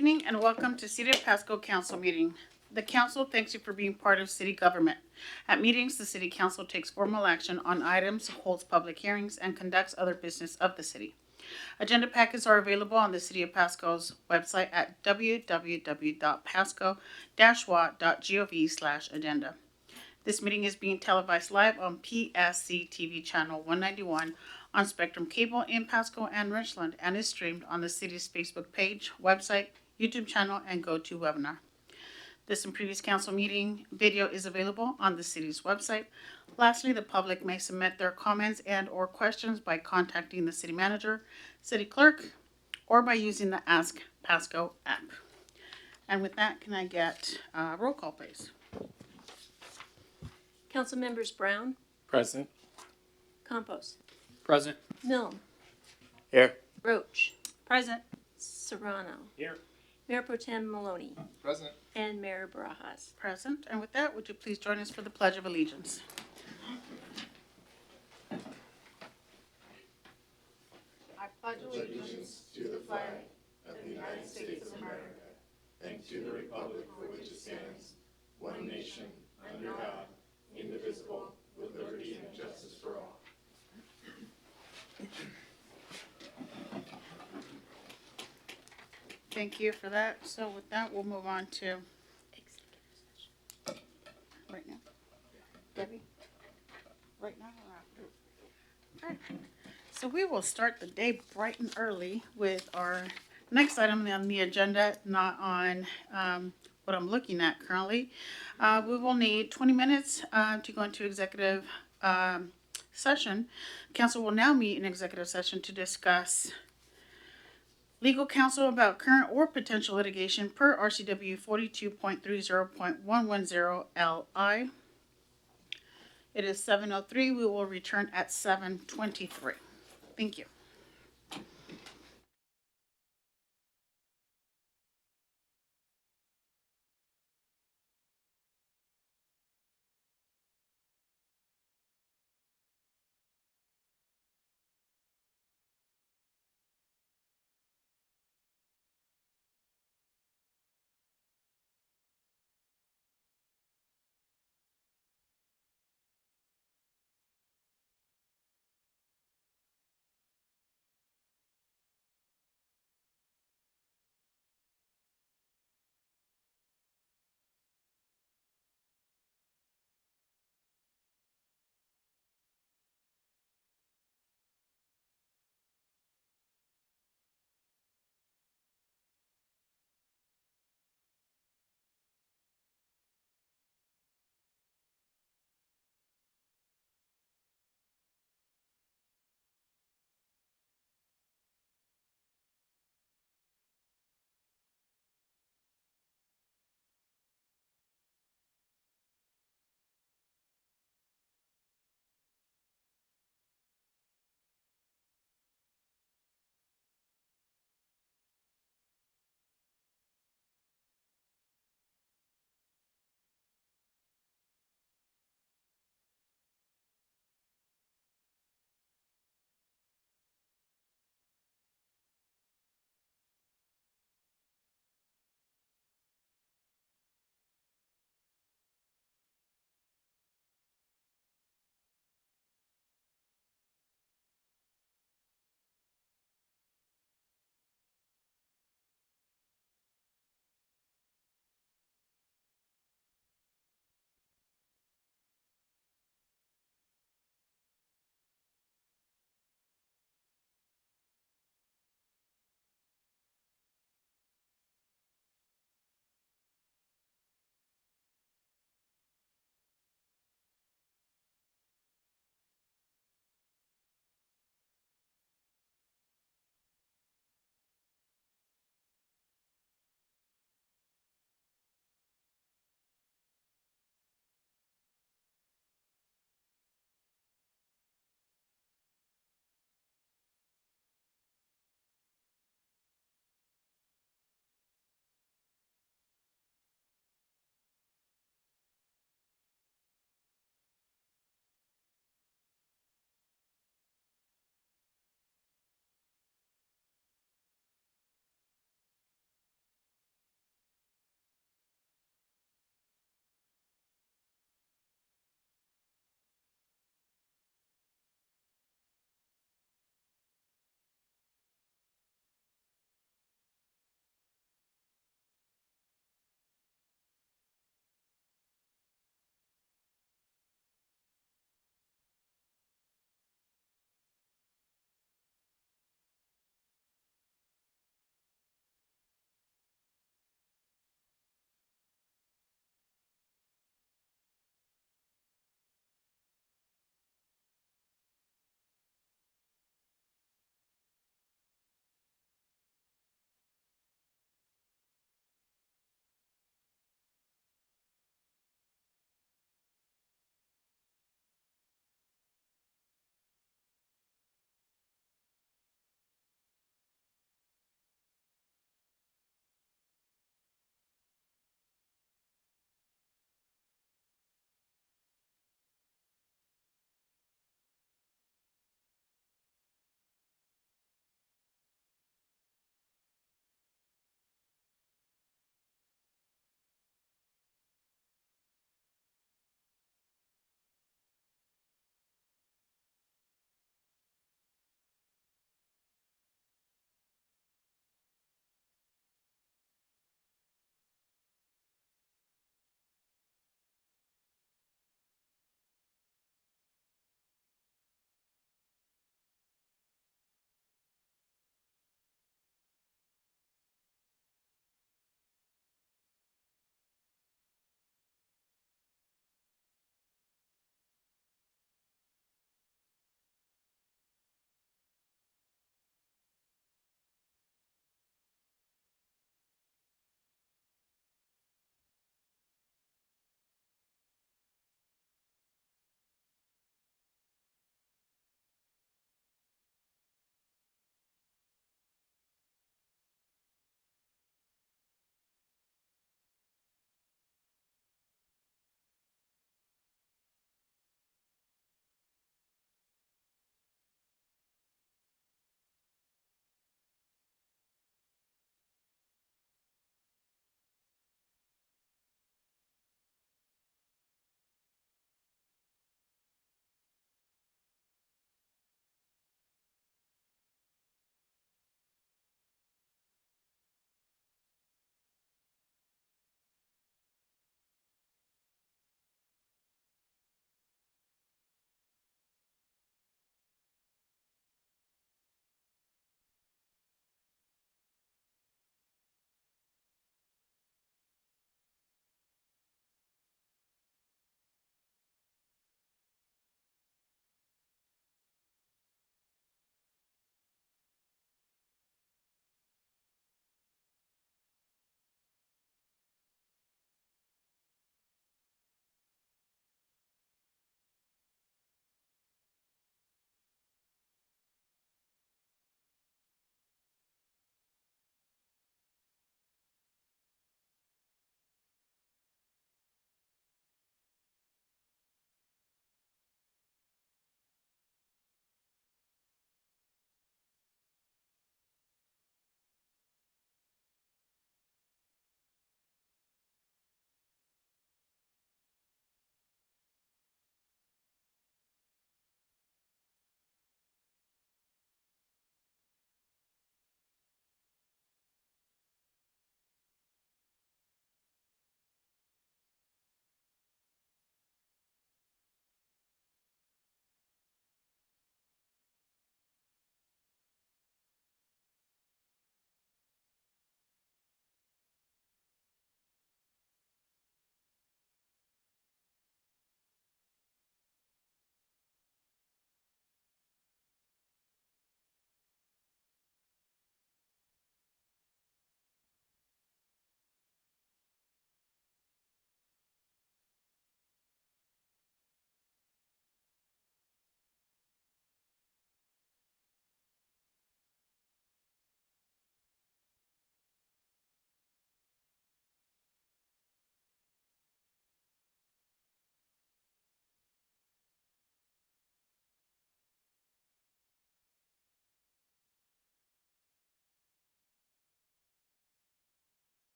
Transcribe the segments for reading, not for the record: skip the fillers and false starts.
evening and welcome to City of Pasco Council meeting. The council thanks you for being part of city government. At meetings, the city council takes formal action on items, holds public hearings, and conducts other business of the city. Agenda packets are available on the City of Pasco's website at www.pasco-wa.gov/agenda. This meeting is being televised live on PSC-TV channel 191 on Spectrum Cable in Pasco and Richland and is streamed on the city's Facebook page, website, YouTube channel, and GoToWebinar. This and previous council meeting video is available on the city's website. Lastly, the public may submit their comments and or questions by contacting the city manager, city clerk, or by using the Ask Pasco app. And with that, can I get a roll call, please? Council members Brown, Present. Campos, Present. Milne, Here. Roach, Present. Serrano, Here. Mayor Pro Tem Maloney, Present. and Mayor Barajas. Present. And with that, would you please join us for the Pledge of Allegiance? I pledge allegiance to the flag of the United States of America and to the republic for which it stands, one nation, under God, indivisible, with liberty and justice for all. Thank you for that. So with that, we'll move on to right now. Debbie? Right now or after? All right. So we will start the day bright and early with our next item on the agenda, not on what I'm looking at currently. We will need 20 minutes to go into executive session. Council will now meet in executive session to discuss legal counsel about current or potential litigation per RCW 42.30.110 LI. It is 7:03. We will return at 7:23. Thank you.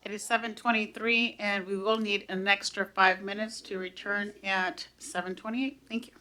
It is 7:23, and we will need an extra 5 minutes to return at 7:28. Thank you.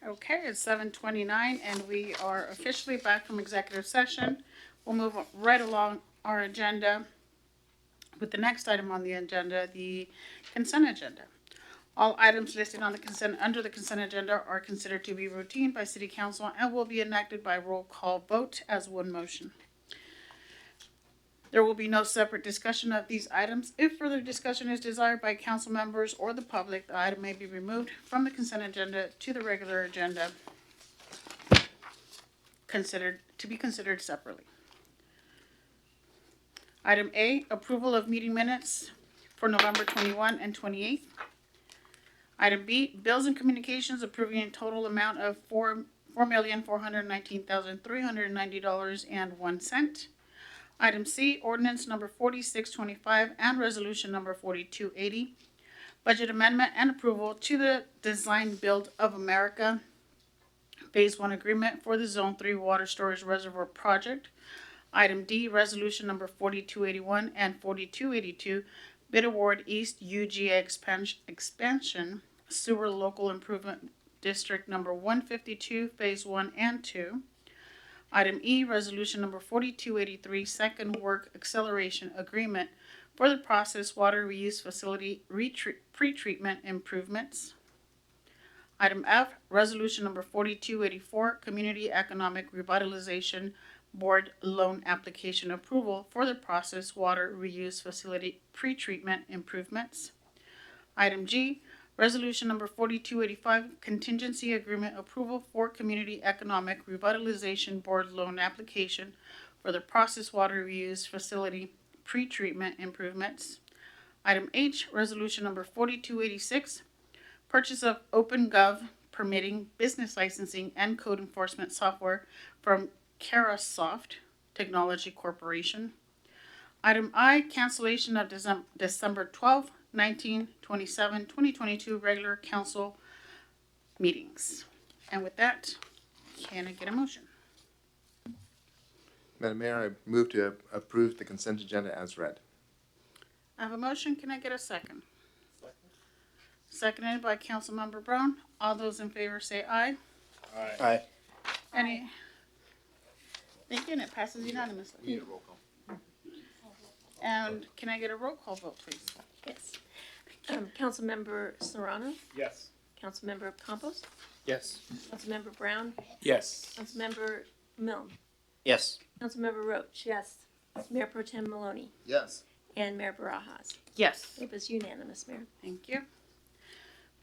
Okay, it's 7:29 and we are officially back from executive session. We'll move right along our agenda with the next item on the agenda, the consent agenda. All items listed on the under the consent agenda are considered to be routine by City Council and will be enacted by roll call vote as one motion. There will be no separate discussion of these items. If further discussion is desired by council members or the public, the item may be removed from the consent agenda to the regular agenda, to be considered separately. Item A, approval of meeting minutes for November 21 and 28. Item B, bills and communications approving a total amount of $4,419,390.01. Item C, ordinance number 4625 and resolution number 4280. Budget amendment and approval to the Design Build of America Phase 1 agreement for the Zone 3 Water Storage Reservoir Project. Item D, resolution number 4281 and 4282, bid award East UGA expansion sewer local improvement district number 152, phase 1 and 2. Item E, resolution number 4283, second work acceleration agreement for the process water reuse facility pretreatment improvements. Item F, resolution number 4284, community economic revitalization board loan application approval for the process water reuse facility pretreatment improvements. Item G, resolution number 4285, contingency agreement approval for community economic revitalization board loan application for the process water reuse facility pretreatment improvements. Item H, resolution number 4286, purchase of OpenGov permitting, business licensing, and code enforcement software from Carasoft Technology Corporation. Item I, cancellation of December 12, 1927, 2022 regular council meetings. And with that, can I get a motion? Madam Mayor, I move to approve the consent agenda as read. I have a motion. Can I get a second? Seconded by Councilmember Brown. All those in favor say aye. Aye. Any? Thank you, and it passes unanimously. We need a roll call. And can I get a roll call vote, please? Yes. Councilmember Serrano, Yes. Councilmember Campos, Yes. Councilmember Brown, Yes. Councilmember Milne, Yes. Councilmember Roach, yes, Mayor Pro Tem Maloney, Yes. and Mayor Barajas. Yes. It was unanimous, Mayor. Thank you.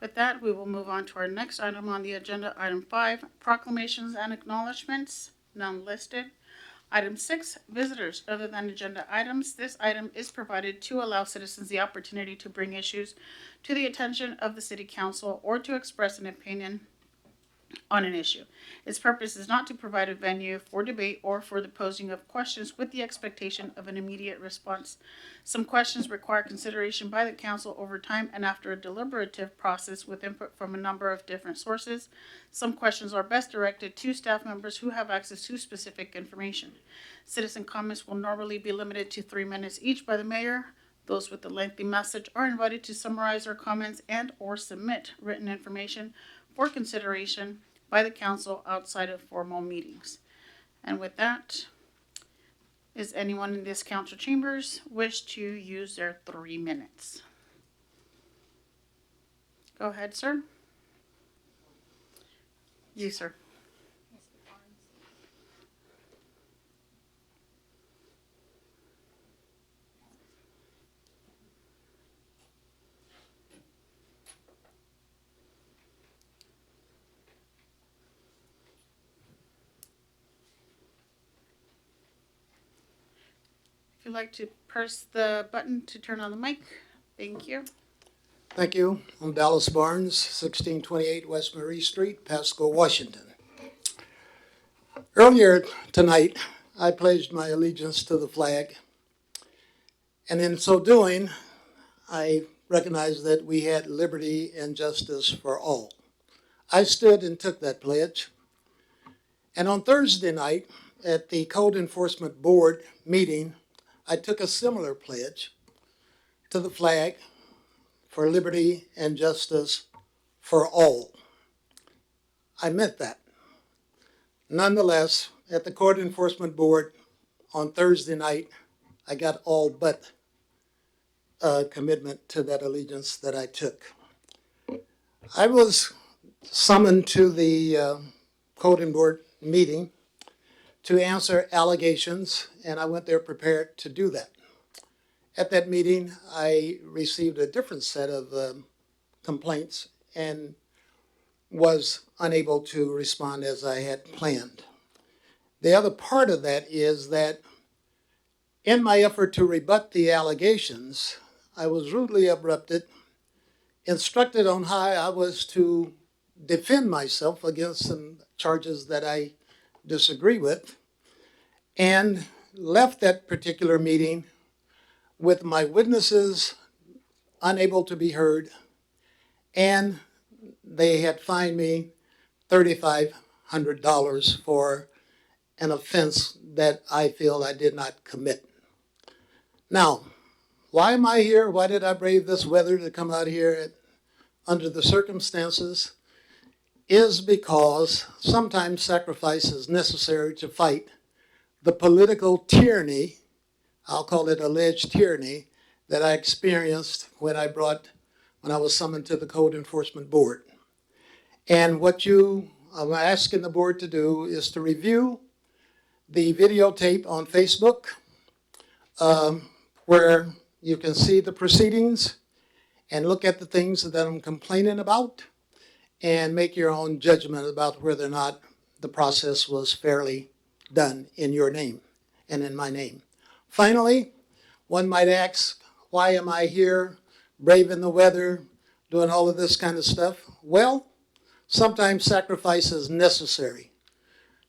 With that, we will move on to our next item on the agenda, item 5, proclamations and acknowledgements, none listed. Item 6, visitors other than agenda items. This item is provided to allow citizens the opportunity to bring issues to the attention of the City Council or to express an opinion on an issue. Its purpose is not to provide a venue for debate or for the posing of questions with the expectation of an immediate response. Some questions require consideration by the council over time and after a deliberative process with input from a number of different sources. Some questions are best directed to staff members who have access to specific information. Citizen comments will normally be limited to 3 minutes each by the mayor. Those with a lengthy message are invited to summarize their comments and or submit written information for consideration by the council outside of formal meetings. And with that, is anyone in this council chambers wish to use their 3 minutes? Go ahead, sir. You, sir. If you'd like to press the button to turn on the mic, thank you. Thank you. I'm Dallas Barnes, 1628 West Marie Street, Pasco, Washington. Earlier tonight, I pledged my allegiance to the flag, and in so doing, I recognized that we had liberty and justice for all. I stood and took that pledge, and on Thursday night, at the Code Enforcement Board meeting, I took a similar pledge to the flag for liberty and justice for all. I meant that. Nonetheless, at the Court Enforcement Board on Thursday night, I got all but a commitment to that allegiance that I took. I was summoned to the Code and Board meeting to answer allegations, and I went there prepared to do that. At that meeting, I received a different set of complaints and was unable to respond as I had planned. The other part of that is that in my effort to rebut the allegations, I was rudely interrupted, instructed on how I was to defend myself against some charges that I disagree with, and left that particular meeting with my witnesses unable to be heard, and they had fined me $3,500 for an offense that I feel I did not commit. Now, why am I here? Why did I brave this weather to come out here under the circumstances? Is because sometimes sacrifice is necessary to fight the political tyranny, I'll call it alleged tyranny, that I experienced when I was summoned to the Code Enforcement Board. And what I'm asking the board to do is to review the videotape on Facebook, where you can see the proceedings and look at the things that I'm complaining about and make your own judgment about whether or not the process was fairly done in your name and in my name. Finally, one might ask, why am I here, braving the weather, doing all of this kind of stuff? Well, sometimes sacrifice is necessary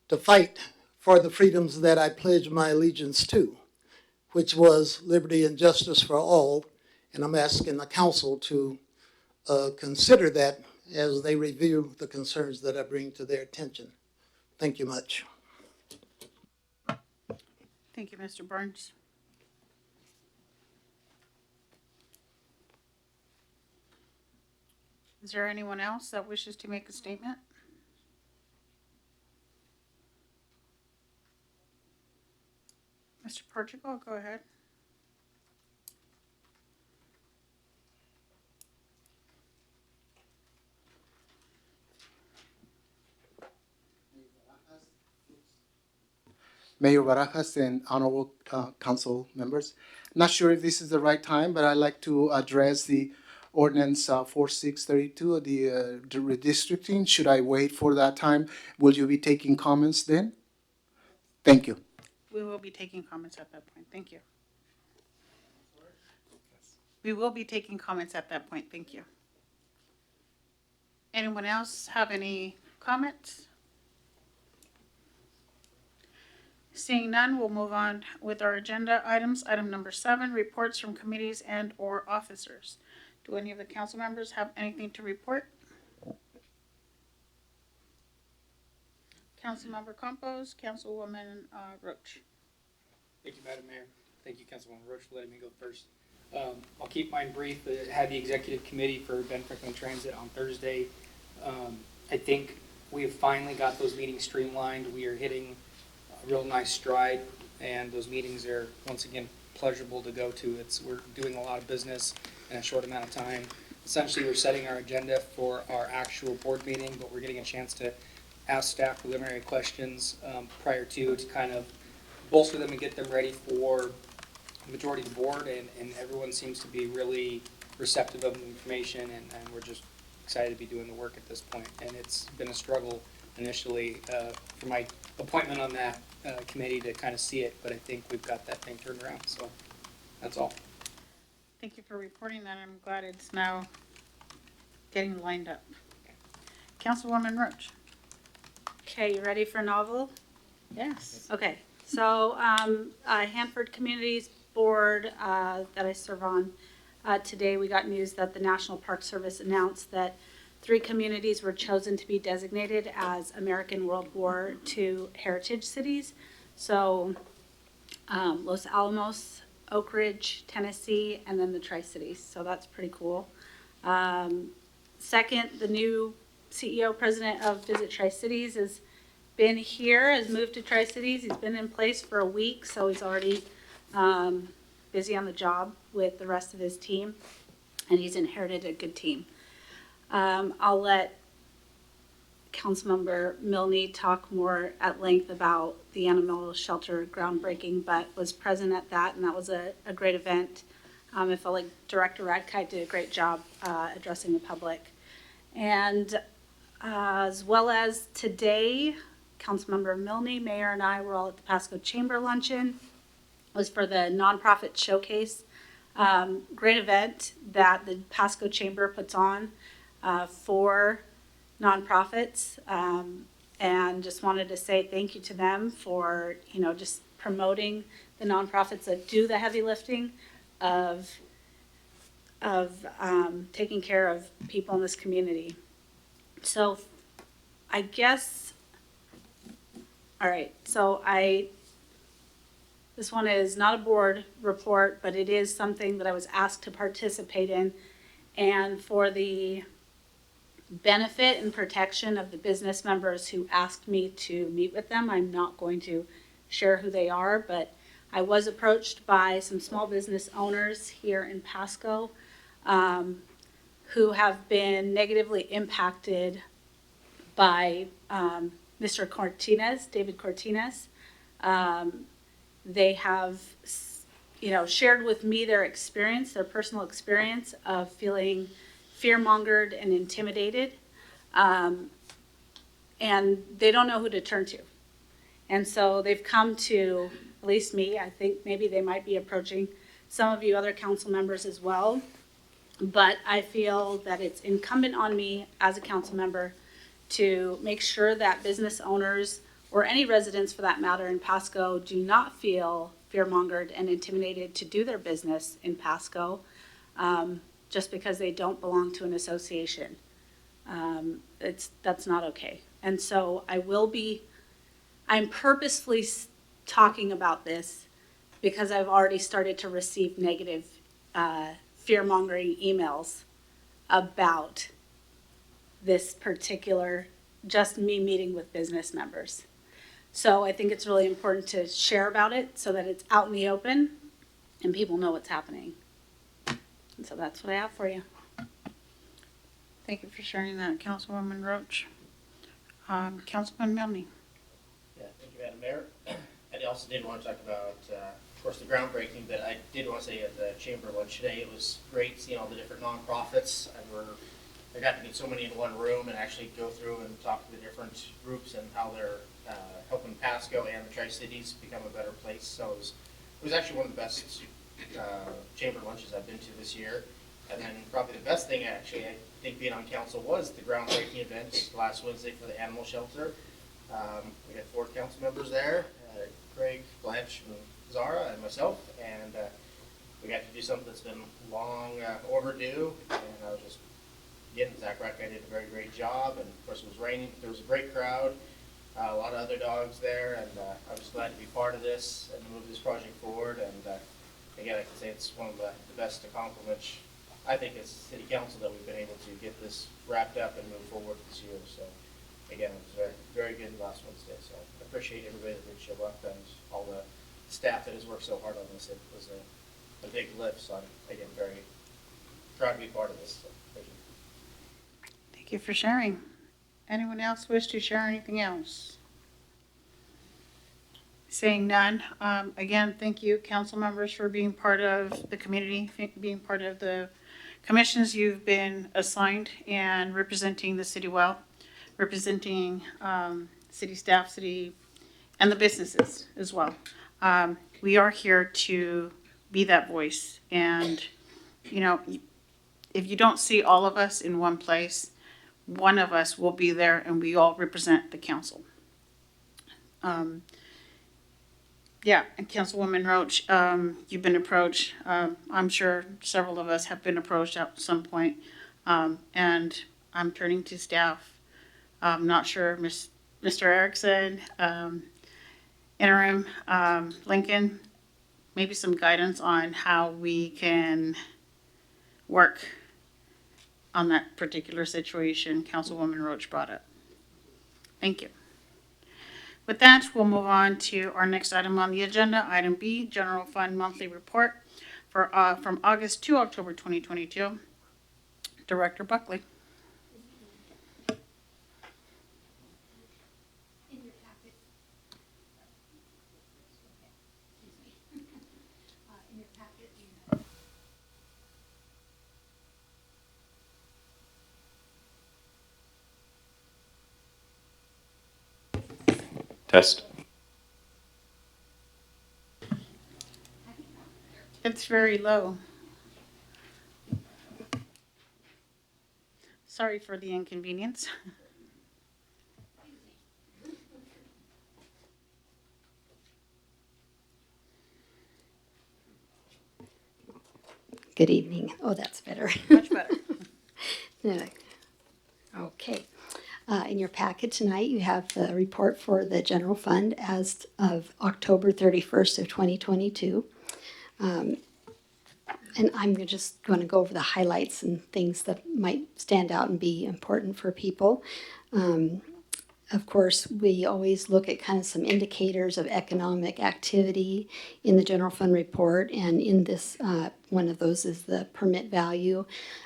to fight for the freedoms that I pledged my allegiance to, which was liberty and justice for all. And I'm asking the council to consider that as they review the concerns that I bring to their attention. Thank you much. Thank you, Mr. Burns. Is there anyone else that wishes to make a statement? Mr. Portugal, go ahead. Mayor Barajas and honorable council members. Not sure if this is the right time, but I'd like to address the ordinance 4632, the redistricting. Should I wait for that time? Will you be taking comments then? Thank you. We will be taking comments at that point. Thank you. We will be taking comments at that point. Thank you. Anyone else have any comments? Seeing none, we'll move on with our agenda items. Item number 7, reports from committees and/or officers. Do any of the council members have anything to report? Councilmember Campos, Councilwoman Roach. Thank you, Madam Mayor. Thank you, Councilwoman Roach, for letting me go first. I'll keep mine brief. I had the executive committee for Ben Franklin Transit on Thursday. I think we have finally got those meetings streamlined. We are hitting a real nice stride, and those meetings are, once again, pleasurable to go to. We're doing a lot of business in a short amount of time. Essentially, we're setting our agenda for our actual board meeting, but we're getting a chance to ask staff preliminary questions prior to kind of bolster them and get them ready for the majority of the board, and everyone seems to be really receptive of the information, and we're just excited to be doing the work at this point. And it's been a struggle initially for my appointment on that committee to kind of see it, but I think we've got that thing turned around, so that's all. Thank you for reporting that. I'm glad it's now getting lined up. Councilwoman Roach. Okay, you ready for novel? Yes. Okay, so Hanford Communities Board that I serve on, today we got news that the National Park Service announced that 3 communities were chosen to be designated as American World War II heritage cities. So Los Alamos, Oak Ridge, Tennessee, and then the Tri-Cities. So that's pretty cool. Second, the new CEO, president of Visit Tri-Cities, has been here, has moved to Tri-Cities. He's been in place for a week, so he's already busy on the job with the rest of his team, and he's inherited a good team. I'll let Councilmember Milne talk more at length about the animal shelter groundbreaking, but was present at that, and that was a great event. I felt like Director Radkite did a great job addressing the public. And as well as today, Councilmember Milne, Mayor, and I were all at the Pasco Chamber Luncheon. It was for the nonprofit showcase. Great event that the Pasco Chamber puts on for nonprofits, and just wanted to say thank you to them for, just promoting the nonprofits that do the heavy lifting of taking care of people in this community. So I guess, all right, so this one is not a board report, but it is something that I was asked to participate in, and for the benefit and protection of the business members who asked me to meet with them, I'm not going to share who they are, but I was approached by some small business owners here in Pasco who have been negatively impacted by Mr. Cortines, David Cortines. They have, shared with me their experience, their personal experience of feeling fear-mongered and intimidated, and they don't know who to turn to. And so they've come to, at least me, I think maybe they might be approaching some of you other council members as well, but I feel that it's incumbent on me as a council member to make sure that business owners, or any residents for that matter in Pasco, do not feel fear-mongered and intimidated to do their business in Pasco, just because they don't belong to an association. That's not okay. And so I'm purposefully talking about this because I've already started to receive negative fear-mongering emails about this particular, just me meeting with business members. So I think it's really important to share about it so that it's out in the open and people know what's happening. And so that's what I have for you. Thank you for sharing that, Councilwoman Roach. Councilman Milne. Yeah, thank you, Madam Mayor. I also did want to talk about, of course, the groundbreaking, but I did want to say at the Chamber lunch today, it was great seeing all the different nonprofits. I got to get so many in one room and actually go through and talk to the different groups and how they're helping Pasco and the Tri-Cities become a better place. So it was actually one of the best chamber lunches I've been to this year. And then probably the best thing, actually, I think being on council was the groundbreaking event last Wednesday for the animal shelter. We had 4 council members there, Craig, Blanche, and Zara, and myself, and we got to do something that's been long overdue, and I was just, again, Zach Radkite did a very great job, and of course it was raining, but there was a great crowd, a lot of other dogs there, and I was glad to be part of this and move this project forward, and again, I can say it's one of the best accomplishments, I think, as City Council, that we've been able to get this wrapped up and move forward this year. So again, it was very, very good last Wednesday. So I appreciate everybody that did show up and all the staff that has worked so hard on this. It was a big lift. So I'm, again, very proud to be part of this. So thank you. Thank you for sharing. Anyone else wish to share anything else? Seeing none, again, thank you, council members, for being part of the community, being part of the commissions you've been assigned and representing the city well, representing city staff, city, and the businesses as well. We are here to be that voice, and if you don't see all of us in one place, one of us will be there, and we all represent the council. Yeah, and Councilwoman Roach, you've been approached. I'm sure several of us have been approached at some point, and I'm turning to staff. I'm not sure, Mr. Erickson, interim, Lincoln, maybe some guidance on how we can work on that particular situation Councilwoman Roach brought up. Thank you. With that, we'll move on to our next item on the agenda, item B, General Fund Monthly Report for from August to October 2022. Director Buckley. Test. It's very low. Sorry for the inconvenience. Good evening. Oh, that's better. Much better. Yeah. Okay. In your packet tonight, you have the report for the general fund as of October 31st of 2022. And I'm just going to go over the highlights and things that might stand out and be important for people. Of course, we always look at kind of some indicators of economic activity in the general fund report, and in this, one of those is the permit value.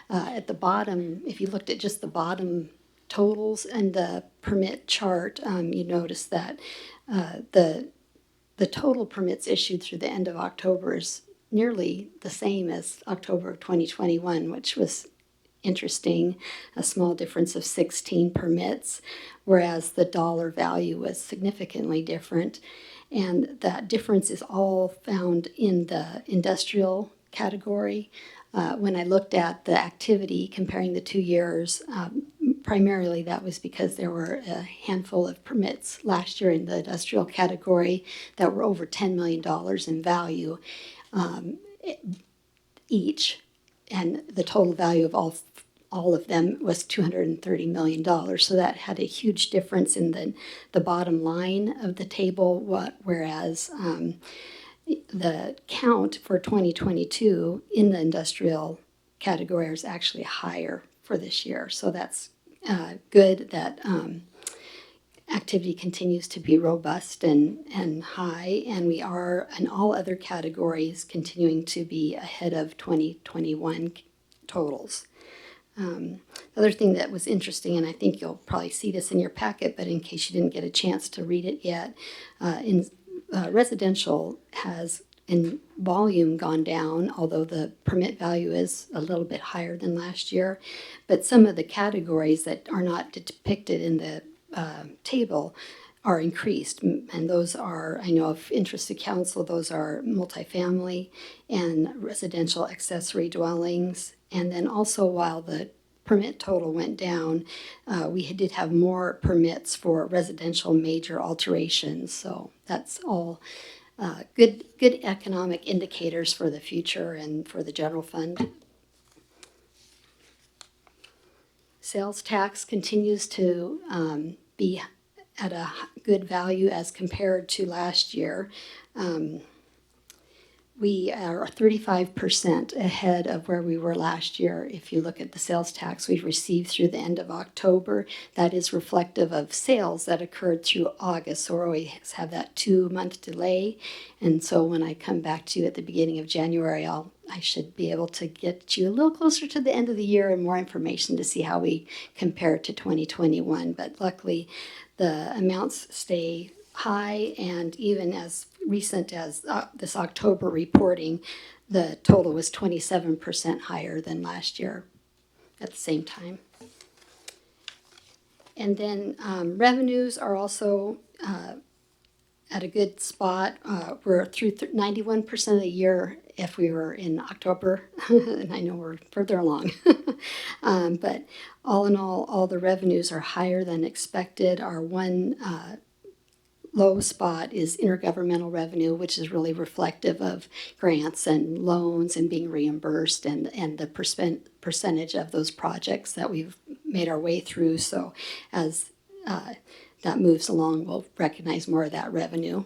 At the bottom, if you looked at just the bottom totals and the permit chart, you notice that the total permits issued through the end of October is nearly the same as October of 2021, which was interesting, a small difference of 16 permits, whereas the dollar value was significantly different. And that difference is all found in the industrial category. When I looked at the activity comparing the 2 years, primarily that was because there were a handful of permits last year in the industrial category that were over $10 million in value each, and the total value of all of them was $230 million. So that had a huge difference in the bottom line of the table, whereas the count for 2022 in the industrial category is actually higher for this year. So that's good that activity continues to be robust and high, and we are in all other categories continuing to be ahead of 2021 totals. The other thing that was interesting, and I think you'll probably see this in your packet, but in case you didn't get a chance to read it yet, residential has in volume gone down, although the permit value is a little bit higher than last year. But some of the categories that are not depicted in the table are increased, and those are, I know of interest to council, those are multifamily and residential accessory dwellings. And then also, while the permit total went down, we did have more permits for residential major alterations. So that's all good economic indicators for the future and for the general fund. Sales tax continues to be at a good value as compared to last year. We are 35% ahead of where we were last year. If you look at the sales tax we've received through the end of October, that is reflective of sales that occurred through August. So we always have that 2-month delay. And so when I come back to you at the beginning of January, I should be able to get you a little closer to the end of the year and more information to see how we compare to 2021. But luckily, the amounts stay high, and even as recent as this October reporting, the total was 27% higher than last year at the same time. And then revenues are also at a good spot. We're through 91% of the year if we were in October, and I know we're further along. But all in all the revenues are higher than expected. Our one low spot is intergovernmental revenue, which is really reflective of grants and loans and being reimbursed and the percentage of those projects that we've made our way through. So as that moves along, we'll recognize more of that revenue.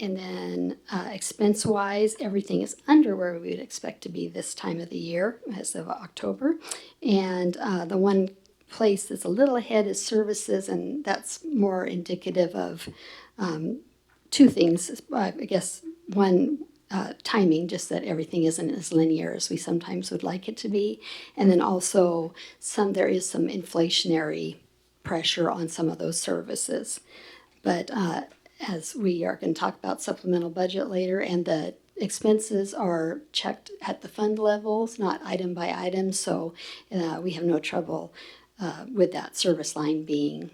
And then expense-wise, everything is under where we would expect to be this time of the year as of October. And the one place that's a little ahead is services, and that's more indicative of two things. I guess one, timing, just that everything isn't as linear as we sometimes would like it to be. And then also there is some inflationary pressure on some of those services. But as we are going to talk about supplemental budget later, and the expenses are checked at the fund levels, not item by item, so we have no trouble with that service line being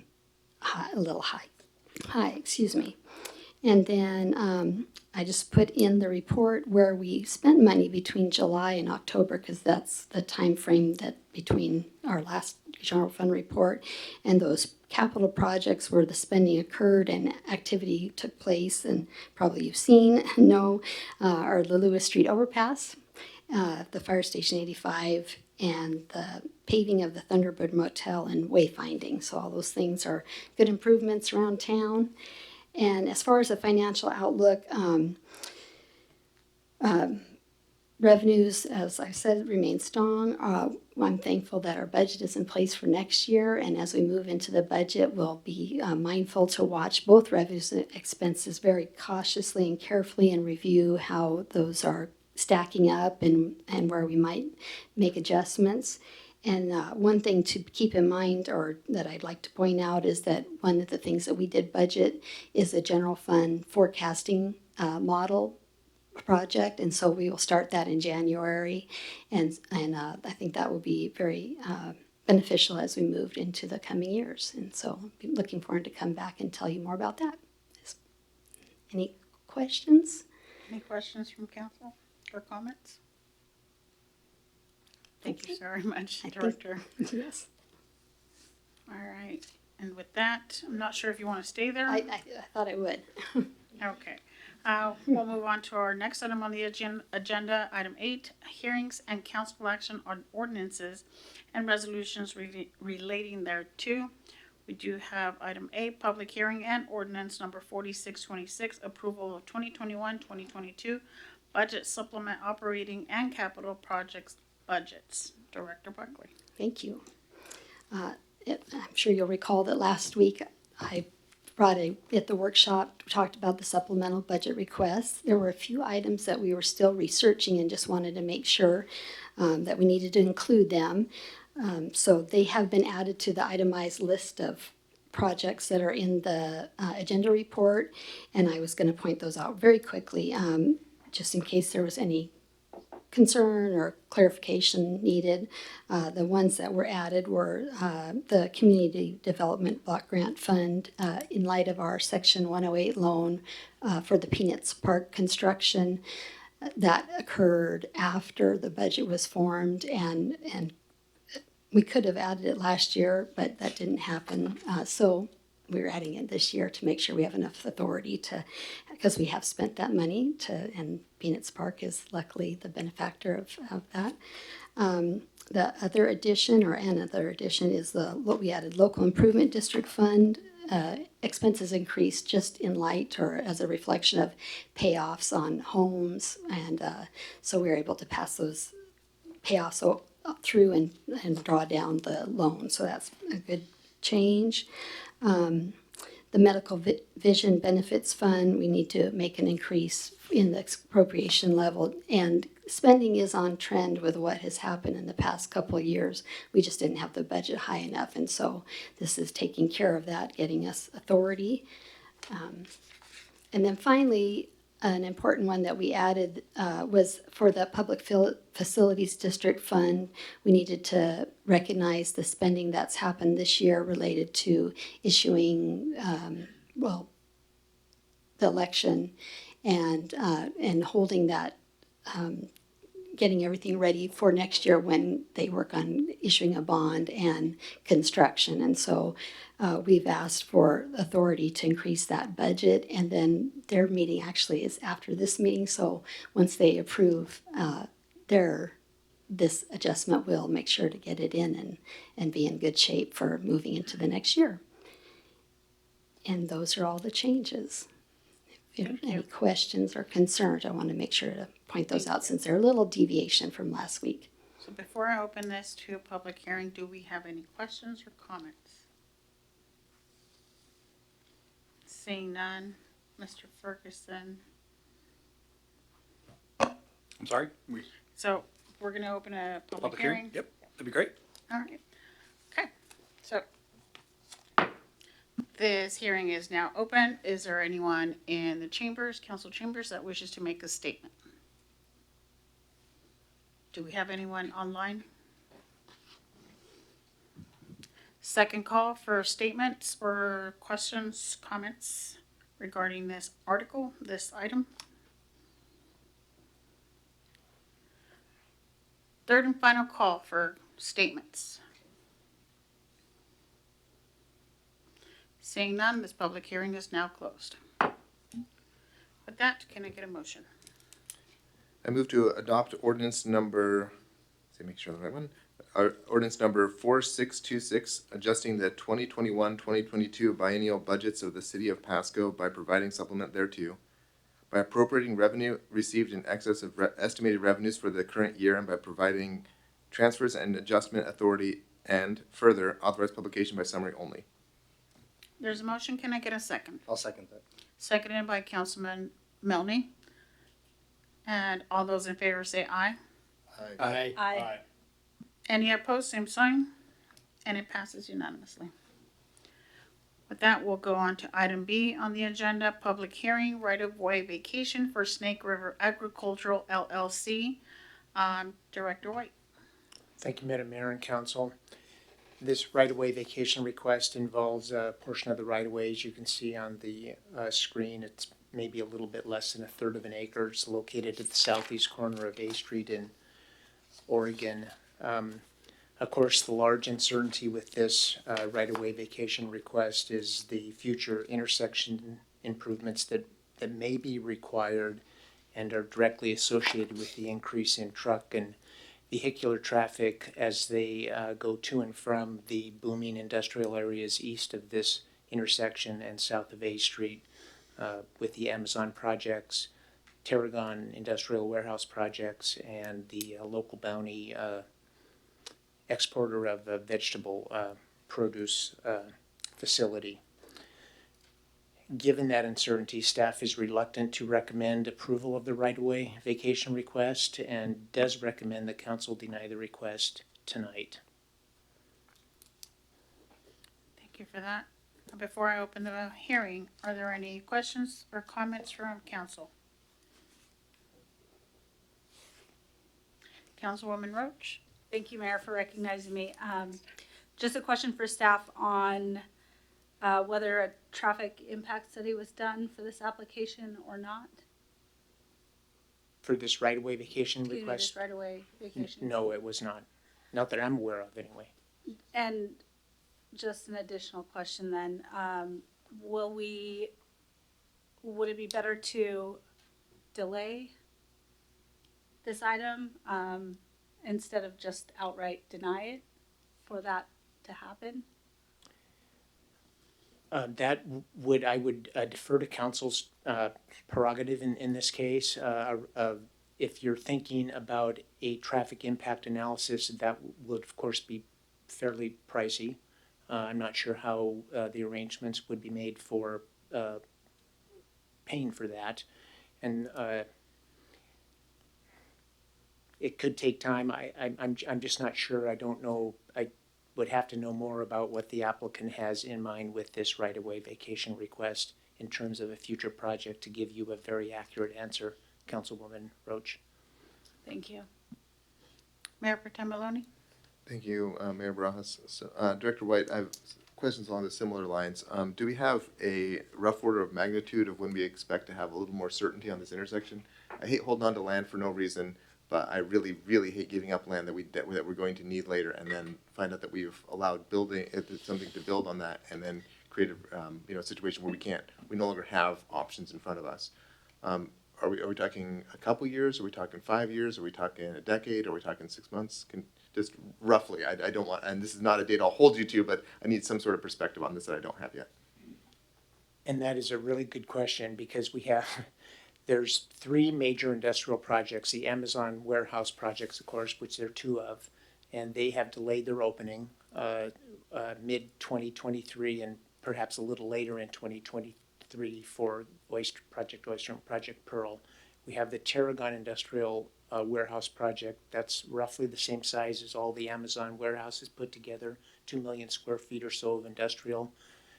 a little high, excuse me. And then I just put in the report where we spent money between July and October, because that's the time frame that between our last general fund report and those capital projects where the spending occurred and activity took place. And probably you've seen, are the Lewis Street overpass, the Fire Station 85, and the paving of the Thunderbird Motel and wayfinding. So all those things are good improvements around town. And as far as the financial outlook, revenues, as I said, remain strong. I'm thankful that our budget is in place for next year, and as we move into the budget, we'll be mindful to watch both revenues and expenses very cautiously and carefully and review how those are stacking up and where we might make adjustments. And one thing to keep in mind, or that I'd like to point out, is that one of the things that we did budget is a general fund forecasting model project, and so we will start that in January, and I think that will be very beneficial as we move into the coming years. And so I'll be looking forward to come back and tell you more about that. Any questions? Any questions from council or comments? Thank you very much, Director. Yes. All right, and with that, I'm not sure if you want to stay there. I thought I would. Okay. We'll move on to our next item on the agenda, item 8, hearings and council action on ordinances and resolutions relating thereto. We do have item A, public hearing and ordinance number 4626, approval of 2021-2022 budget supplement operating and capital projects budgets. Director Buckley. Thank you. I'm sure you'll recall that last week I at the workshop talked about the supplemental budget requests. There were a few items that we were still researching and just wanted to make sure that we needed to include them. So they have been added to the itemized list of projects that are in the agenda report, and I was going to point those out very quickly, just in case there was any concern or clarification needed. The ones that were added were the Community Development Block Grant Fund in light of our Section 108 loan for the Peanuts Park construction. That occurred after the budget was formed, and we could have added it last year, but that didn't happen. So we're adding it this year to make sure we have enough authority to, because we have spent that money and Peanuts Park is luckily the benefactor of that. The other addition, is what we added, Local Improvement District Fund. Expenses increased just in light or as a reflection of payoffs on homes, and so we were able to pass those payoffs through and draw down the loan. So that's a good change. The Medical Vision Benefits Fund, we need to make an increase in the appropriation level, and spending is on trend with what has happened in the past couple of years. We just didn't have the budget high enough, and so this is taking care of that, getting us authority. And then finally, an important one that we added was for the Public Facilities District Fund. We needed to recognize the spending that's happened this year related to issuing, the election and holding that, getting everything ready for next year when they work on issuing a bond and construction. And so we've asked for authority to increase that budget, and then their meeting actually is after this meeting. So once they approve this adjustment, we'll make sure to get it in and be in good shape for moving into the next year. And those are all the changes. if Thank any you. questions or concerns, I want to make sure to point those out since they're a little deviation from last week. So before I open this to a public hearing, do we have any questions or comments? Seeing none, Mr. Ferguson. I'm sorry? So we're gonna open a public Public hearing? hearing? Yep, that'd be great. All right. Okay, so this hearing is now open. Is there anyone in the chambers, council chambers, that wishes to make a statement? Do we have anyone online? Second call for statements or questions, comments regarding this article, this item. Third and final call for statements. Seeing none, this public hearing is now closed. With that, can I get a motion? I move to adopt ordinance number, make sure the right one. Ordinance number 4626, adjusting the 2021-2022 biennial budgets of the city of Pasco by providing supplement thereto, by appropriating revenue received in excess of estimated revenues for the current year, and by providing transfers and adjustment authority, and further authorized publication by summary only. There's a motion. Can I get a second? I'll second that. Seconded by Councilman Melny. And all those in favor say aye. Aye. Aye. Any opposed, same sign. And it passes unanimously. With that, we'll go on to item B on the agenda, public hearing, right-of-way vacation for Snake River Agricultural LLC. Director White. Thank you, Madam Mayor and Council. This right-of-way vacation request involves a portion of the right-of-way. As you can see on the screen, it's maybe a little bit less than a third of an acre. It's located at the southeast corner of A Street in Oregon. Of course, the large uncertainty with this right-of-way vacation request is the future intersection improvements that may be required and are directly associated with the increase in truck and vehicular traffic as they go to and from the booming industrial areas east of this intersection and south of A Street with the Amazon projects, Tarragon Industrial Warehouse projects, and the Local Bounty exporter of vegetable produce facility. Given that uncertainty, staff is reluctant to recommend approval of the right-of-way vacation request and does recommend the council deny the request tonight. Thank you for that. Before I open the hearing, are there any questions or comments from council? Councilwoman Roach? Thank you, Mayor, for recognizing me. Just a question for staff on whether a traffic impact study was done for this application or not? For this right-of-way vacation Excuse me, request? this right-of-way vacation? No, it was not. Not that I'm aware of, anyway. And just an additional question then, would it be better to delay this item instead of just outright deny it for that to happen? I would defer to council's prerogative in this case. If you're thinking about a traffic impact analysis, that would of course be fairly pricey. I'm not sure how the arrangements would be made for paying for that. And it could take time. I'm just not sure. I don't know. I would have to know more about what the applicant has in mind with this right-of-way vacation request in terms of a future project to give you a very accurate answer, Councilwoman Roach. Thank you. Mayor Pro Tem Maloney? Thank you, Mayor Barajas. So, Director White, I have questions along the similar lines. Do we have a rough order of magnitude of when we expect to have a little more certainty on this intersection? I hate holding on to land for no reason, but I really, really hate giving up land that we're going to need later, and then find out that we've allowed building something to build on that, and then create a situation where we no longer have options in front of us. Are we talking a couple years? Are we talking 5 years? Are we talking a decade? Are we talking 6 months? Just roughly, I don't want, and this is not a date I'll hold you to, but I need some sort of perspective on this that I don't have yet. And that is a really good question because there's three major industrial projects, the Amazon warehouse projects, of course, which there are two of, and they have delayed their opening mid-2023 and perhaps a little later in 2023 for Project Oyster and Project Pearl. We have the Tarragon Industrial Warehouse Project. That's roughly the same size as all the Amazon warehouses put together, 2 million square feet or so of industrial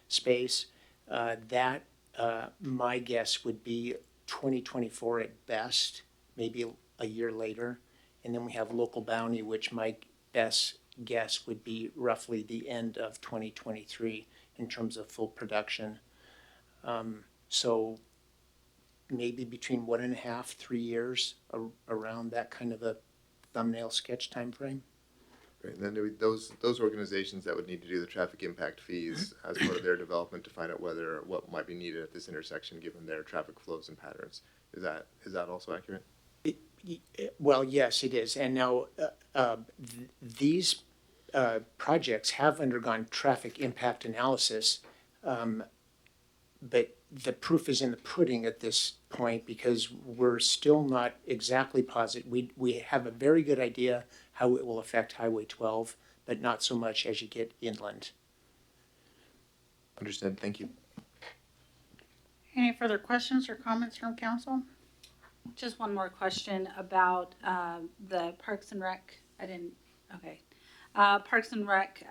space. My guess would be 2024 at best, maybe a year later. And then we have Local Bounty, which my best guess would be roughly the end of 2023 in terms of full production. So maybe between 1.5, 3 years, around that kind of a thumbnail sketch timeframe. Right, and then those organizations that would need to do the traffic impact fees as part of their development to find out what might be needed at this intersection given their traffic flows and patterns. Is that also accurate? Well, yes, it is. And now these projects have undergone traffic impact analysis, but the proof is in the pudding at this point because we're still not exactly positive. We have a very good idea how it will affect Highway 12, but not so much as you get inland. Understood. Thank you. Any further questions or comments from council? Just one more question about the Parks and Rec. Parks and Rec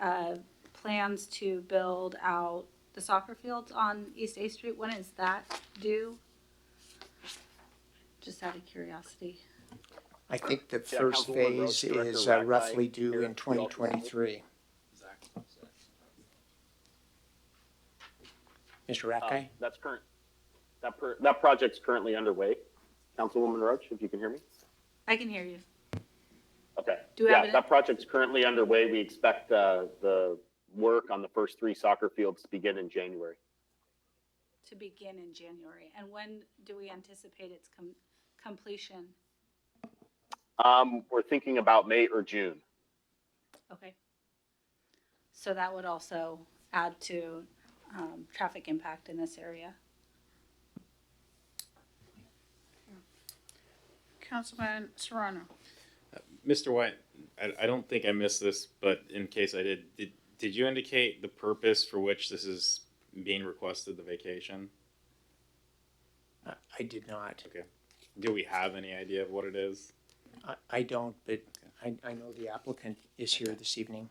plans to build out the soccer fields on East 8th Street. When is that due? Just out of curiosity. I think the first phase is roughly due in 2023. Mr. Rackeye? That's current. That project's currently underway. Councilwoman Roach, if you can hear me. I can hear you. Okay. Do we have it? That project's currently underway. We expect the work on the first 3 soccer fields to begin in January. To begin in January. And when do we anticipate its completion? We're thinking about May or June. Okay. So that would also add to traffic impact in this area. Councilman Serrano. Mr. White, I don't think I missed this, but in case I did you indicate the purpose for which this is being requested, the vacation? I did not. Okay. Do we have any idea of what it is? I don't, but I know the applicant is here this evening.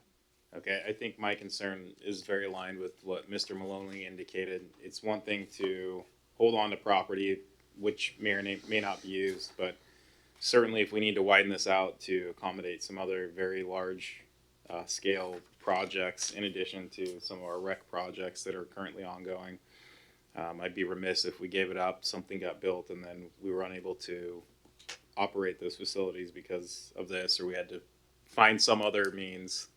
Okay, I think my concern is very aligned with what Mr. Maloney indicated. It's one thing to hold on to property, which may or may not be used, but certainly if we need to widen this out to accommodate some other very large scale projects, in addition to some of our rec projects that are currently ongoing, I'd be remiss if we gave it up, something got built, and then we were unable to operate those facilities because of this, or we had to find some other means.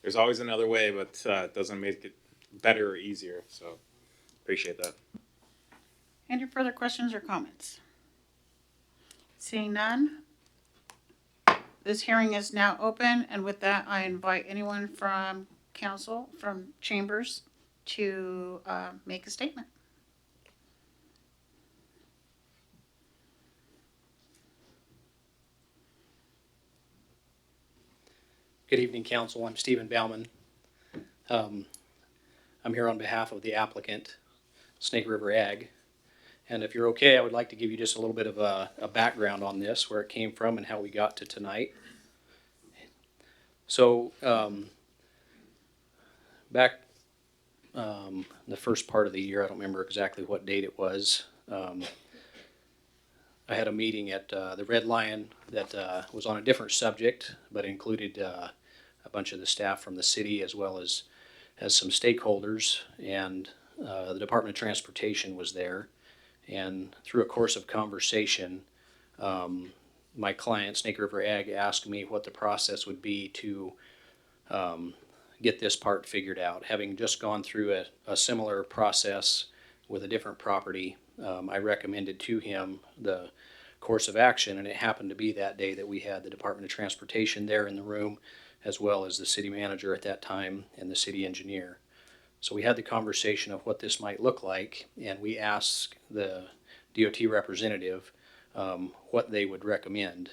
There's always another way, but it doesn't make it better or easier. So appreciate that. Any further questions or comments? Seeing none, this hearing is now open, and with that, I invite anyone from council, from chambers, to make a statement. Good evening, council. I'm Stephen Bauman. I'm here on behalf of the applicant, Snake River Ag. And if you're okay, I would like to give you just a little bit of a background on this, where it came from and how we got to tonight. So back the first part of the year, I don't remember exactly what date it was, I had a meeting at the Red Lion that was on a different subject, but included a bunch of the staff from the city as well as some stakeholders, and the Department of Transportation was there. And through a course of conversation, my client, Snake River Ag, asked me what the process would be to get this part figured out. Having just gone through a similar process with a different property, I recommended to him the course of action, and it happened to be that day that we had the Department of Transportation there in the room, as well as the city manager at that time and the city engineer. So we had the conversation of what this might look like, and we asked the DOT representative what they would recommend.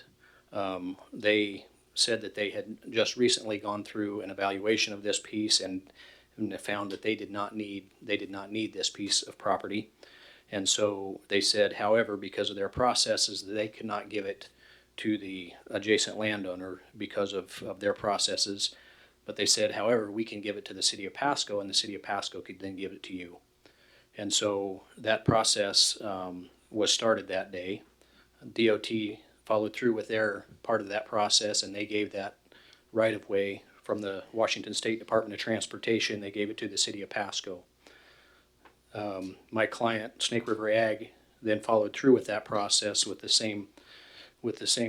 They said that they had just recently gone through an evaluation of this piece and found that they did not need this piece of property. And so they said, however, because of their processes, they could not give it to the adjacent landowner because of their processes. But they said, however, we can give it to the city of Pasco, and the city of Pasco could then give it to you. And so that process was started that day. DOT followed through with their part of that process, and they gave that right of way from the Washington State Department of Transportation. They gave it to the city of Pasco. My client, Snake River Ag, then followed through with that process with the same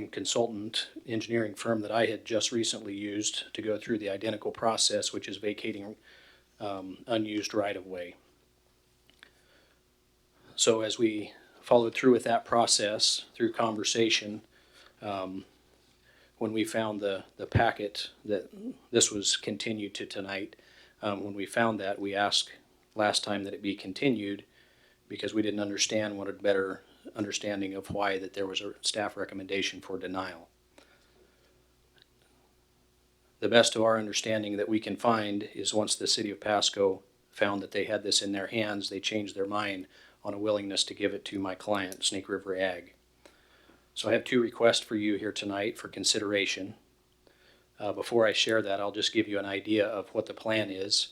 consultant engineering firm that I had just recently used to go through the identical process, which is vacating unused right of way. So as we followed through with that process through conversation, when we found the packet that this was continued to tonight, when we found that, we asked last time that it be continued because we didn't understand, wanted better understanding of why that there was a staff recommendation for denial. The best of our understanding that we can find is once the city of Pasco found that they had this in their hands, they changed their mind on a willingness to give it to my client, Snake River Ag. So I have two requests for you here tonight for consideration. Before I share that, I'll just give you an idea of what the plan is.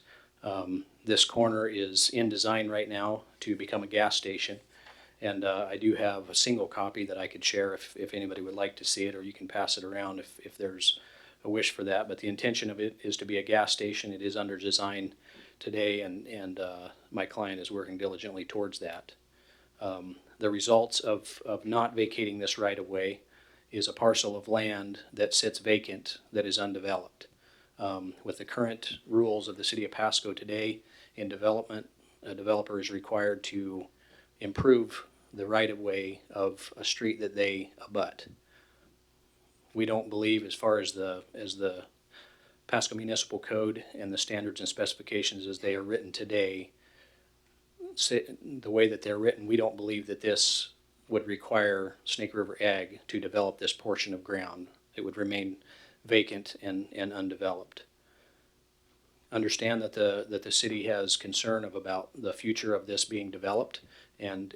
This corner is in design right now to become a gas station. And I do have a single copy that I could share if anybody would like to see it, or you can pass it around if there's a wish for that. But the intention of it is to be a gas station. It is under design today, and my client is working diligently towards that. The results of not vacating this right of way is a parcel of land that sits vacant that is undeveloped. With the current rules of the city of Pasco today in development, a developer is required to improve the right-of-way of a street that they abut. We don't believe, as far as the Pasco Municipal Code and the standards and specifications as they are written today, the way that they're written, we don't believe that this would require Snake River Ag to develop this portion of ground. It would remain vacant and undeveloped. Understand that the city has concern about the future of this being developed, and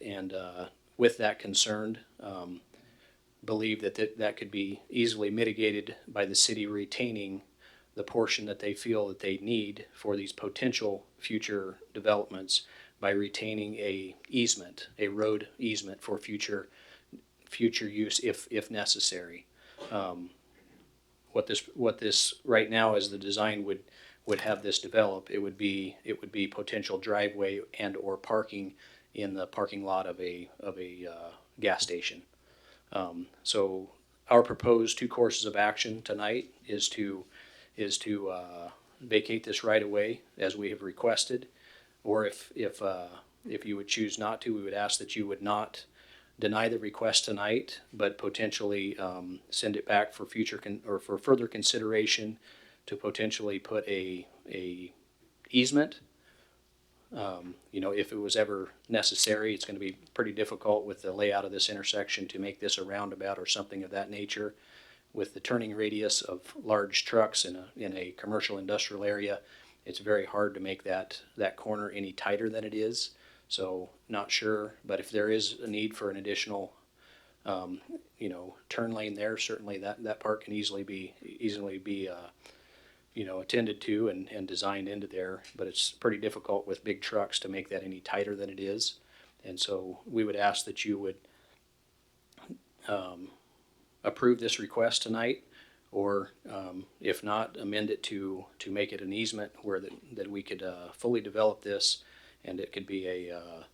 with that concern, believe that could be easily mitigated by the city retaining the portion that they feel that they need for these potential future developments by retaining a road easement for future use if necessary. What this right now as the design would have this develop, it would be potential driveway and or parking in the parking lot of a gas station. So our proposed two courses of action tonight is to vacate this right of way as we have requested, or if you would choose not to, we would ask that you would not deny the request tonight, but potentially send it back for future or for further consideration to potentially put a easement. If it was ever necessary, it's going to be pretty difficult with the layout of this intersection to make this a roundabout or something of that nature. With the turning radius of large trucks in a commercial industrial area, it's very hard to make that corner any tighter than it is. So not sure, but if there is a need for an additional turn lane there, certainly that part can easily be attended to and designed into there, but it's pretty difficult with big trucks to make that any tighter than it is. And so we would ask that you would approve this request tonight, or if not, amend it to make it an easement where that we could fully develop this, and it could be a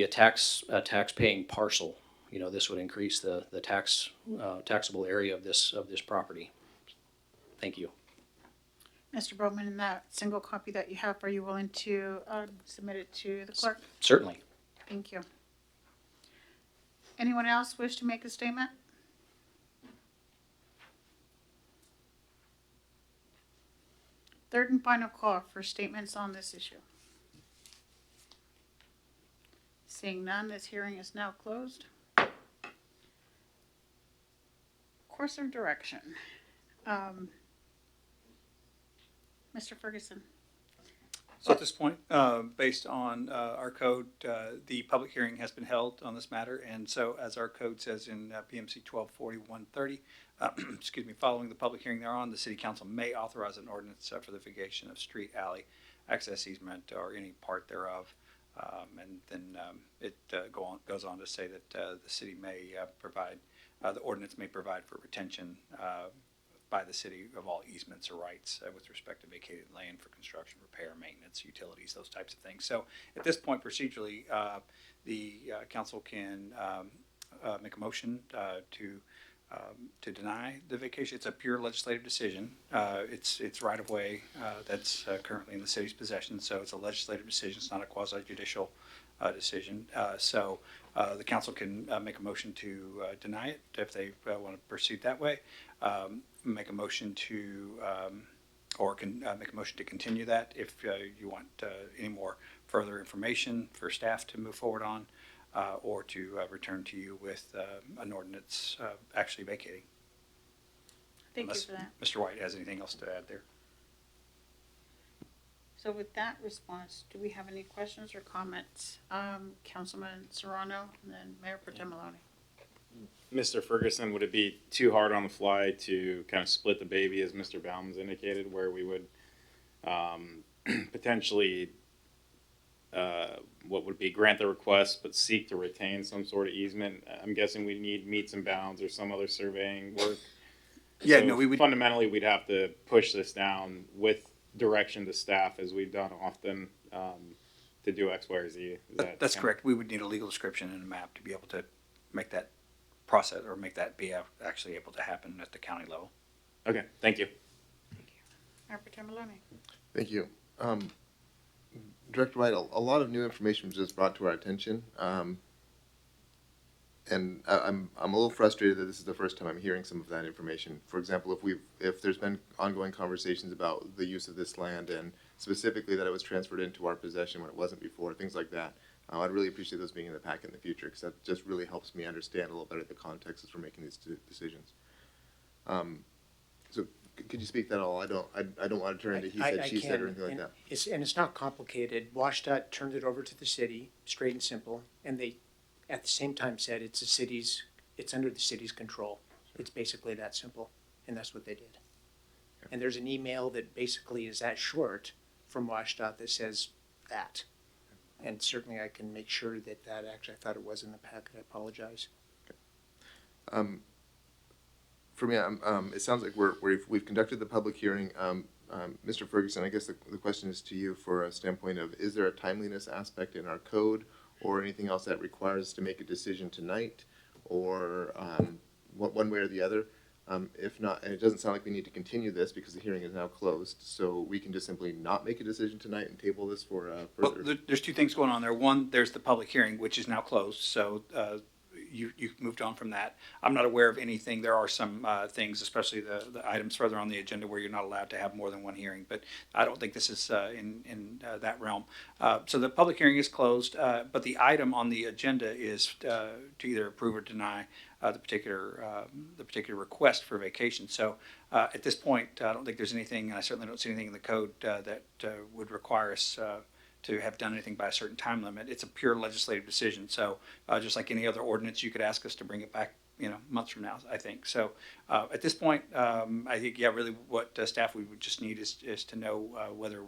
tax paying parcel. This would increase the taxable area of this property. Thank you. Mr. Bowman, in that single copy that you have, are you willing to submit it to the clerk? Certainly. Thank you. Anyone else wish to make a statement? Third and final call for statements on this issue. Seeing none, this hearing is now closed. Course of direction. Mr. Ferguson. So at this point, based on our code, the public hearing has been held on this matter. And so as our code says in PMC 1240-130, excuse me, following the public hearing thereon, the city council may authorize an ordinance for the vacation of street, alley, access easement, or any part thereof. And then it goes on to say that the city may provide, the ordinance may provide for retention by the city of all easements or rights with respect to vacated land for construction, repair, maintenance, utilities, those types of things. So at this point, procedurally, the council can make a motion to deny the vacation. It's a pure legislative decision. It's right of way that's currently in the city's possession, so it's a legislative decision. It's not a quasi-judicial decision. So the council can make a motion to deny it if they want to proceed that way. Make a motion to, or can make a motion to continue that if you want any more further information for staff to move forward on, or to return to you with an ordinance actually vacating. Thank Unless you for that. Mr. White has anything else to add there. So with that response, do we have any questions or comments? Councilman Serrano and then Mayor Pro Tem Maloney. Mr. Ferguson, would it be too hard on the fly to kind of split the baby, as Mr. Baum's indicated, where we would potentially, what would be grant the request, but seek to retain some sort of easement? I'm guessing we need meets and bounds or some other surveying work. Yeah, So no, we would. fundamentally, we'd have to push this down with direction to staff, as we've done often, to do X, Y, or Z. Is That's kind correct. We would need a legal description and a map to be able to make that process or make that be actually able to happen at the county level. Okay, thank you. Mayor Pro Tem Maloney. Thank you. Director White, a lot of new information was just brought to our attention. And I'm a little frustrated that this is the first time I'm hearing some of that information. For example, if there's been ongoing conversations about the use of this land and specifically that it was transferred into our possession when it wasn't before, things like that, I'd really appreciate those being in the packet in the future, because that just really helps me understand a little better the context as we're making these decisions. So could you speak that at all? I don't want to turn into he said, she said, or anything like that. It's not complicated. WashDOT turned it over to the city, straight and simple, and they, at the same time, said it's under the city's control. It's basically that simple, and that's what they did. And there's an email that basically is that short from WashDOT that says that. And certainly I can make sure that actually, I thought it was in the packet. I apologize. For me, it sounds like we've conducted the public hearing. Mr. Ferguson, I guess the question is to you for a standpoint of, is there a timeliness aspect in our code or anything else that requires us to make a decision tonight, or one way or the other? If not, and it doesn't sound like we need to continue this because the hearing is now closed, so we can just simply not make a decision tonight and table this for further. Well, there's two things going on there. One, there's the public hearing, which is now closed, so you moved on from that. I'm not aware of anything. There are some things, especially the items further on the agenda, where you're not allowed to have more than one hearing, but I don't think this is in that realm. So the public hearing is closed, but the item on the agenda is to either approve or deny the particular request for vacation. So at this point, I don't think there's anything, and I certainly don't see anything in the code that would require us to have done anything by a certain time limit. It's a pure legislative decision. So just like any other ordinance, you could ask us to bring it back, months from now, I think. So at this point, I think, really what staff we would just need is to know whether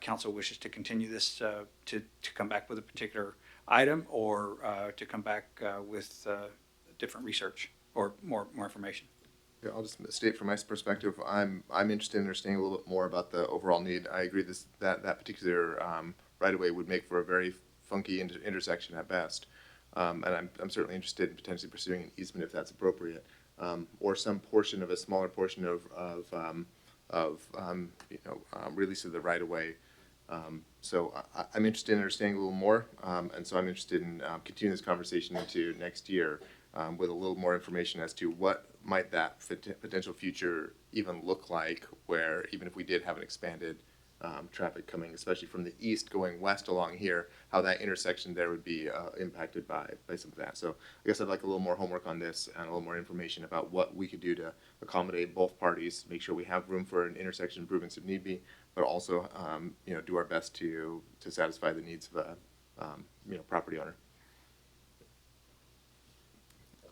council wishes to continue this to come back with a particular item, or to come back with different research or more information. Yeah, I'll just state from my perspective, I'm interested in understanding a little bit more about the overall need. I agree that particular right-of-way would make for a very funky intersection at best, and I'm certainly interested in potentially pursuing an easement if that's appropriate, or some portion of a smaller portion of release of the right-of-way. So I'm interested in understanding a little more, and so I'm interested in continuing this conversation into next year. with a little more information as to what might that potential future even look like, where even if we did have an expanded traffic coming, especially from the east going west along here, how that intersection there would be impacted by some of that. So I guess I'd like a little more homework on this and a little more information about what we could do to accommodate both parties, make sure we have room for an intersection improvements if need be, but also do our best to satisfy the needs of a property owner.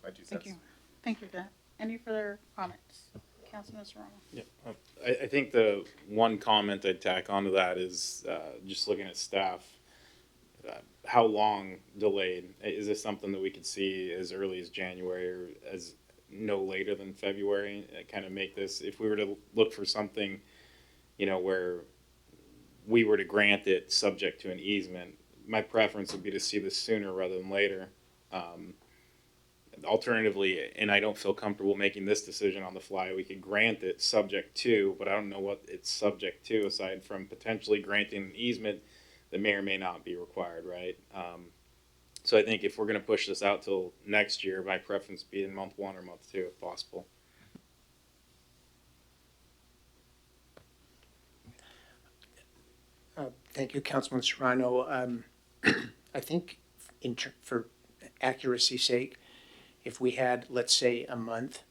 My 2 cents. Thank you. Thank you for that. Any further comments? Councilman Serrano? Yeah, I think the one comment I'd tack onto that is just looking at staff. How long delayed? Is this something that we could see as early as January or as no later than February? Kind of make this, if we were to look for something, where we were to grant it subject to an easement, my preference would be to see this sooner rather than later. Alternatively, and I don't feel comfortable making this decision on the fly, we could grant it subject to, but I don't know what it's subject to aside from potentially granting an easement that may or may not be required, right? So I think if we're going to push this out till next year, my preference would be in month 1 or month 2 if possible. Thank you, Councilman Serrano. I think for accuracy's sake, if we had, let's say, a month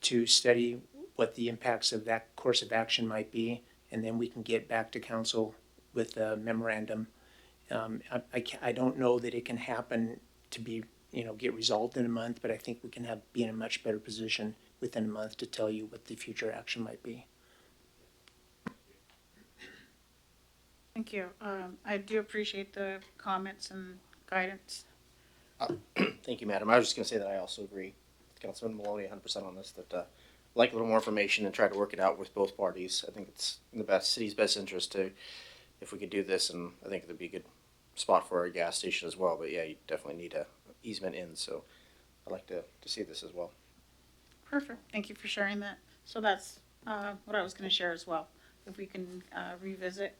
to study what the impacts of that course of action might be, and then we can get back to council with a memorandum. I don't know that it can happen to be, get resolved in a month, but I think we can be in a much better position within a month to tell you what the future action might be. Thank you. I do appreciate the comments and guidance. Thank you, madam. I was just going to say that I also agree with Councilman Maloney 100% on this, that I'd like a little more information and try to work it out with both parties. I think it's in the city's best interest if we could do this, and I think it would be a good spot for a gas station as well. But yeah, you definitely need a easement in, so I'd like to see this as well. Perfect. Thank you for sharing that. So that's what I was going to share as well. If we can revisit.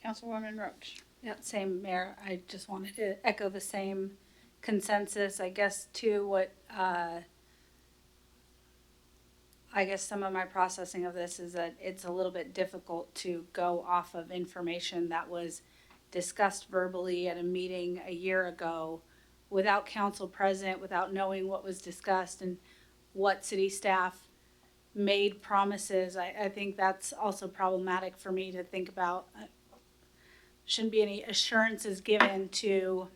Councilwoman Roach. Yeah, same, Mayor. I just wanted to echo the same consensus. I guess too, what I guess some of my processing of this is that it's a little bit difficult to go off of information that was discussed verbally at a meeting a year ago without council present, without knowing what was discussed and what city staff made promises. I think that's also problematic for me to think about. Shouldn't be any assurances given to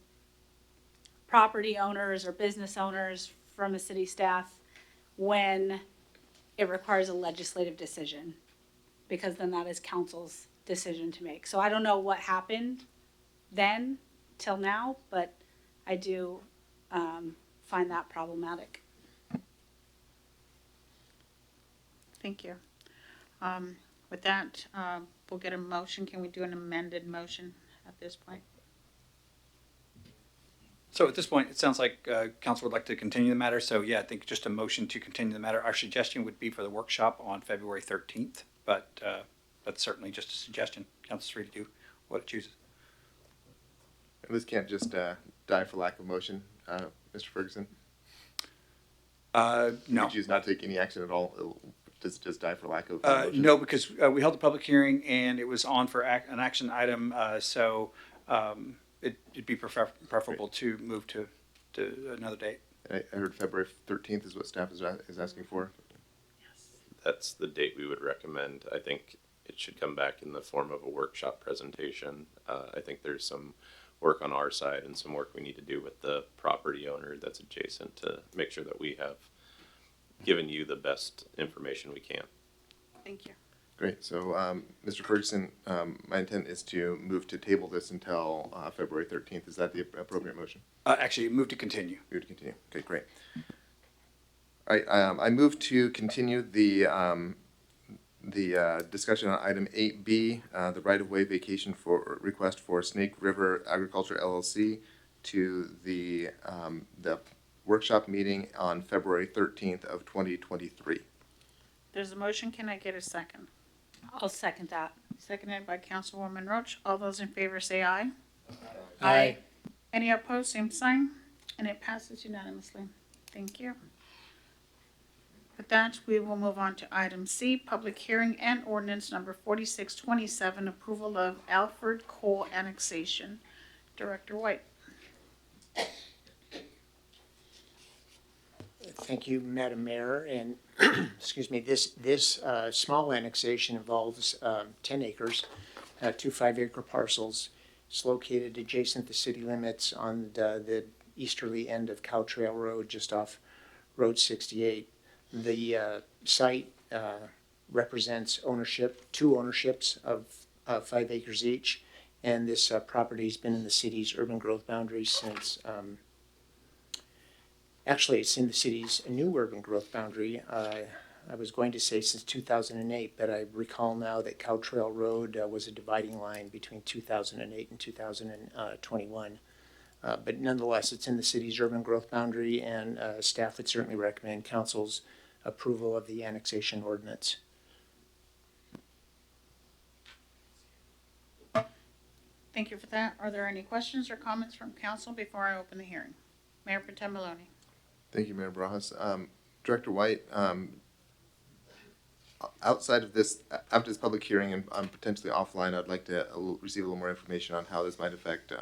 property owners or business owners from a city staff when it requires a legislative decision, because then that is council's decision to make. So I don't know what happened then till now, but I do find that problematic. Thank you. With that, we'll get a motion. Can we do an amended motion at this point? So at this point, it sounds like council would like to continue the matter. So yeah, I think just a motion to continue the matter. Our suggestion would be for the workshop on February 13th, but that's certainly just a suggestion. Council's free to do what it chooses. And this can't just die for lack of motion, Mr. Ferguson? No. You choose not to take any action at all? Does it just die for lack of motion? No, because we held a public hearing and it was on for an action item, so it'd be preferable to move to another date. I heard February 13th is what staff is asking for. That's the date we would recommend. I think it should come back in the form of a workshop presentation. I think there's some work on our side and some work we need to do with the property owner that's adjacent to make sure that we have given you the best information we can. Thank you. Great. So, Mr. Ferguson, my intent is to move to table this until February 13th. Is that the appropriate motion? Actually, move to continue. Move to continue. Okay, great. All right. I move to continue the discussion on item 8B, the right-of-way vacation for request for Snake River Agriculture LLC to the workshop meeting on February 13th of 2023. There's a motion. Can I get a second? I'll second that. Seconded by Councilwoman Roach. All those in favor say aye. Aye. Any opposed, same sign. And it passes unanimously. Thank you. With that, we will move on to item C, public hearing and ordinance number 4627, approval of Alfred Cole annexation. Director White. Thank you, Madam Mayor, and, excuse me, this small annexation involves 10 acres, 2 5-acre parcels. It's located adjacent the city limits on the easterly end of Cow Trail Road, just off Road 68. The site represents ownership, 2 ownerships of 5 acres each, and this property's been in the city's urban growth boundaries since actually, it's in the city's new urban growth boundary. I was going to say since 2008, but I recall now that Cow Trail Road was a dividing line between 2008 and 2021. But nonetheless, it's in the city's urban growth boundary, and staff would certainly recommend council's approval of the annexation ordinance. Thank you for that. Are there any questions or comments from council before I open the hearing? Mayor Pro Tem Maloney. Thank you, Mayor Barajas. Director White, outside of this, after this public hearing and potentially offline, I'd like to receive a little more information on how this might affect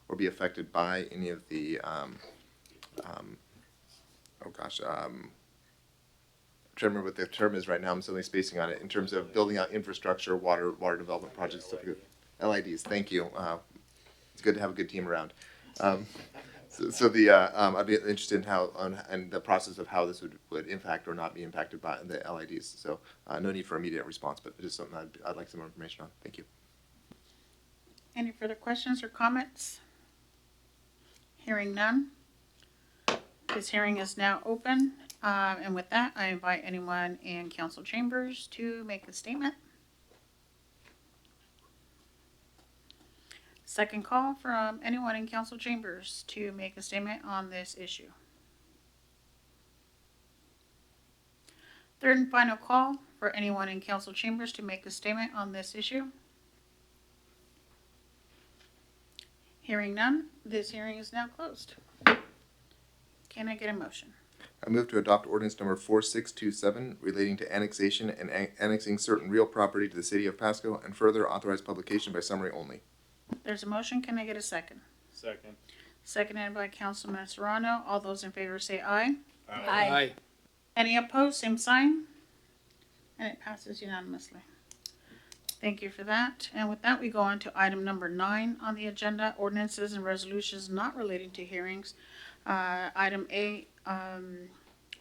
or be affected by any of the, I'm trying to remember what the term is right now. I'm suddenly spacing on it in terms of building out infrastructure, water development projects, stuff like that. LIDs. Thank you. It's good to have a good team around. So I'd be interested in how and the process of how this would impact or not be impacted by the LIDs. So no need for immediate response, but just something I'd like some more information on. Thank you. Any further questions or comments? Hearing none. This hearing is now open. And with that, I invite anyone in council chambers to make a statement. Second call from anyone in council chambers to make a statement on this issue. Third and final call for anyone in council chambers to make a statement on this issue. Hearing none, this hearing is now closed. Can I get a motion? I move to adopt ordinance number 4627 relating to annexation and annexing certain real property to the city of Pasco and further authorize publication by summary only. There's a motion. Can I get a second? Second. Seconded by Councilman Serrano. All those in favor say aye. Aye. Any opposed, same sign. And it passes unanimously. Thank you for that. And with that, we go on to item number 9 on the agenda, ordinances and resolutions not relating to hearings. Item A,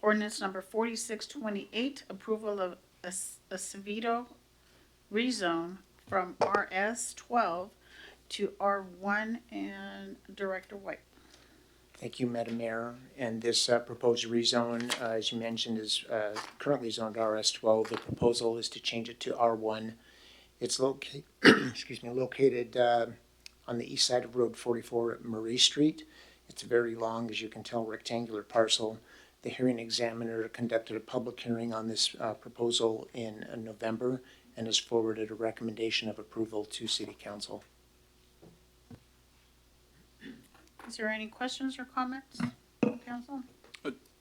ordinance number 4628, approval of Acevedo rezone from RS12 to R1, and Director White. Thank you, Madam Mayor. And this proposed rezone, as you mentioned, is currently zoned RS12. The proposal is to change it to R1. It's located on the east side of Road 44 at Marie Street. It's a very long, as you can tell, rectangular parcel. The hearing examiner conducted a public hearing on this proposal in November and has forwarded a recommendation of approval to City Council. Is there any questions or comments, Council?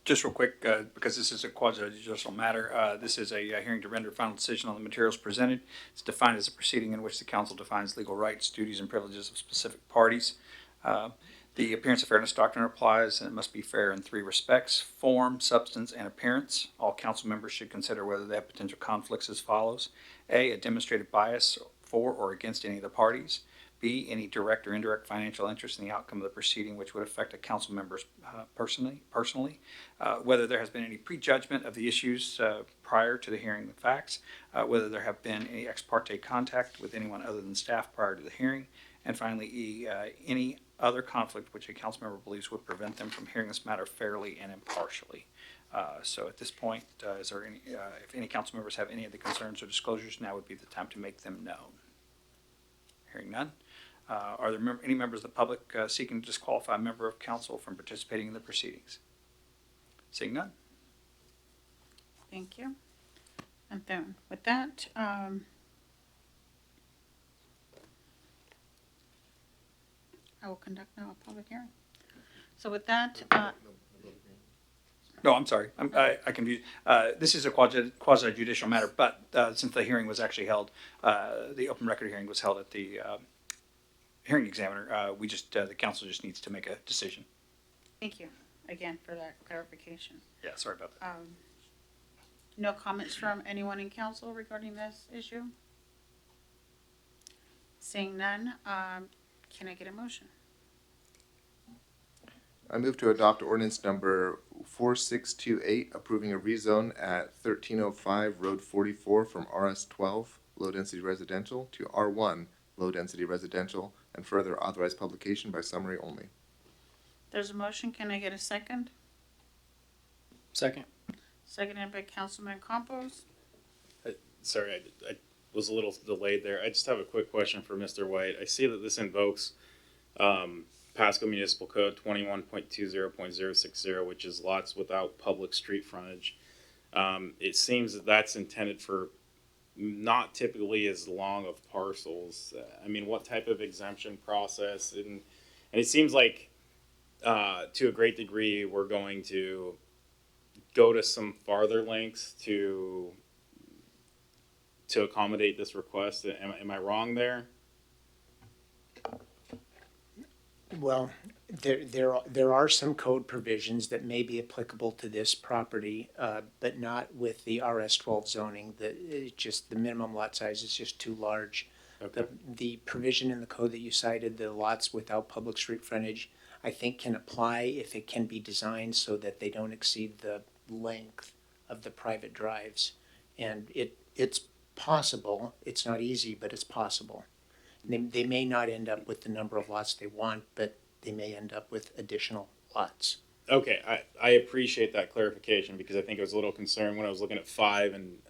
Just real quick, because this is a quasi-judicial matter, this is a hearing to render final decision on the materials presented. It's defined as a proceeding in which the council defines legal rights, duties, and privileges of specific parties. The appearance of fairness doctrine applies, and it must be fair in 3 respects: form, substance, and appearance. All council members should consider whether they have potential conflicts as follows: A, demonstrated bias for or against any of the parties; B, any direct or indirect financial interest in the outcome of the proceeding which would affect a council member's personally, whether there has been any prejudgment of the issues prior to the hearing of the facts, whether there have been any ex parte contact with anyone other than staff prior to the hearing, and finally, E, any other conflict which a council member believes would prevent them from hearing this matter fairly and impartially. So at this point, is there any, if any council members have any of the concerns or disclosures, now would be the time to make them known. Hearing none. Are there any members of the public seeking to disqualify a member of council from participating in the proceedings? Seeing none. Thank you. And then with that, I will conduct now a public hearing. So with that, No, I'm sorry. I confused. This is a quasi judicial matter, but since the hearing was actually held, the open record hearing was held at the hearing examiner. The council just needs to make a decision. Thank you again for that clarification. Yeah, sorry about that. No comments from anyone in council regarding this issue? Seeing none, can I get a motion? I move to adopt ordinance number 4628, approving a rezone at 1305 Road 44 from RS12 Low Density Residential to R1 Low Density Residential, and further authorize publication by summary only. There's a motion, can I get a second? Second. Seconded by Councilman Campos. Sorry, I was a little delayed there. I just have a quick question for Mr. White. I see that this invokes Pasco Municipal Code 21.20.060, which is lots without public street frontage. It seems that that's intended for not typically as long of parcels. I mean, what type of exemption process? And it seems like to a great degree we're going to go to some farther lengths to accommodate this request. Am I wrong there? Well, there are some code provisions that may be applicable to this property, but not with the RS12 zoning. The minimum lot size is just too large. Okay. The provision in the code that you cited, the lots without public street frontage, I think can apply if it can be designed so that they don't exceed the length of the private drives. And it's possible, it's not easy, but it's possible. They may not end up with the number of lots they want, but they may end up with additional lots. Okay, I appreciate that clarification because I think I was a little concerned when I was looking at 5 and,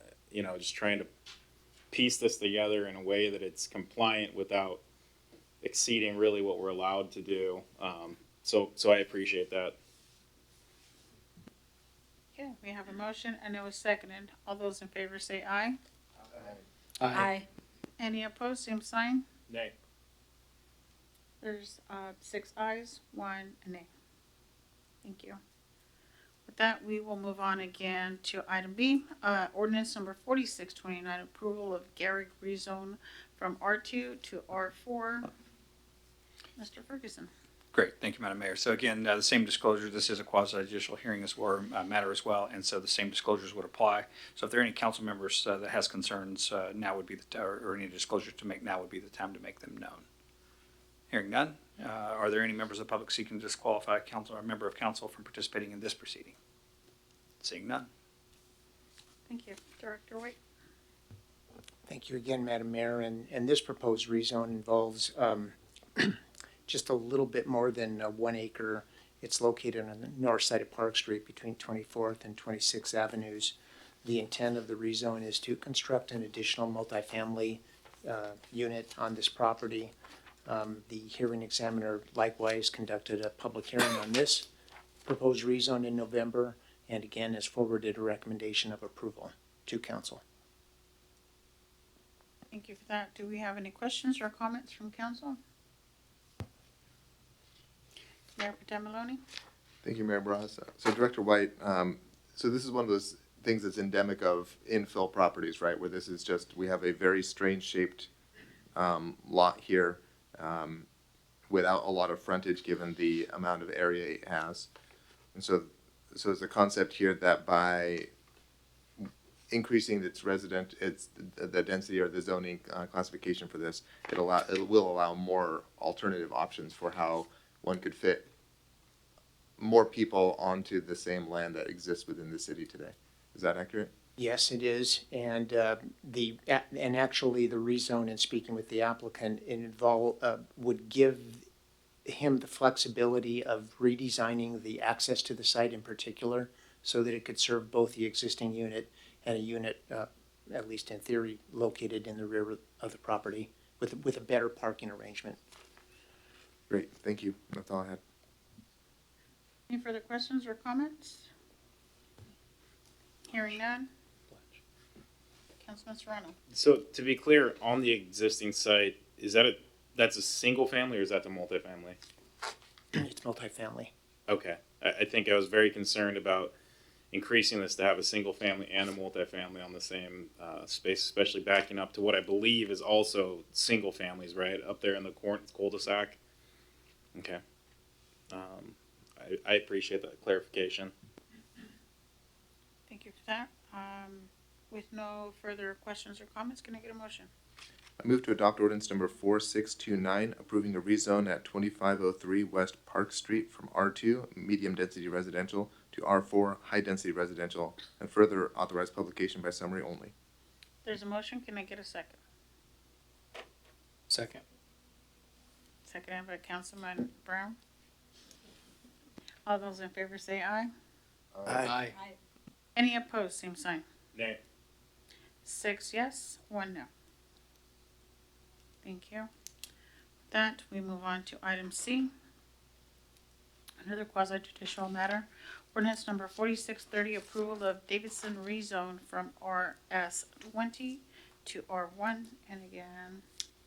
just trying to piece this together in a way that it's compliant without exceeding really what we're allowed to do. So I appreciate that. Okay, we have a motion and it was seconded. All those in favor say aye. Aye. Any opposed, same sign. Nay. There's 6 ayes, 1 nay. Thank you. With that, we will move on again to item B, ordinance number 4629, approval of Garrick rezone from R2 to R4. Mr. Ferguson. Great, thank you, Madam Mayor. So again, the same disclosure, this is a quasi-judicial hearing as well, matter as well, and so the same disclosures would apply. So if there are any council members that has concerns, now would be the, or any disclosures to make, now would be the time to make them known. Hearing none, are there any members of the public seeking to disqualify a council or a member of council from participating in this proceeding? Seeing none. Thank you. Director White. Thank you again, Madam Mayor. And this proposed rezone involves just a little bit more than 1 acre. It's located on the north side of Park Street between 24th and 26th Avenues. The intent of the rezone is to construct an additional multifamily unit on this property. The hearing examiner likewise conducted a public hearing on this proposed rezone in November, and again has forwarded a recommendation of approval to council. Thank you for that. Do we have any questions or comments from council? Mayor Pro Tem Maloney? Thank you, Mayor Barajas. So Director White, so this is one of those things that's endemic of infill properties, right? Where this is just, we have a very strange shaped lot here without a lot of frontage given the amount of area it has. And so is the concept here that by increasing the density or the zoning classification for this, it will allow more alternative options for how one could fit more people onto the same land that exists within the city today. Is that accurate? Yes, it is, and actually the rezone, and speaking with the applicant, would give him the flexibility of redesigning the access to the site in particular, so that it could serve both the existing unit and a unit, at least in theory, located in the rear of the property with a better parking arrangement. Great, thank you. That's all I had. Any further questions or comments? Hearing none. Councilman Serrano. So to be clear, on the existing site, that's a single family or is that the multifamily? It's multifamily. Okay. I think I was very concerned about increasing this to have a single family and a multifamily on the same space, especially backing up to what I believe is also single families, right, up there in the cul-de-sac. Okay. I appreciate that clarification. Thank you for that. With no further questions or comments, can I get a motion? I move to adopt ordinance number 4629, approving a rezone at 2503 West Park Street from R2, medium-density residential, to R4, high-density residential, and further authorize publication by summary only. There's a motion, can I get a second? Second. Seconded by Councilman Brown. All those in favor say aye. Aye. Any opposed, same sign. Nay. 6 yes, 1 no. Thank you. With that, we move on to item C. Another quasi-judicial matter. Ordinance number 4630, approval of Davidson rezone from RS20 to R1. And again,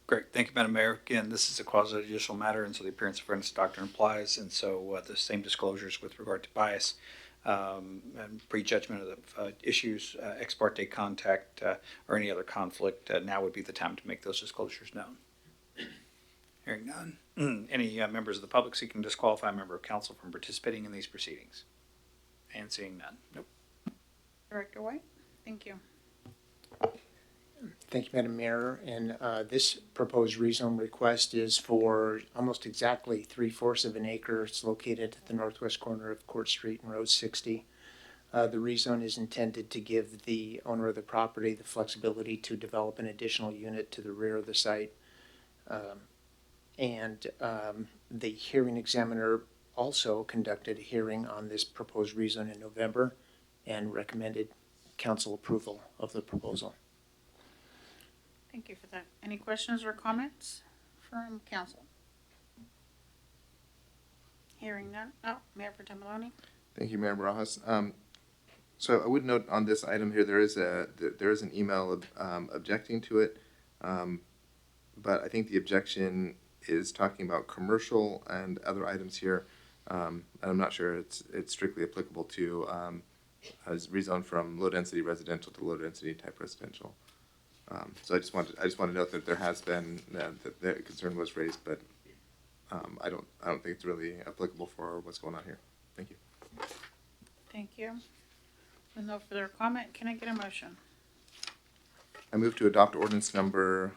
Great, thank you, Madam Mayor. Again, this is a quasi-judicial matter, and so the appearance of fairness doctrine applies, and so the same disclosures with regard to bias and prejudgment of the issues, ex parte contact, or any other conflict, now would be the time to make those disclosures known. Hearing none. Any members of the public seeking to disqualify a member of council from participating in these proceedings? And seeing none. Nope. Director White, thank you. Thank you, Madam Mayor. And this proposed rezone request is for almost exactly 3/4 of an acre. It's located at the northwest corner of Court Street and Road 60. The rezone is intended to give the owner of the property the flexibility to develop an additional unit to the rear of the site. The hearing examiner also conducted a hearing on this proposed rezone in November and recommended council approval of the proposal. Thank you for that. Any questions or comments from council? Hearing none. Oh, Mayor Pro Tem Maloney. Thank you, Mayor Barajas. So I would note on this item here, there is an email objecting to it, but I think the objection is talking about commercial and other items here, and I'm not sure it's strictly applicable to as rezoned from low density residential to low density type residential. So I just want to note that there has been that the concern was raised, but I don't think it's really applicable for what's going on here. Thank you. Thank you. With no further comment, can I get a motion? I move to adopt ordinance number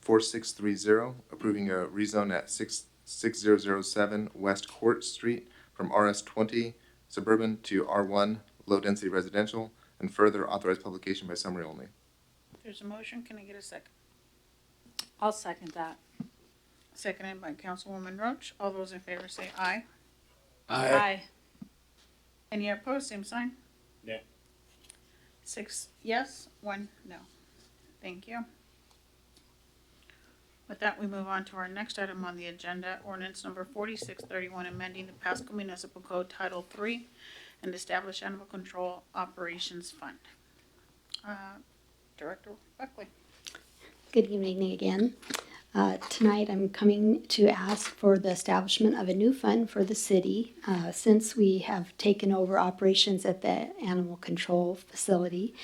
4630, approving a rezone at 6007 West Court Street from RS20 suburban to R1 low density residential, and further authorize publication by summary only. There's a motion, can I get a second? I'll second that. Seconded by Councilwoman Roach. All those in favor say aye. Aye. Any opposed, same sign. Yeah. 6 yes, 1 no. Thank you. With that, we move on to our next item on the agenda, ordinance number 4631, amending the Pasco Municipal Code Title III and establish Animal Control Operations Fund. Director Buckley. Good evening again. Tonight I'm coming to ask for the establishment of a new fund for the city. Since we have taken over operations at the animal control facility,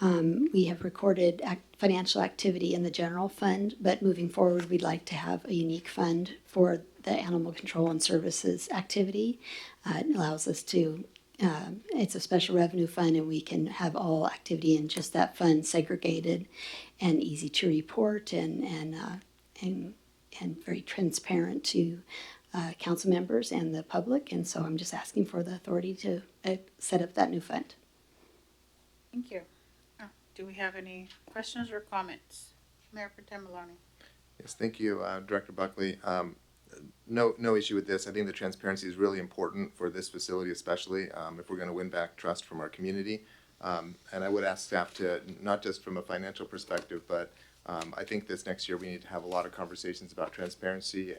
we have recorded financial activity in the general fund, but moving forward we'd like to have a unique fund for the animal control and services activity. It allows us to it's a special revenue fund, and we can have all activity in just that fund, segregated and easy to report and very transparent to council members and the public. And so I'm just asking for the authority to set up that new fund. Thank you. Do we have any questions or comments? Mayor Pro Tem Maloney. Yes, thank you, Director Buckley. No issue with this. I think the transparency is really important for this facility, especially if we're going to win back trust from our community. And I would ask staff to, not just from a financial perspective, but I think this next year we need to have a lot of conversations about transparency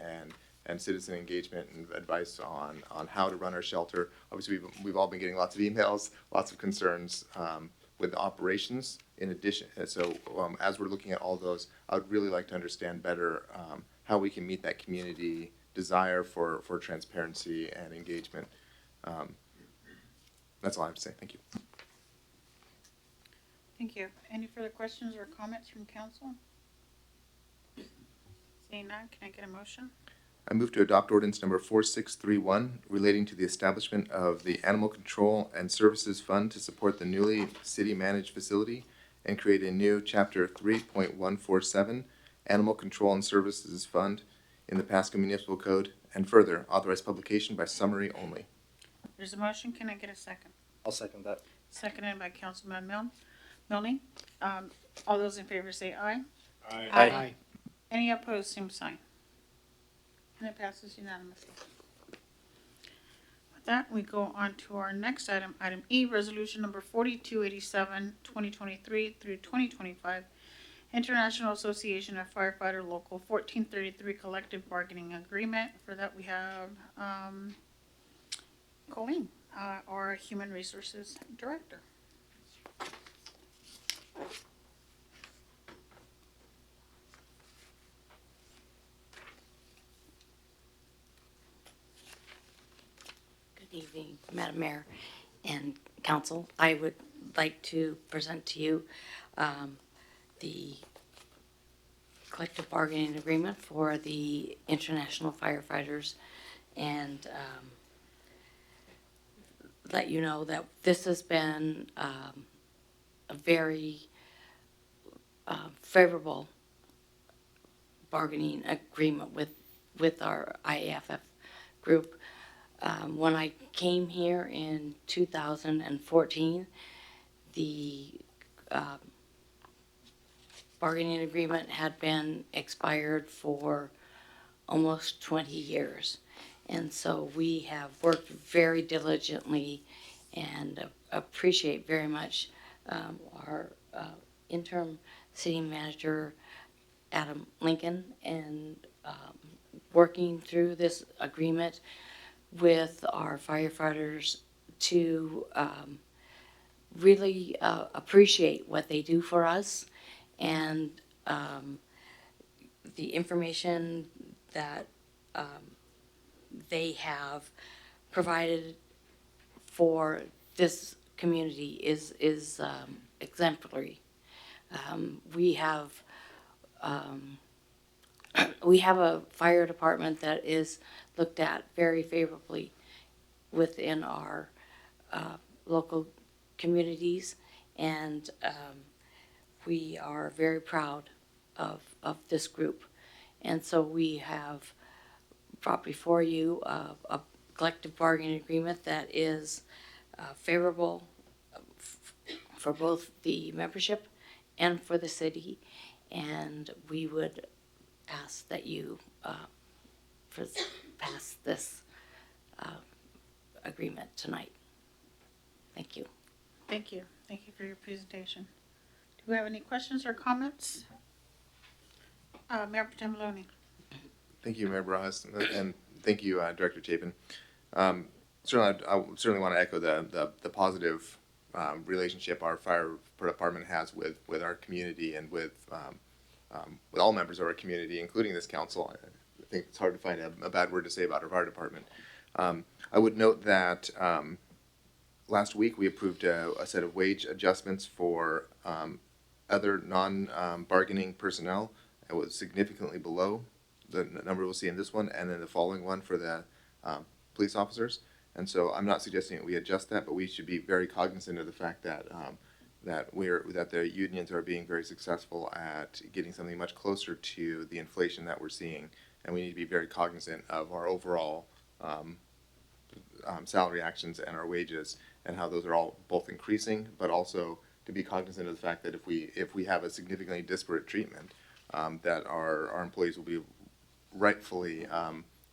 and citizen engagement and advice on how to run our shelter. Obviously, we've all been getting lots of emails, lots of concerns with the operations in addition. So as we're looking at all those, I would really like to understand better how we can meet that community desire for transparency and engagement. That's all I have to say. Thank you. Thank you. Any further questions or comments from council? Seeing none, can I get a motion? I move to adopt ordinance number 4631 relating to the establishment of the Animal Control and Services Fund to support the newly city-managed facility and create a new Chapter 3.147 Animal Control and Services Fund in the Pasco Municipal Code, and further authorize publication by summary only. There's a motion. Can I get a second? I'll second that. Seconded by Councilman Milne. All those in favor say aye. Aye. Any opposed, same sign. And it passes unanimously. With that, we go on to our next item, item E, resolution number 4287, 2023 through 2025, International Association of Firefighter Local 1433 Collective Bargaining Agreement. For that, we have Colleen, our Human Resources Director. Good evening, Madam Mayor and Council. I would like to present to you the collective bargaining agreement for the international firefighters and let you know that this has been a very favorable bargaining agreement with our IAFF group. When I came here in 2014, the bargaining agreement had been expired for almost 20 years. And so we have worked very diligently and appreciate very much our interim city manager, Adam Lincoln, and working through this agreement with our firefighters to really appreciate what they do for us and the information that they have provided for this community is exemplary. We have a fire department that is looked at very favorably within our local communities, and we are very proud of this group. And so we have brought before you a collective bargaining agreement that is favorable for both the membership and for the city, and we would ask that you pass this agreement tonight. Thank you. Thank you. Thank you for your presentation. Do we have any questions or comments? Mayor Pro Tem Maloney. Thank you, Mayor Barajas, and thank you, Director Chapin. Certainly, I certainly want to echo the positive relationship our fire department has with our community and with all members of our community, including this council. I think it's hard to find a bad word to say about our fire department. I would note that last week we approved a set of wage adjustments for other non-bargaining personnel. It was significantly below the number we'll see in this one and then the following one for the police officers. And so I'm not suggesting that we adjust that, but we should be very cognizant of the fact that that the unions are being very successful at getting something much closer to the inflation that we're seeing, and we need to be very cognizant of our overall salary actions and our wages and how those are all both increasing, but also to be cognizant of the fact that if we have a significantly disparate treatment, that our employees will be rightfully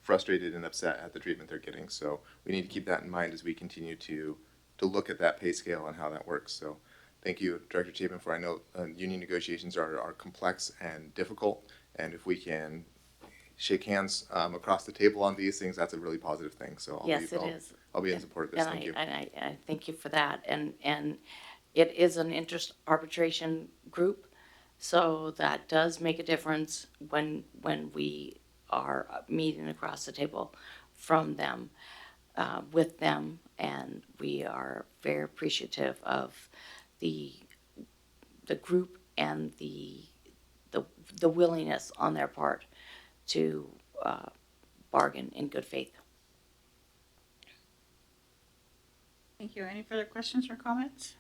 frustrated and upset at the treatment they're getting. So we need to keep that in mind as we continue to look at that pay scale and how that works. So thank you, Director Chapin, for I know union negotiations are complex and difficult, and if we can shake hands across the table on these things, that's a really positive thing. So I'll be in support of this. Thank you. And I thank you for that. And it is an interest arbitration group, so that does make a difference when we are meeting across the table from them, with them. And we are very appreciative of the group and the willingness on their part to bargain in good faith. Thank you. Any further questions or comments?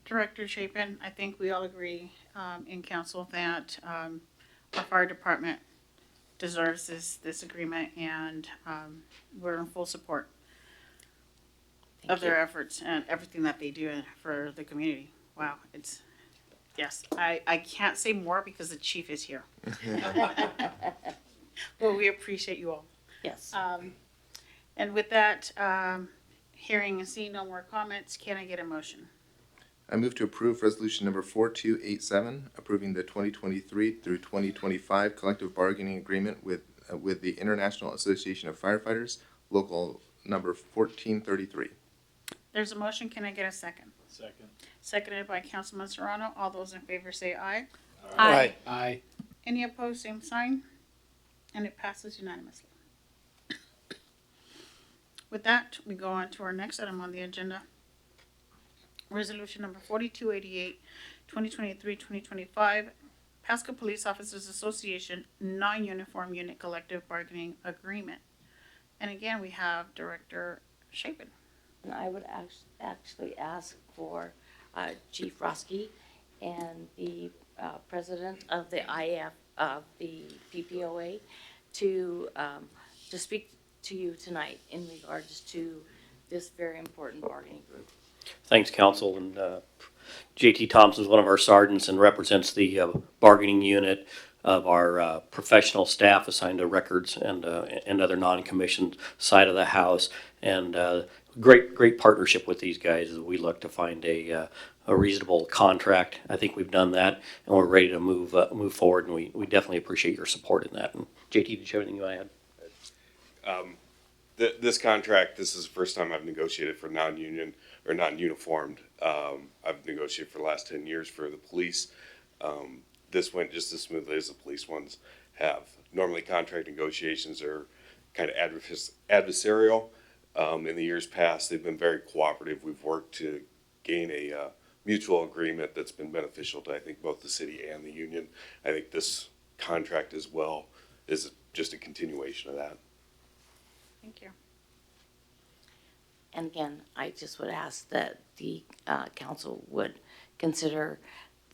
Director Chapin, I think we all agree in council that our fire department deserves this agreement, and we're in full support of their efforts and everything that they do for the community. Wow, yes, I can't say more because the chief is here. Well, we appreciate you all. Yes. And with that, hearing and seeing no more comments, can I get a motion? I move to approve resolution number 4287, approving the 2023 through 2025 collective bargaining agreement with the International Association of Firefighters, local number 1433. There's a motion. Can I get a second? Second. Seconded by Councilman Serrano. All those in favor say aye. Aye. Aye. Any opposed, same sign. And it passes unanimously. With that, we go on to our next item on the agenda. Resolution number 4288, 2023-2025, Pasco Police Officers Association Non-Uniform Unit Collective Bargaining Agreement. And again, we have Director Chapin. And I would actually ask for Chief Roski and the president of the IF of the PPOA to speak to you tonight in regards to this very important bargaining group. Thanks, Council. And J.T. Thompson is one of our sergeants and represents the bargaining unit of our professional staff assigned to records and other non-commissioned side of the house. And great partnership with these guys as we look to find a reasonable contract. I think we've done that, and we're ready to move forward. And we definitely appreciate your support in that. And J.T., did you have anything you want to add? This contract, this is the first time I've negotiated for non-union or non-uniformed. I've negotiated for the last 10 years for the police. This went just as smoothly as the police ones have. Normally contract negotiations are kind of adversarial. In the years past, they've been very cooperative. We've worked to gain a mutual agreement that's been beneficial to, I think, both the city and the union. I think this contract as well is just a continuation of that. Thank you. And again, I just would ask that the council would consider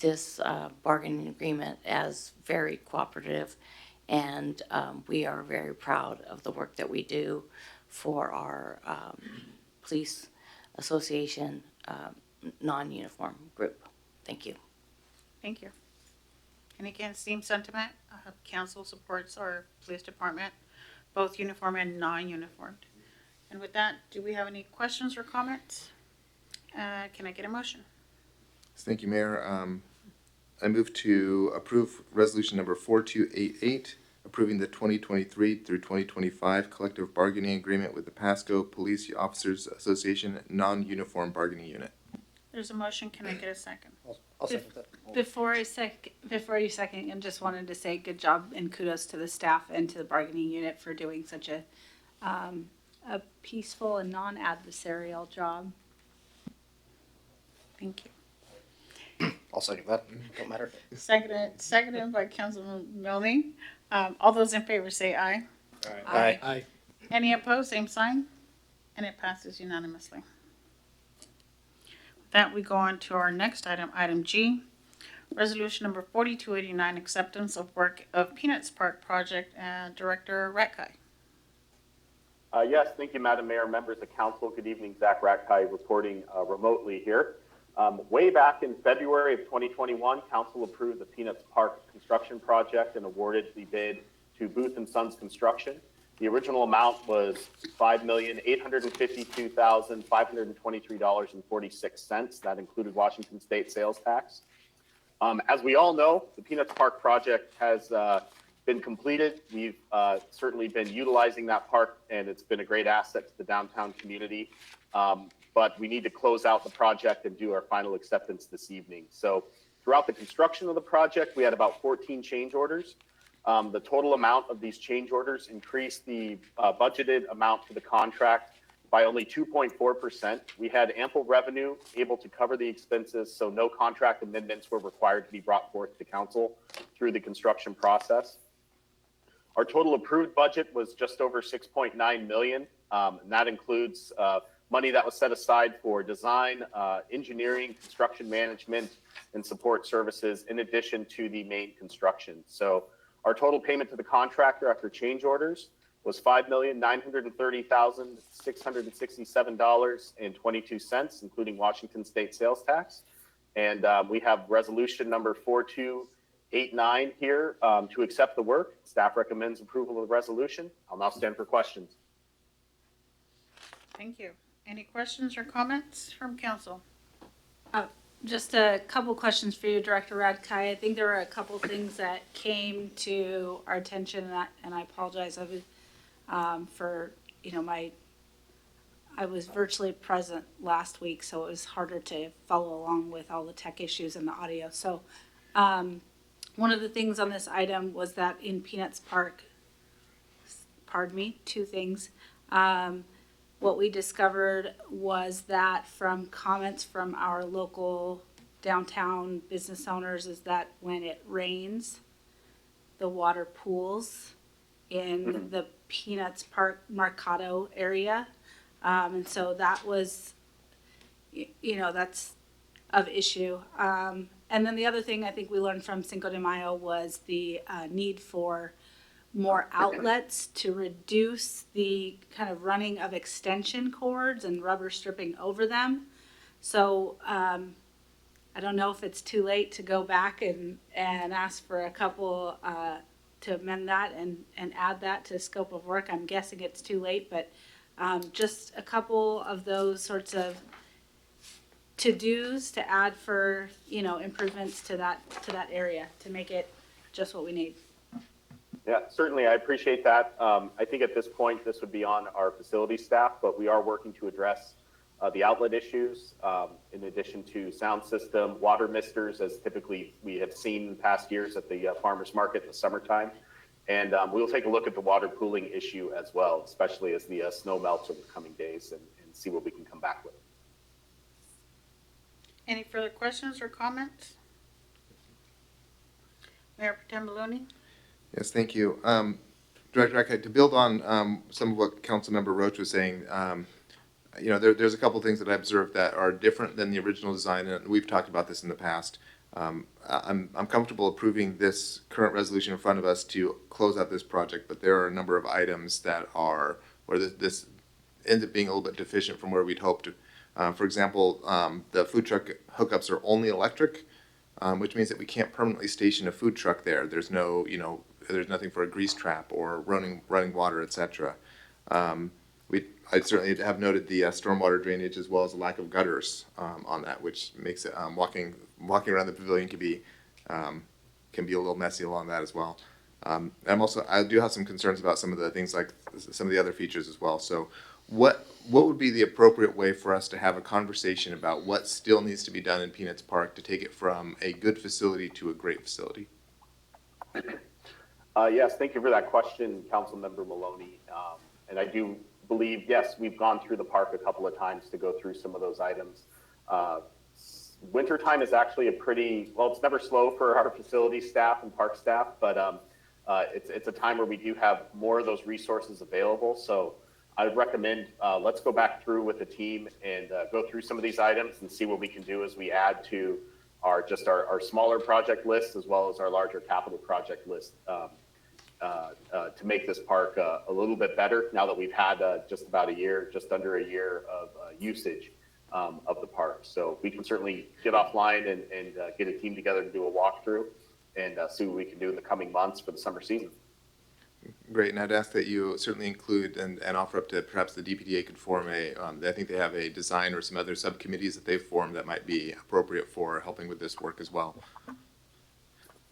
this bargaining agreement as very cooperative, and we are very proud of the work that we do for our police association non-uniform group. Thank you. Thank you. And again, same sentiment. Council supports our police department, both uniform and non-uniformed. And with that, do we have any questions or comments? Can I get a motion? Thank you, Mayor. I move to approve resolution number 4288, approving the 2023 through 2025 collective bargaining agreement with the Pasco Police Officers Association non-uniform bargaining unit. There's a motion. Can I get a second? I'll second that. Before you second, I just wanted to say good job and kudos to the staff and to the bargaining unit for doing such a peaceful and non-adversarial job. Thank you. I'll second that. Don't matter. Seconded by Councilman Milne. All those in favor say aye. Aye. Aye. Any opposed, same sign. And it passes unanimously. With that, we go on to our next item, item G. Resolution number 4289, acceptance of work of Peanuts Park Project, Director Ratkai. Yes, thank you, Madam Mayor, members of council. Good evening, Zach Ratkai reporting remotely here. Way back in February of 2021, council approved the Peanuts Park construction project and awarded the bid to Booth & Sons Construction. The original amount was $5,852,523.46. That included Washington State sales tax. As we all know, the Peanuts Park project has been completed. We've certainly been utilizing that park, and it's been a great asset to the downtown community. But we need to close out the project and do our final acceptance this evening. So throughout the construction of the project, we had about 14 change orders. The total amount of these change orders increased the budgeted amount for the contract by only 2.4%. We had ample revenue able to cover the expenses, so no contract amendments were required to be brought forth to council through the construction process. Our total approved budget was just over 6.9 million, and that includes money that was set aside for design, engineering, construction management, and support services, in addition to the main construction. So our total payment to the contractor after change orders was $5,930,667.22, including Washington State sales tax. And we have resolution number 4289 here to accept the work. Staff recommends approval of the resolution. I'll now stand for questions. Thank you. Any questions or comments from council? Just a couple questions for you, Director Radkai. I think there were a couple things that came to our attention, and I apologize for, I was virtually present last week, so it was harder to follow along with all the tech issues and the audio. So one of the things on this item was that in Peanuts Park, two things. What we discovered was that from comments from our local downtown business owners is that when it rains, the water pools in the Peanuts Park Mercado area. And so that was, that's of issue. And then the other thing I think we learned from Cinco de Mayo was the need for more outlets to reduce the kind of running of extension cords and rubber stripping over them. So I don't know if it's too late to go back and ask for a couple to amend that and add that to scope of work. I'm guessing it's too late, but just a couple of those sorts of to-dos to add for, improvements to that area to make it just what we need. Yeah, certainly. I appreciate that. I think at this point, this would be on our facility staff, but we are working to address the outlet issues, in addition to sound system, water misters, as typically we have seen in past years at the farmers market in the summertime. And we'll take a look at the water pooling issue as well, especially as the snow melts over the coming days, and see what we can come back with. Any further questions or comments? Mayor Pro Tem Maloney? Yes, thank you. Director Eckert, to build on some of what Councilmember Roach was saying, there's a couple things that I observed that are different than the original design, and we've talked about this in the past. I'm comfortable approving this current resolution in front of us to close out this project, but there are a number of items that are where this ends up being a little bit deficient from where we'd hoped. For example, the food truck hookups are only electric, which means that we can't permanently station a food truck there. There's no, there's nothing for a grease trap or running water, etc. I certainly have noted the stormwater drainage as well as the lack of gutters on that, which makes it walking around the pavilion can be a little messy along that as well. I do have some concerns about some of the things like some of the other features as well. So what would be the appropriate way for us to have a conversation about what still needs to be done in Peanuts Park to take it from a good facility to a great facility? Yes, thank you for that question, Councilmember Maloney. And I do believe, yes, we've gone through the park a couple of times to go through some of those items. Wintertime is actually it's never slow for our facility staff and park staff, but it's a time where we do have more of those resources available. So I would recommend let's go back through with the team and go through some of these items and see what we can do as we add to our smaller project list as well as our larger capital project list to make this park a little bit better now that we've had just under a year of usage of the park. So we can certainly get offline and get a team together to do a walkthrough and see what we can do in the coming months for the summer season. Great, and I'd ask that you certainly include and offer up to perhaps the DPDA could form I think they have a design or some other subcommittees that they've formed that might be appropriate for helping with this work as well.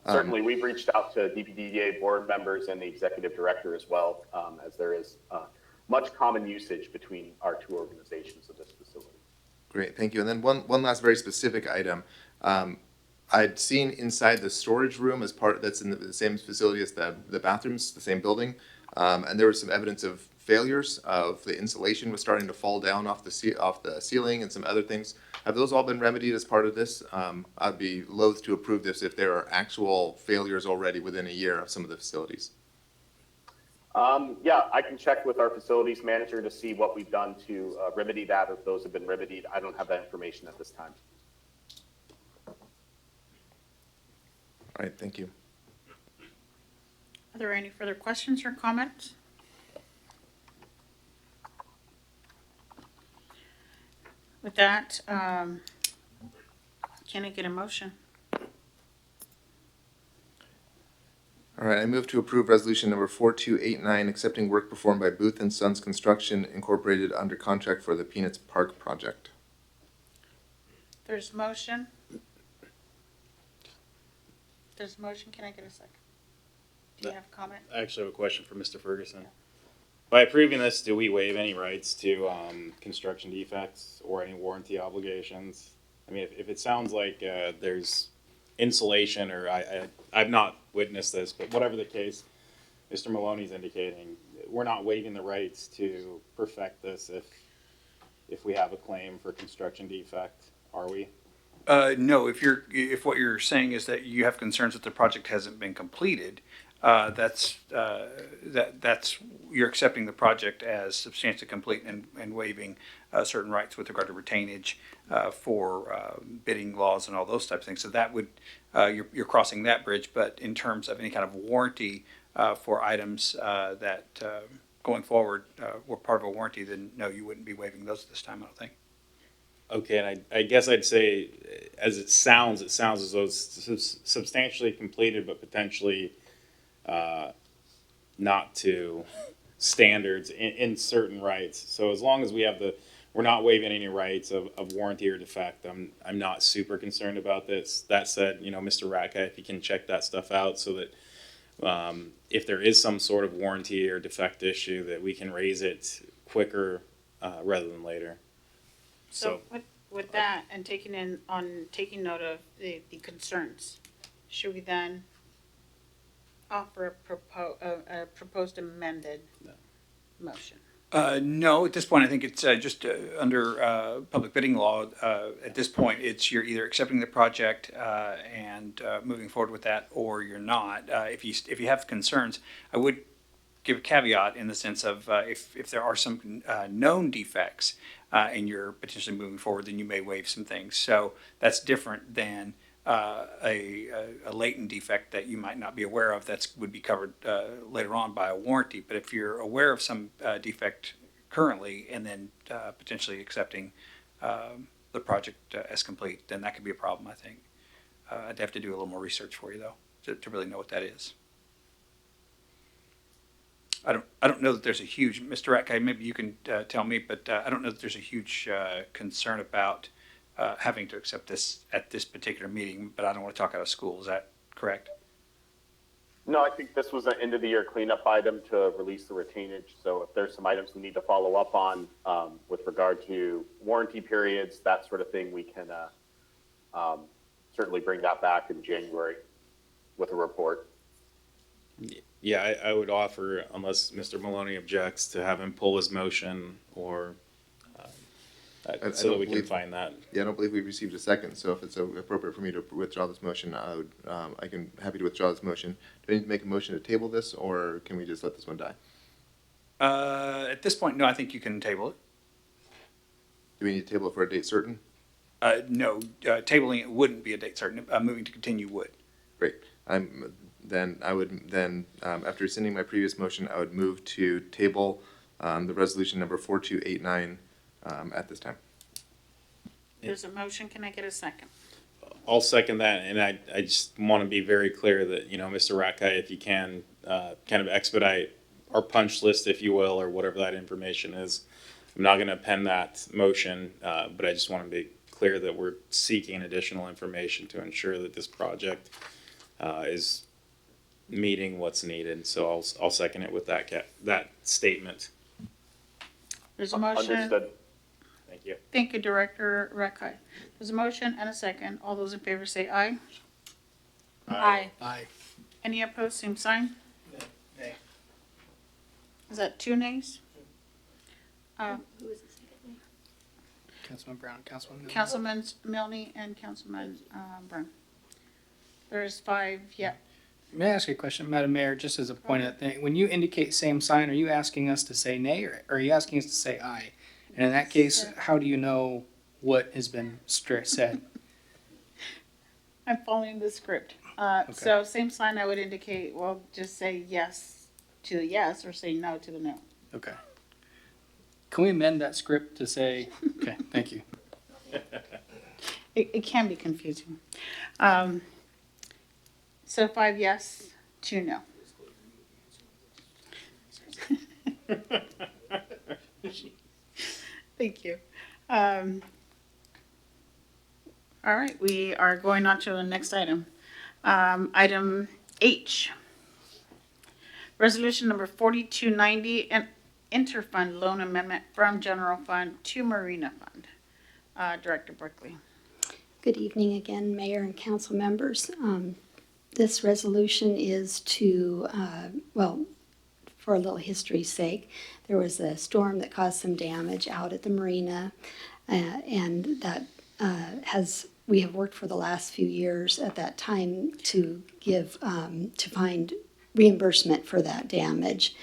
Certainly, we've reached out to DPDA board members and the executive director as well, as there is much common usage between our two organizations of this facility. Great, thank you. And then one last very specific item. I'd seen inside the storage room as part, that's in the same facility as the bathrooms, the same building. And there was some evidence of failures of the insulation was starting to fall down off the ceiling and some other things. Have those all been remedied as part of this? I'd be loath to approve this if there are actual failures already within a year of some of the facilities. Yeah, I can check with our facilities manager to see what we've done to remedy that, if those have been remedied. I don't have that information at this time. All right, thank you. Are there any further questions or comments? With that, can I get a motion? All right, I move to approve resolution number 4289, accepting work performed by Booth and Sons Construction Incorporated under contract for the Peanuts Park project. There's motion. There's motion. Can I get a second? Do you have a comment? I actually have a question for Mr. Ferguson. By approving this, do we waive any rights to construction defects or any warranty obligations? I mean, if it sounds like there's insulation, or I've not witnessed this, but whatever the case, Mr. Maloney's indicating, we're not waiving the rights to perfect this if we have a claim for construction defect, are we? No, if what you're saying is that you have concerns that the project hasn't been completed, that's you're accepting the project as substantially complete and waiving certain rights with regard to retainage for bidding laws and all those types of things. So that would you're crossing that bridge. But in terms of any kind of warranty for items that going forward were part of a warranty, then no, you wouldn't be waiving those at this time, I don't think. Okay, and I guess I'd say, as it sounds as though it's substantially completed, but potentially not to standards in certain rights. So as long as we have we're not waiving any rights of warranty or defect, I'm not super concerned about this. That said, Mr. Racka, if you can check that stuff out so that if there is some sort of warranty or defect issue, that we can raise it quicker rather than later. So with that and taking note of the concerns, should we then offer a proposed amended motion? No, at this point, I think it's just under public bidding law. At this point, it's you're either accepting the project and moving forward with that, or you're not. If you have concerns, I would give a caveat in the sense of if there are some known defects and you're potentially moving forward, then you may waive some things. So that's different than a latent defect that you might not be aware of that would be covered later on by a warranty. But if you're aware of some defect currently and then potentially accepting the project as complete, then that could be a problem, I think. I'd have to do a little more research for you, though, to really know what that is. I don't know that there's a huge, Mr. Ratke, maybe you can tell me, but I don't know that there's a huge concern about having to accept this at this particular meeting, but I don't want to talk out of school. Is that correct? No, I think this was an end of the year cleanup item to release the retainage. So if there's some items we need to follow up on with regard to warranty periods, that sort of thing, we can certainly bring that back in January with a report. Yeah, I would offer, unless Mr. Maloney objects, to have him pull his motion or so that we can find that. Yeah, I don't believe we've received a second, so if it's appropriate for me to withdraw this motion, I can happy to withdraw this motion. Do I need to make a motion to table this, or can we just let this one die? At this point, no, I think you can table it. Do we need to table it for a date certain? No, tabling it wouldn't be a date certain. Moving to continue would. Great. After rescinding my previous motion, I would move to table the resolution number 4289 at this time. There's a motion. Can I get a second? I'll second that, and I just want to be very clear that, Mr. Ratkai, if you can kind of expedite our punch list, if you will, or whatever that information is. I'm not going to pen that motion, but I just want to be clear that we're seeking additional information to ensure that this project is meeting what's needed. So I'll second it with that statement. There's a motion. Understood. Thank you. Thank you, Director Rakai. There's a motion and a second. All those in favor say aye. Aye. Aye. Any opposed, same sign? Nay. Is that 2 nays? Who is the second? Councilman Brown, Councilman Miller. Councilman Milne and Councilman Brown. There's 5, yeah. May I ask you a question, Madam Mayor, just as a point of thing? When you indicate same sign, are you asking us to say nay or are you asking us to say aye? And in that case, how do you know what has been said? I'm following the script. So same sign, I would indicate, well, just say yes to the yes or say no to the no. Okay. Can we amend that script to say, okay, thank you. It can be confusing. So 5 yes, 2 no. Thank you. All right, we are going on to the next item. Item H. Resolution number 4290, an interfund loan amendment from general fund to marina fund. Director Berkeley. Good evening again, Mayor and council members. This resolution is to, well, for a little history's sake, there was a storm that caused some damage out at the marina, and that we have worked for the last few years at that time to find reimbursement for that damage.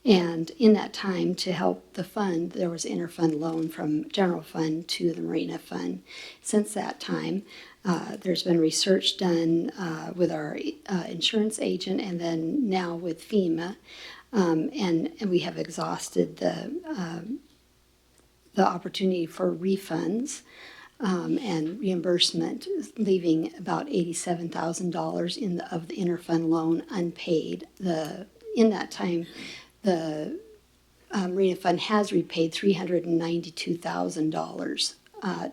And in that time, to help the fund, there was interfund loan from general fund to the marina fund. Since that time, there's been research done with our insurance agent and then now with FEMA, and we have exhausted the opportunity for refunds and reimbursement, leaving about $87,000 of the interfund loan unpaid. In that time, the Marina Fund has repaid $392,000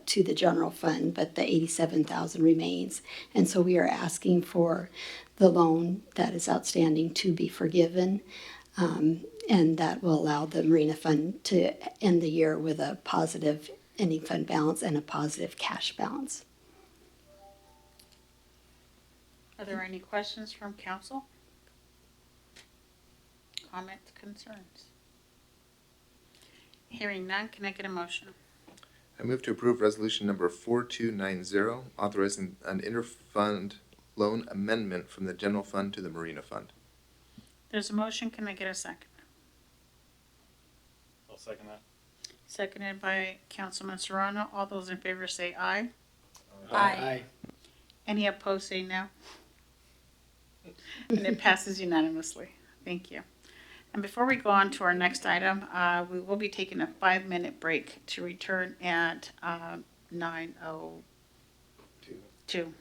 to the general fund, but the $87,000 remains. And so we are asking for the loan that is outstanding to be forgiven, and that will allow the Marina Fund to end the year with a positive ending fund balance and a positive cash balance. Are there any questions from council? Comments, concerns? Hearing none, can I get a motion? I move to approve resolution number 4290, authorizing an interfund loan amendment from the general fund to the marina fund. There's a motion, can I get a second? I'll second that. Seconded by Councilman Serrano. All those in favor say aye. Aye. Any opposed say no. And it passes unanimously. Thank you. And before we go on to our next item, we will be taking a 5-minute break to return at 9:02.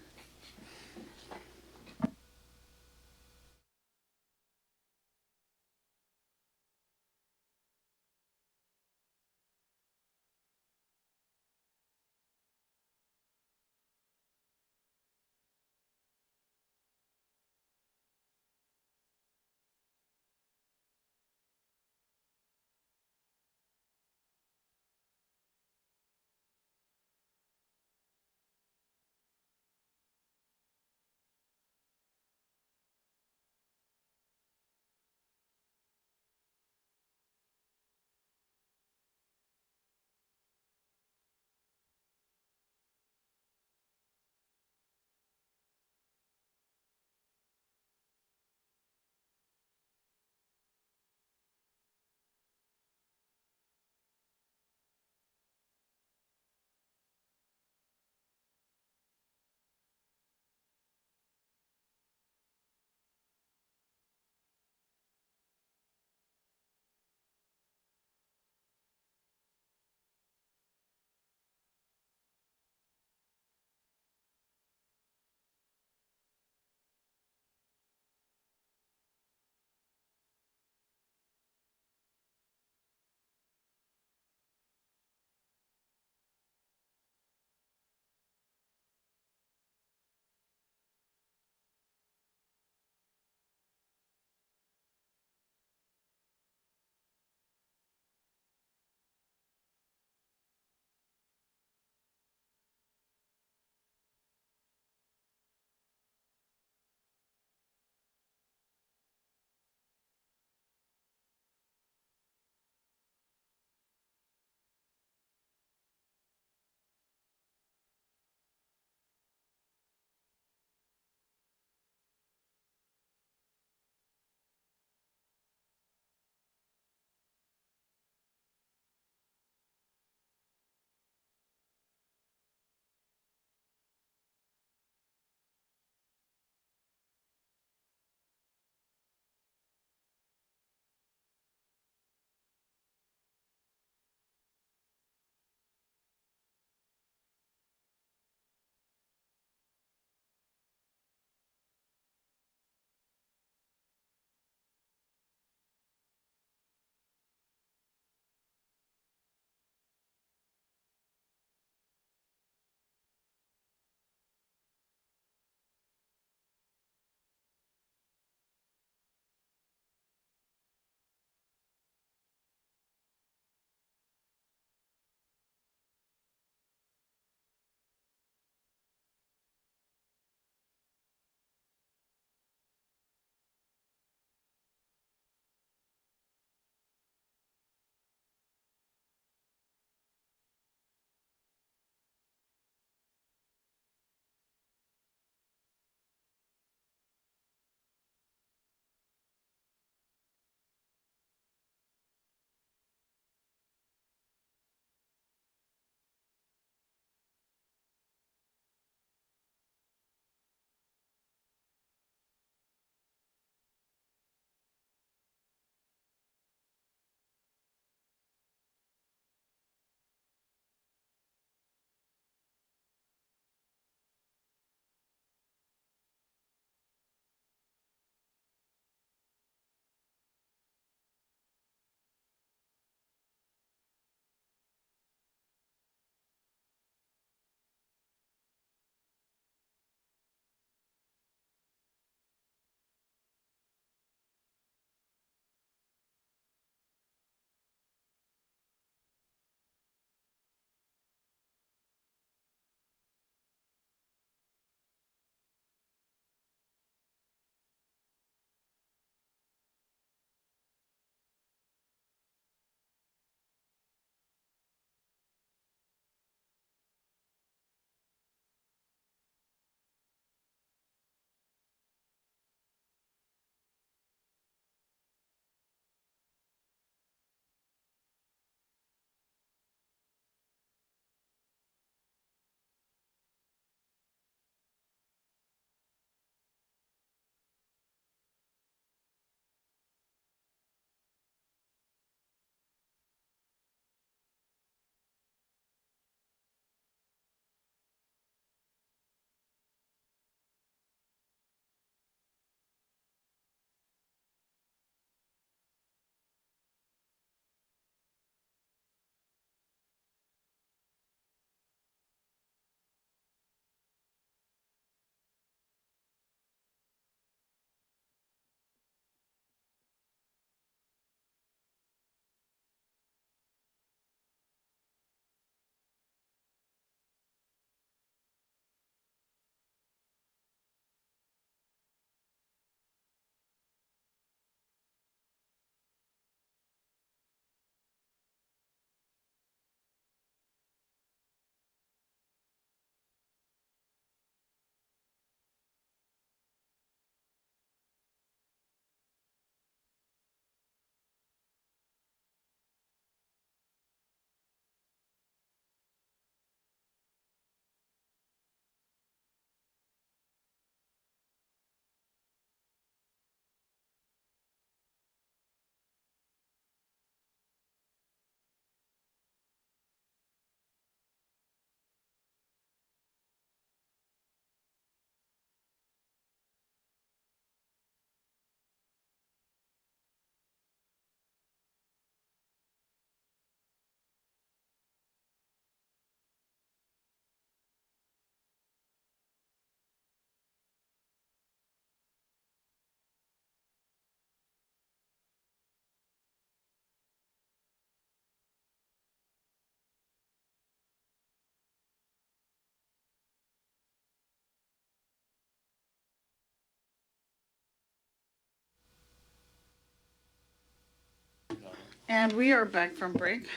And we are back from break.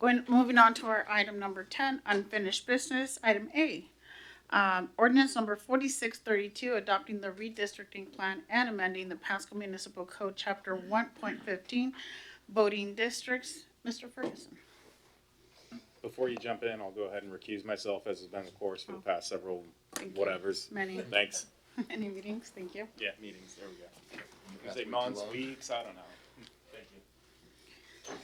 Moving on to our item number 10, unfinished business. Item A, ordinance number 4632, adopting the redistricting plan and amending the Pasco Municipal Code, Chapter 1.15, voting districts. Mr. Ferguson. Before you jump in, I'll go ahead and recuse myself, as has been the course for the past several whatevers. Many. Thanks. Many meetings, thank you. Yeah, meetings, there we go. Is it months, weeks, I don't know. Thank you.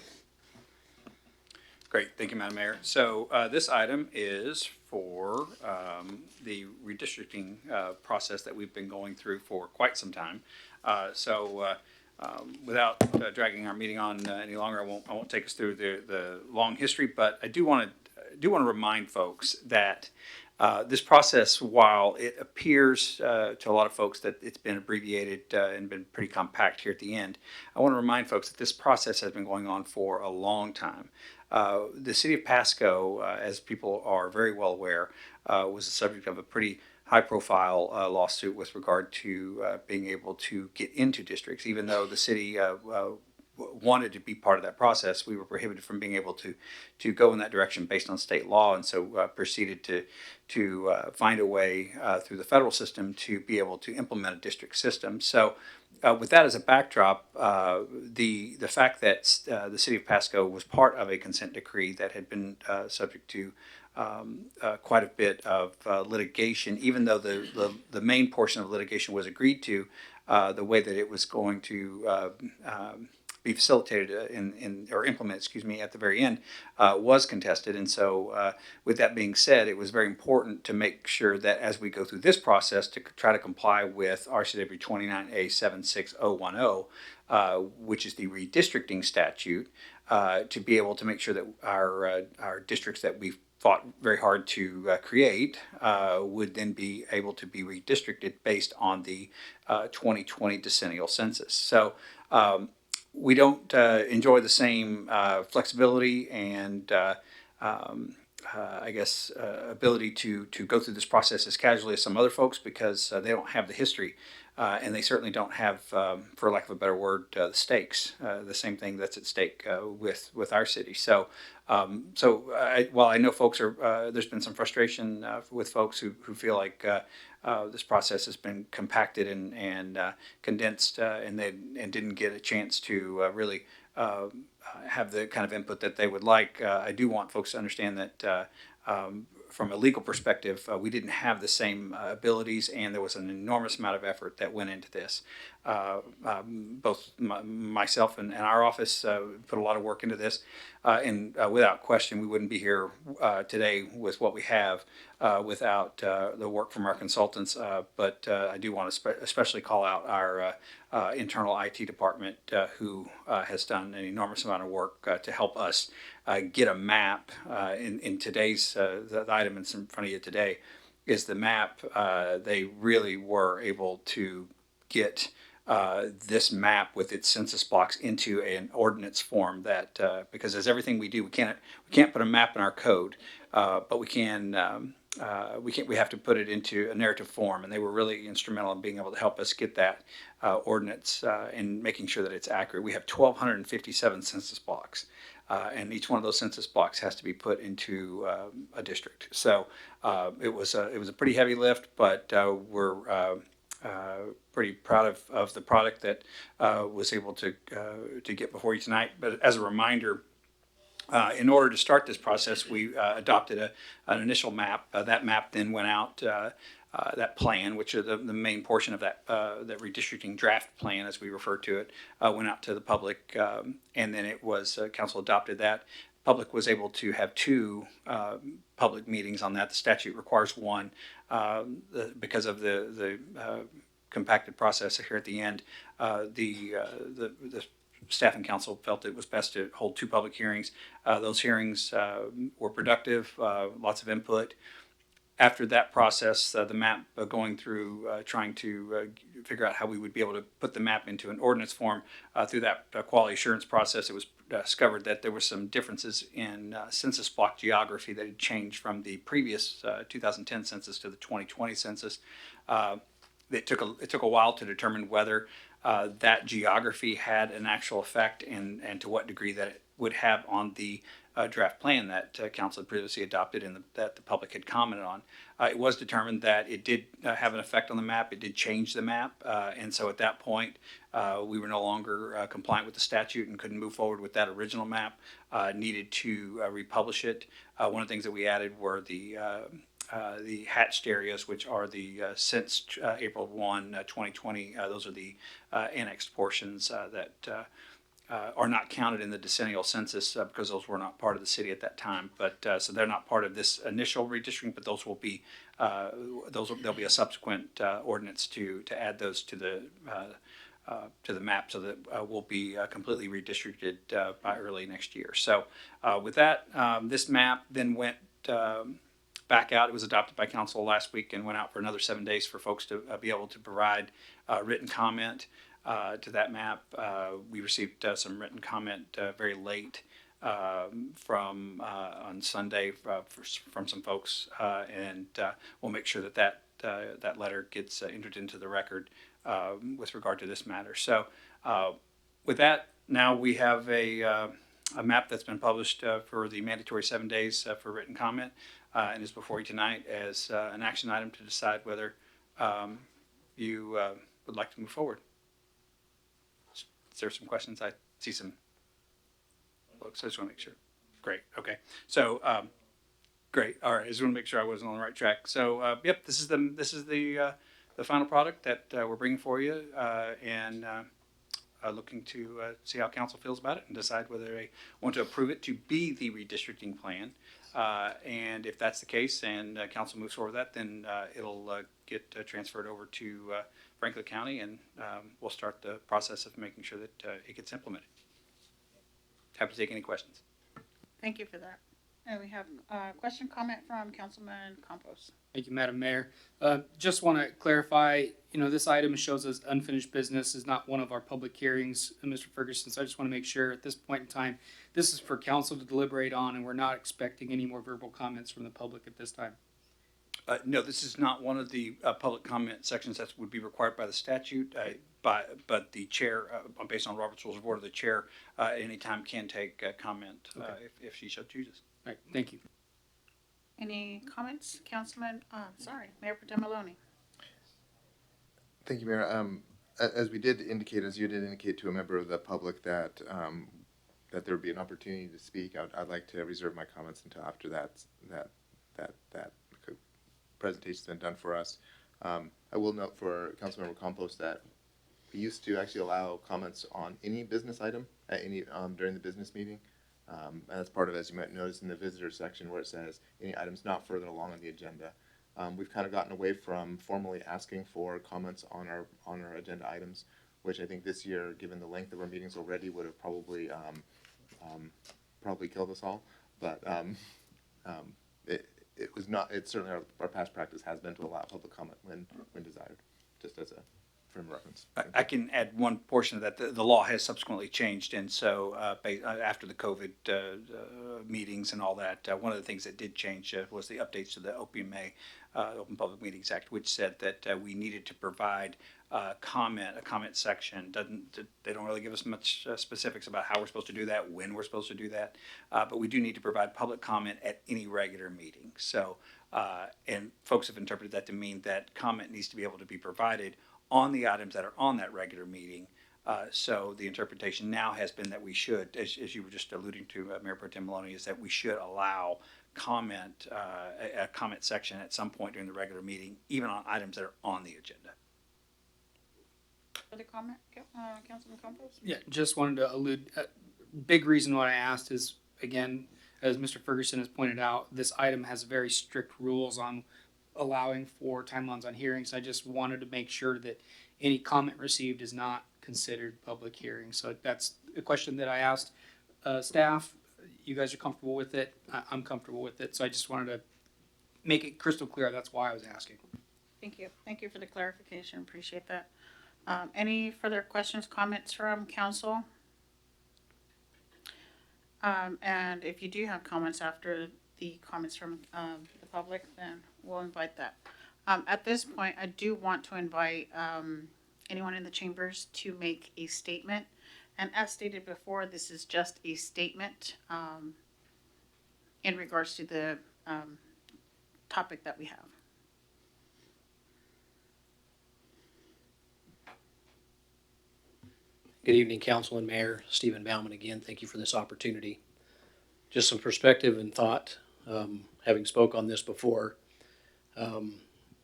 Great, thank you, Madam Mayor. So this item is for the redistricting process that we've been going through for quite some time. Without dragging our meeting on any longer, I won't take us through the long history, but I do want to remind folks that this process, while it appears to a lot of folks that it's been abbreviated and been pretty compact here at the end, I want to remind folks that this process has been going on for a long time. The city of Pasco, as people are very well aware, was the subject of a pretty high-profile lawsuit with regard to being able to get into districts. Even though the city wanted to be part of that process, we were prohibited from being able to go in that direction based on state law, and so proceeded to find a way through the federal system to be able to implement a district system. So with that as a backdrop, the fact that the city of Pasco was part of a consent decree that had been subject to quite a bit of litigation, even though the main portion of litigation was agreed to, the way that it was going to be facilitated or implemented, at the very end, was contested. And so with that being said, it was very important to make sure that as we go through this process to try to comply with RCW 29A 76010, which is the redistricting statute, to be able to make sure that our districts that we've fought very hard to create would then be able to be redistricted based on the 2020 decennial census. So we don't enjoy the same flexibility and ability to go through this process as casually as some other folks, because they don't have the history and they certainly don't have, for lack of a better word, the stakes, the same thing that's at stake with our city. So while I know folks are, there's been some frustration with folks who feel like this process has been compacted and condensed and didn't get a chance to really have the kind of input that they would like. I do want folks to understand that from a legal perspective, we didn't have the same abilities, and there was an enormous amount of effort that went into this. Both myself and our office put a lot of work into this, and without question, we wouldn't be here today with what we have without the work from our consultants. But I do want to especially call out our internal IT department, who has done an enormous amount of work to help us get a map. In today's the item that's in front of you today is the map. They really were able to get this map with its census blocks into an ordinance form that because as everything we do, we can't put a map in our code, but we have to put it into a narrative form, and they were really instrumental in being able to help us get that ordinance and making sure that it's accurate. We have 1,257 census blocks. And each one of those census blocks has to be put into a district. So it was a pretty heavy lift, but we're pretty proud of the product that was able to get before you tonight. But as a reminder, in order to start this process, we adopted an initial map. That map then went out. That plan, which is the main portion of that redistricting draft plan, as we refer to it, went out to the public, and then it was council adopted that. Public was able to have two public meetings on that. The statute requires one because of the compacted process here at the end. The staff and council felt it was best to hold two public hearings. Those hearings were productive, lots of input. After that process, the map going through trying to figure out how we would be able to put the map into an ordinance form, through that quality assurance process, it was discovered that there were some differences in census block geography that had changed from the previous 2010 census to the 2020 census. It took a while to determine whether that geography had an actual effect and to what degree that it would have on the draft plan that council had previously adopted and that the public had commented on. It was determined that it did have an effect on the map. It did change the map. And so at that point, we were no longer compliant with the statute and couldn't move forward with that original map, needed to republish it. One of the things that we added were the hatched areas, which are the since April 1, 2020, those are the annexed portions that are not counted in the decennial census because those were not part of the city at that time. But so they're not part of this initial redistricting, but those will be there'll be a subsequent ordinance to add those to the map, so that will be completely redistricted by early next year. So with that, this map then went back out. It was adopted by council last week and went out for another 7 days for folks to be able to provide written comment to that map. We received some written comment very late from on Sunday from some folks, and we'll make sure that that letter gets entered into the record with regard to this matter. So with that, now we have a map that's been published for the mandatory 7 days for written comment, and is before you tonight as an action item to decide whether you would like to move forward. Is there some questions? I see some folks. I just want to make sure. Great. Okay. So great. All right. I just want to make sure I wasn't on the right track. So yep, this is the final product that we're bringing for you, and looking to see how council feels about it and decide whether they want to approve it to be the redistricting plan. And if that's the case and council moves forward with that, then it'll get transferred over to Franklin County, and we'll start the process of making sure that it gets implemented. Happy to take any questions. Thank you for that. And we have a question, comment from Councilman Campos. Thank you, Madam Mayor. Just want to clarify, this item shows as unfinished business is not one of our public hearings, Mr. Ferguson. So I just want to make sure at this point in time, this is for council to deliberate on, and we're not expecting any more verbal comments from the public at this time. No, this is not one of the public comment sections that would be required by the statute, but the chair, based on Robert's Rules of Order, the chair at any time can take comment if she so chooses. All right, thank you. Any comments, Councilman? Mayor Pro Tem Maloney. Thank you, Mayor. As you did indicate to a member of the public that that there would be an opportunity to speak, I'd like to reserve my comments until after that presentation's been done for us. I will note for Councilmember Campos that we used to actually allow comments on any business item at any during the business meeting. And that's part of, as you might notice in the visitor section where it says any items not further along on the agenda. We've kind of gotten away from formally asking for comments on our agenda items, which I think this year, given the length of our meetings already, would have probably killed us all. But it was not. It's certainly our past practice has been to allow public comment when desired, just as a frame of reference. I can add one portion of that. The law has subsequently changed, and so after the COVID meetings and all that, one of the things that did change was the updates to the OPMA, Open Public Meetings Act, which said that we needed to provide a comment section. They don't really give us much specifics about how we're supposed to do that, when we're supposed to do that, but we do need to provide public comment at any regular meeting. So, and folks have interpreted that to mean that comment needs to be able to be provided on the items that are on that regular meeting. So the interpretation now has been that we should, as you were just alluding to, Mayor Pro Tem Maloney, is that we should allow comment, a comment section at some point during the regular meeting, even on items that are on the agenda. Further comment, Councilman Campos? Yeah, just wanted to allude. Big reason why I asked is, again, as Mr. Ferguson has pointed out, this item has very strict rules on allowing for timelines on hearings. I just wanted to make sure that any comment received is not considered public hearing. So that's a question that I asked staff. You guys are comfortable with it. I'm comfortable with it. So I just wanted to make it crystal clear. That's why I was asking. Thank you. Thank you for the clarification. Appreciate that. Any further questions, comments from council? And if you do have comments after the comments from the public, then we'll invite that. At this point, I do want to invite anyone in the chambers to make a statement. And as stated before, this is just a statement in regards to the topic that we have. Good evening, Council and Mayor. Stephen Bauman again. Thank you for this opportunity. Just some perspective and thought, having spoke on this before.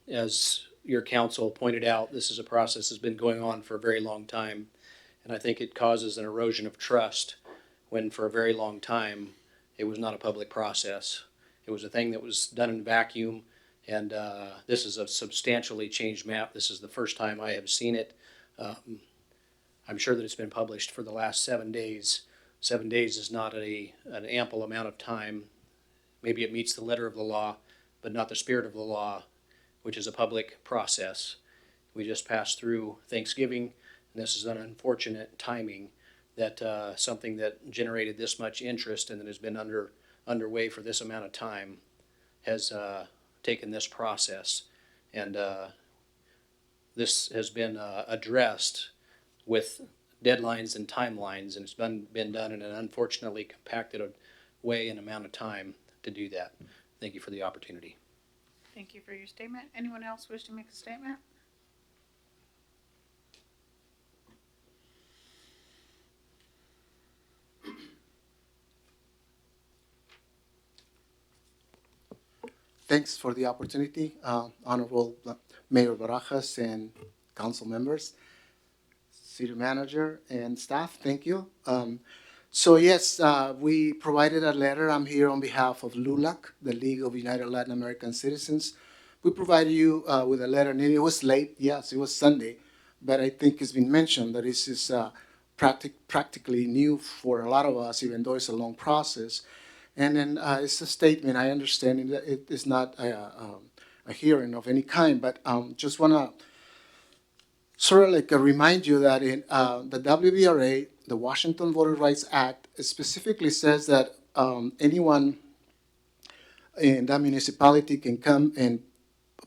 As your council pointed out, this is a process that's been going on for a very long time. And I think it causes an erosion of trust when for a very long time it was not a public process. It was a thing that was done in a vacuum. And this is a substantially changed map. This is the first time I have seen it. I'm sure that it's been published for the last 7 days. 7 days is not an ample amount of time. Maybe it meets the letter of the law, but not the spirit of the law, which is a public process. We just passed through Thanksgiving, and this is an unfortunate timing that something that generated this much interest and that has been underway for this amount of time has taken this process. And this has been addressed with deadlines and timelines, and it's been done in an unfortunately compacted way and amount of time to do that. Thank you for the opportunity. Thank you for your statement. Anyone else wish to make a statement? Thanks for the opportunity, Honorable Mayor Barajas and council members, city manager and staff, thank you. So yes, we provided a letter. I'm here on behalf of LULAC, the League of United Latin American Citizens. We provided you with a letter, and it was late, yes, it was Sunday, but I think it's been mentioned that this is practically new for a lot of us, even though it's a long process. And then it's a statement. I understand that it is not a hearing of any kind, but just want to sort of like remind you that in the WVRA, the Washington Voter Rights Act, it specifically says that anyone in that municipality can come and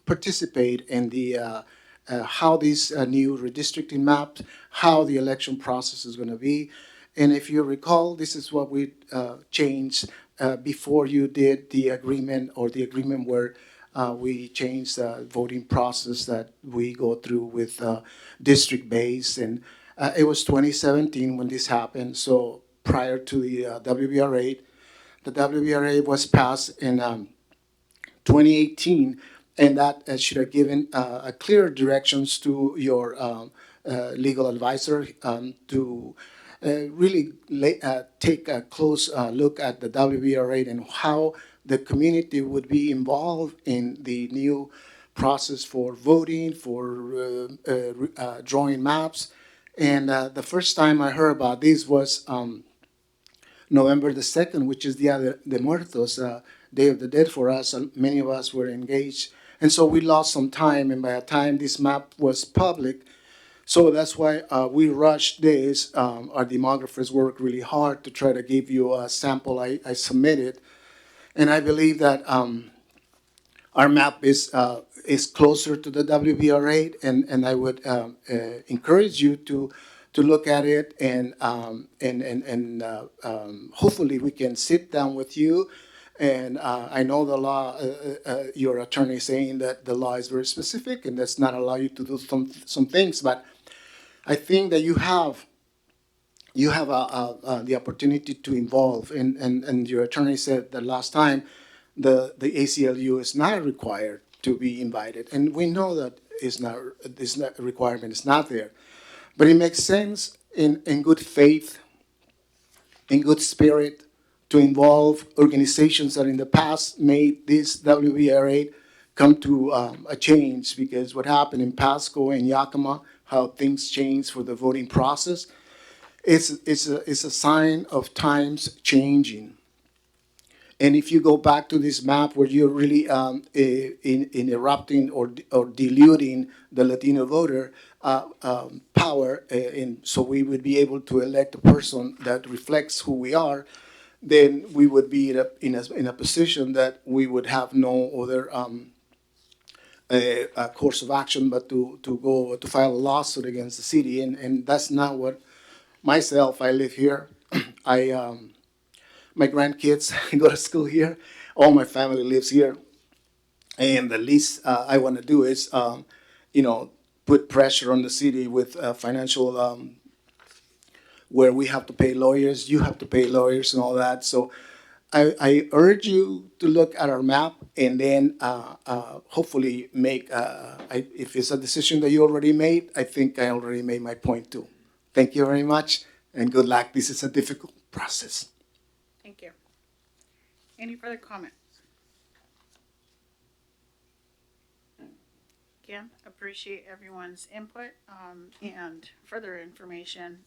participate in the how these new redistricting maps, how the election process is going to be. And if you recall, this is what we changed before you did the agreement, or the agreement where we changed the voting process that we go through with district base. And it was 2017 when this happened. So prior to the WVRA, the WVRA was passed in 2018, and that should have given clear directions to your legal advisor to really take a close look at the WVRA and how the community would be involved in the new process for voting, for drawing maps. And the first time I heard about this was November the 2nd, which is Dia de Muertos, Day of the Dead for us. Many of us were engaged. And so we lost some time, and by the time this map was public, so that's why we rushed this. Our demographers worked really hard to try to give you a sample I submitted. And I believe that our map is closer to the WVRA, and I would encourage you to look at it, and hopefully we can sit down with you. And I know the law, your attorney is saying that the law is very specific and does not allow you to do some things, but I think that you have the opportunity to involve, and your attorney said that last time the ACLU is not required to be invited, and we know that this requirement is not there, but it makes sense in good faith, in good spirit, to involve organizations that in the past made this WVRA come to a change, because what happened in Pasco and Yakima, how things changed for the voting process, it's a sign of times changing. And if you go back to this map where you're really interrupting or diluting the Latino voter power, and so we would be able to elect a person that reflects who we are, then we would be in a position that we would have no other a course of action, but to go to file a lawsuit against the city, and that's not what myself. I live here. My grandkids go to school here. All my family lives here, and the least I want to do is, put pressure on the city with financial, where we have to pay lawyers, you have to pay lawyers, and all that. So I urge you to look at our map and then hopefully make, if it's a decision that you already made, I think I already made my point too. Thank you very much and good luck. This is a difficult process. Thank you. Any further comments? Again, appreciate everyone's input and further information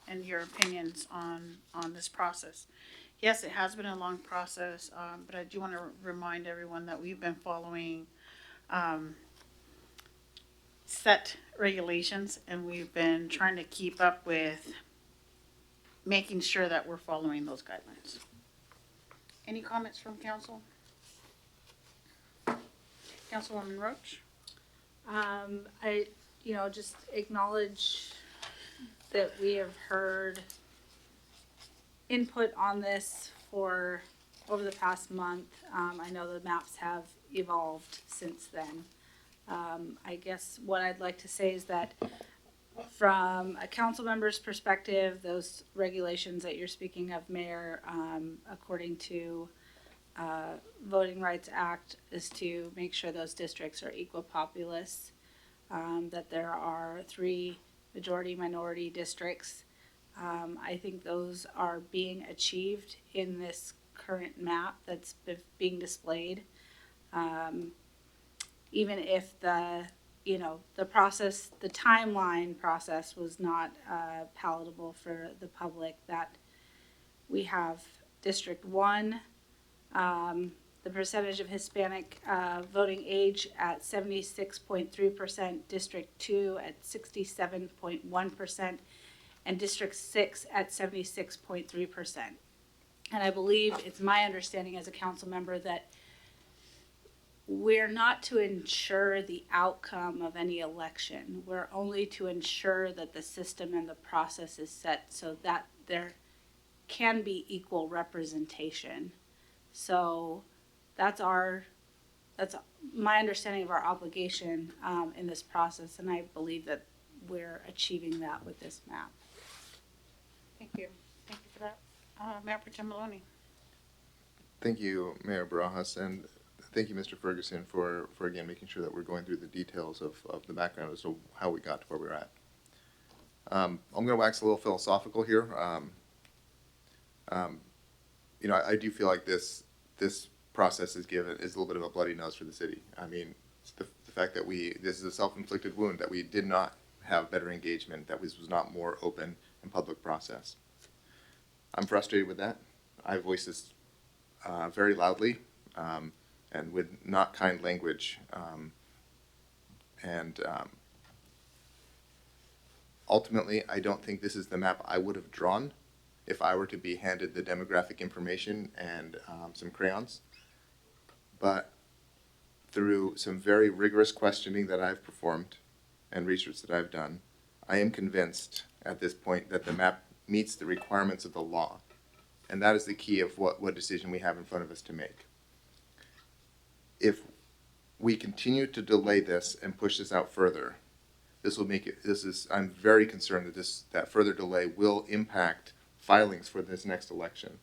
and your opinions on this process. Yes, it has been a long process, but I do want to remind everyone that we've been following set regulations, and we've been trying to keep up with making sure that we're following those guidelines. Any comments from council? Councilwoman Roach? I, just acknowledge that we have heard input on this for over the past month. I know the maps have evolved since then. I guess what I'd like to say is that from a council member's perspective, those regulations that you're speaking of, Mayor, according to Voting Rights Act, is to make sure those districts are equal populace, that there are 3 majority-minority districts. I think those are being achieved in this current map that's being displayed. Even if the process, the timeline process was not palatable for the public, that we have District 1, the percentage of Hispanic voting age at 76.3%, District 2 at 67.1%, and District 6 at 76.3%. And I believe it's my understanding as a council member that we're not to ensure the outcome of any election. We're only to ensure that the system and the process is set so that there can be equal representation. So that's my understanding of our obligation in this process, and I believe that we're achieving that with this map. Thank you. Thank you for that. Mayor Pro Tem Maloney. Thank you, Mayor Barajas, and thank you, Mr. Ferguson, for again making sure that we're going through the details of the background as to how we got to where we're at. I'm going to wax a little philosophical here. I do feel like this process is a little bit of a bloody nose for the city. I mean, the fact that this is a self-inflicted wound, that we did not have better engagement, that was not more open and public process. I'm frustrated with that. I voiced this very loudly and with not kind language. Ultimately, I don't think this is the map I would have drawn if I were to be handed the demographic information and some crayons. But through some very rigorous questioning that I've performed and research that I've done, I am convinced at this point that the map meets the requirements of the law. And that is the key of what decision we have in front of us to make. If we continue to delay this and push this out further, I'm very concerned that further delay will impact filings for this next election.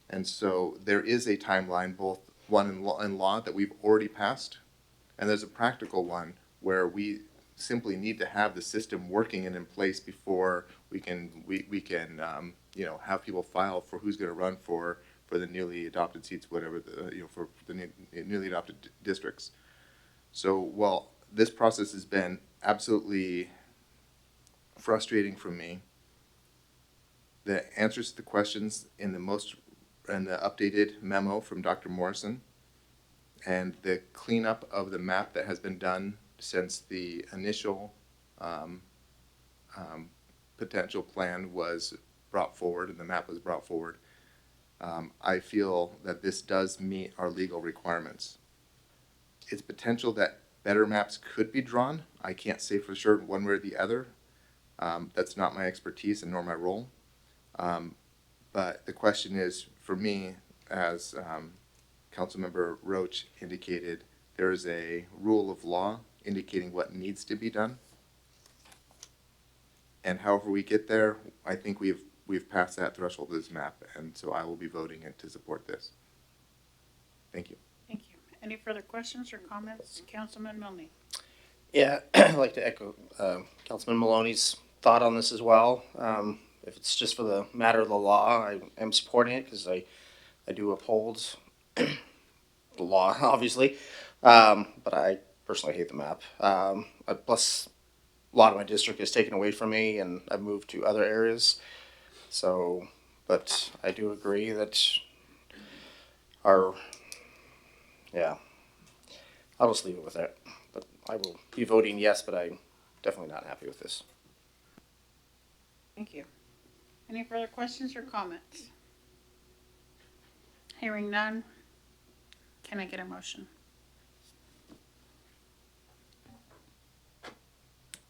And so there is a timeline, both one in law that we've already passed, and there's a practical one where we simply need to have the system working and in place before we can have people file for who's going to run for the newly adopted seats, whatever for the newly adopted districts. So while this process has been absolutely frustrating for me, the answers to the questions in the updated memo from Dr. Morrison and the cleanup of the map that has been done since the initial potential plan was brought forward and the map was brought forward, I feel that this does meet our legal requirements. it's potential that better maps could be drawn. I can't say for sure one way or the other. That's not my expertise and nor my role. But the question is, for me, as Councilmember Roach indicated, there is a rule of law indicating what needs to be done. And however we get there, I think we've passed that threshold of this map, and so I will be voting to support this. Thank you. Thank you. Any further questions or comments? Councilman Milne? Yeah, I'd like to echo Councilman Maloney's thought on this as well. If it's just for the matter of the law, I am supporting it because I do uphold the law, obviously. But I personally hate the map. Plus, a lot of my district is taken away from me, and I've moved to other areas. So, but I do agree that yeah, I'll just leave it with that. But I will be voting yes, but I'm definitely not happy with this. Thank you. Any further questions or comments? Hearing none, can I get a motion?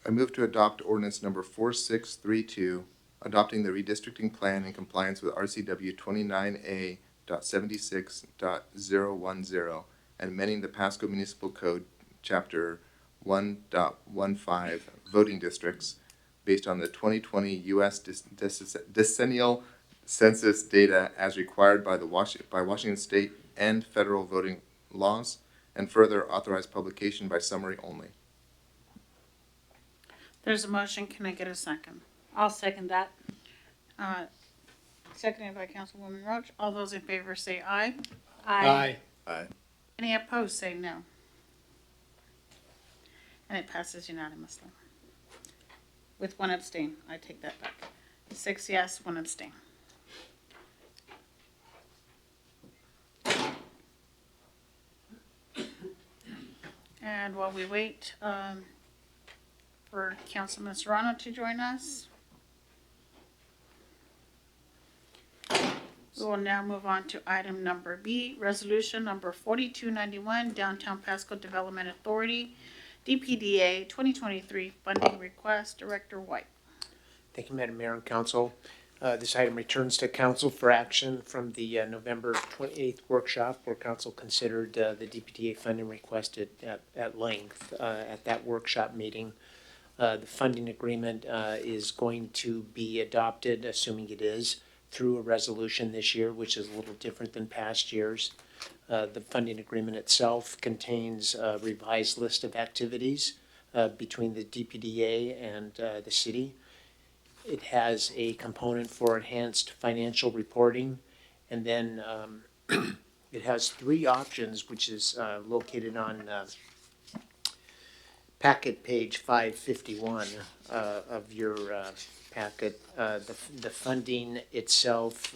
I move to adopt ordinance number 4632, adopting the redistricting plan in compliance with RCW 29A.76.010 and amending the Pasco Municipal Code, Chapter 1.15, voting districts, based on the 2020 U.S. decennial census data as required by Washington State and federal voting laws, and further authorize publication by summary only. There's a motion. Can I get a second? I'll second that. Seconded by Councilwoman Roach. All those in favor say aye. Aye. Any opposed say no. And it passes unanimously. With one abstain. I take that back. 6 yes, 1 abstain. And while we wait for Councilman Serrano to join us, we will now move on to item number B, resolution number 4291, Downtown Pasco Development Authority, DPDA 2023 funding request. Director White. Thank you, Madam Mayor and Council. This item returns to Council for action from the November 28th workshop where Council considered the DPDA funding request at length. At that workshop meeting, the funding agreement is going to be adopted, assuming it is, through a resolution this year, which is a little different than past years. The funding agreement itself contains a revised list of activities between the DPDA and the city. It has a component for enhanced financial reporting, and then it has 3 options, which is located on packet page 551 of your packet. The funding itself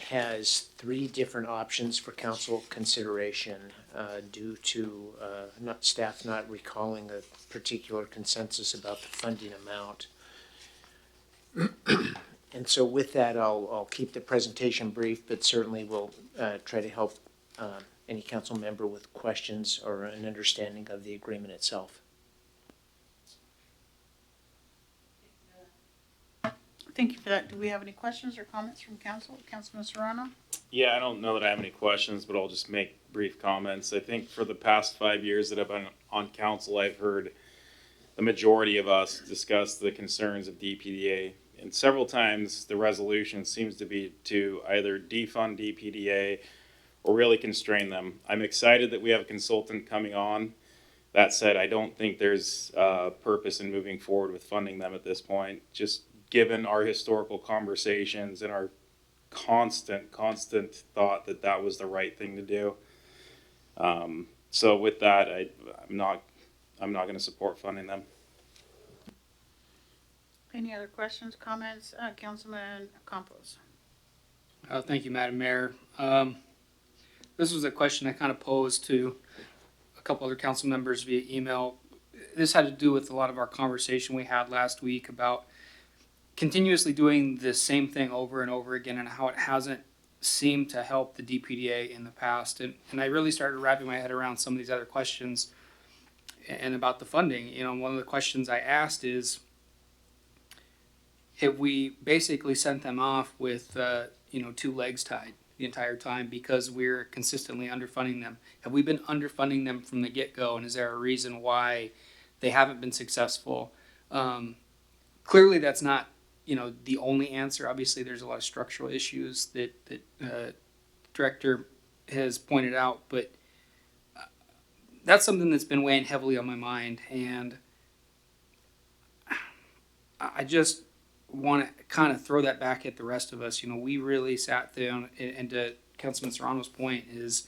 has 3 different options for council consideration due to staff not recalling a particular consensus about the funding amount. And so with that, I'll keep the presentation brief, but certainly will try to help any council member with questions or an understanding of the agreement itself. Thank you for that. Do we have any questions or comments from council? Councilman Serrano? Yeah, I don't know that I have any questions, but I'll just make brief comments. I think for the past 5 years that I've been on council, I've heard the majority of us discuss the concerns of DPDA. And several times the resolution seems to be to either defund DPDA or really constrain them. I'm excited that we have a consultant coming on. That said, I don't think there's purpose in moving forward with funding them at this point, just given our historical conversations and our constant thought that that was the right thing to do. So with that, I'm not going to support funding them. Any other questions, comments? Councilman Campos. Thank you, Madam Mayor. This was a question I kind of posed to a couple other council members via email. This had to do with a lot of our conversation we had last week about continuously doing the same thing over and over again and how it hasn't seemed to help the DPDA in the past. And I really started wrapping my head around some of these other questions and about the funding. You know, one of the questions I asked is, have we basically sent them off with, two legs tied the entire time because we're consistently underfunding them? Have we been underfunding them from the get-go, and is there a reason why they haven't been successful? Clearly, that's not, the only answer. Obviously, there's a lot of structural issues that Director has pointed out, but that's something that's been weighing heavily on my mind, and I just want to kind of throw that back at the rest of us. We really sat down, and to Councilman Serrano's point is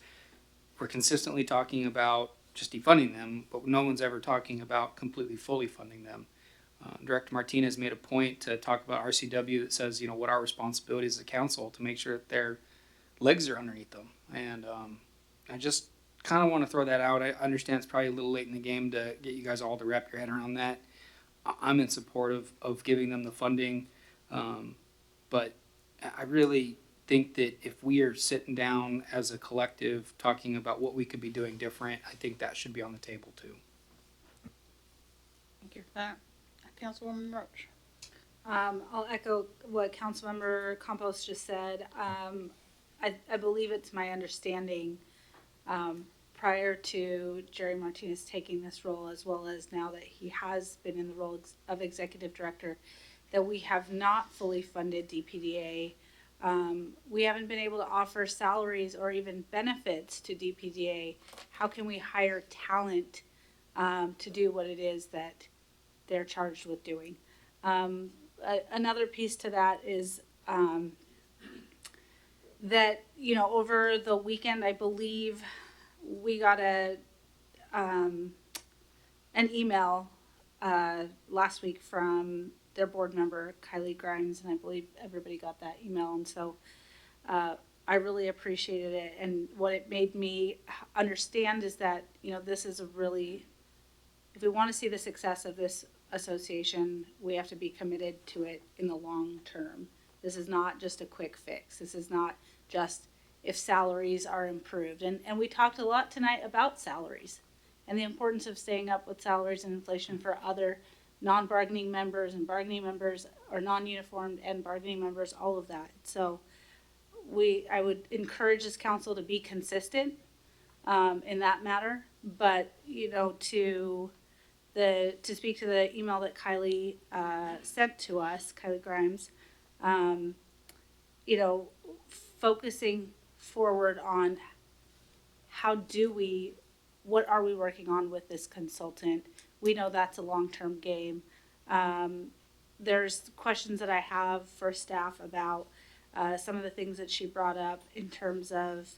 we're consistently talking about just defunding them, but no one's ever talking about completely fully funding them. Director Martinez made a point to talk about RCW that says, what our responsibility as a council to make sure that their legs are underneath them. And I just kind of want to throw that out. I understand it's probably a little late in the game to get you guys all to wrap your head around that. I'm in support of giving them the funding. But I really think that if we are sitting down as a collective talking about what we could be doing different, I think that should be on the table too. Thank you for that. Councilwoman Roach. I'll echo what Councilmember Campos just said. I believe it's my understanding prior to Jerry Martinez taking this role, as well as now that he has been in the role of executive director, that we have not fully funded DPDA. We haven't been able to offer salaries or even benefits to DPDA. How can we hire talent to do what it is that they're charged with doing? Another piece to that is that, over the weekend, I believe we got an email last week from their board member, Kylie Grimes, and I believe everybody got that email. And so I really appreciated it. And what it made me understand is that, this is a really, if we want to see the success of this association, we have to be committed to it in the long term. This is not just a quick fix. This is not just if salaries are improved. And we talked a lot tonight about salaries and the importance of staying up with salaries and inflation for other non-bargaining members and bargaining members, or non-uniformed and bargaining members, all of that. So I would encourage this council to be consistent in that matter, but to speak to the email that Kylie sent to us, Kylie Grimes, focusing forward on what are we working on with this consultant? We know that's a long-term game. There's questions that I have for staff about some of the things that she brought up in terms of,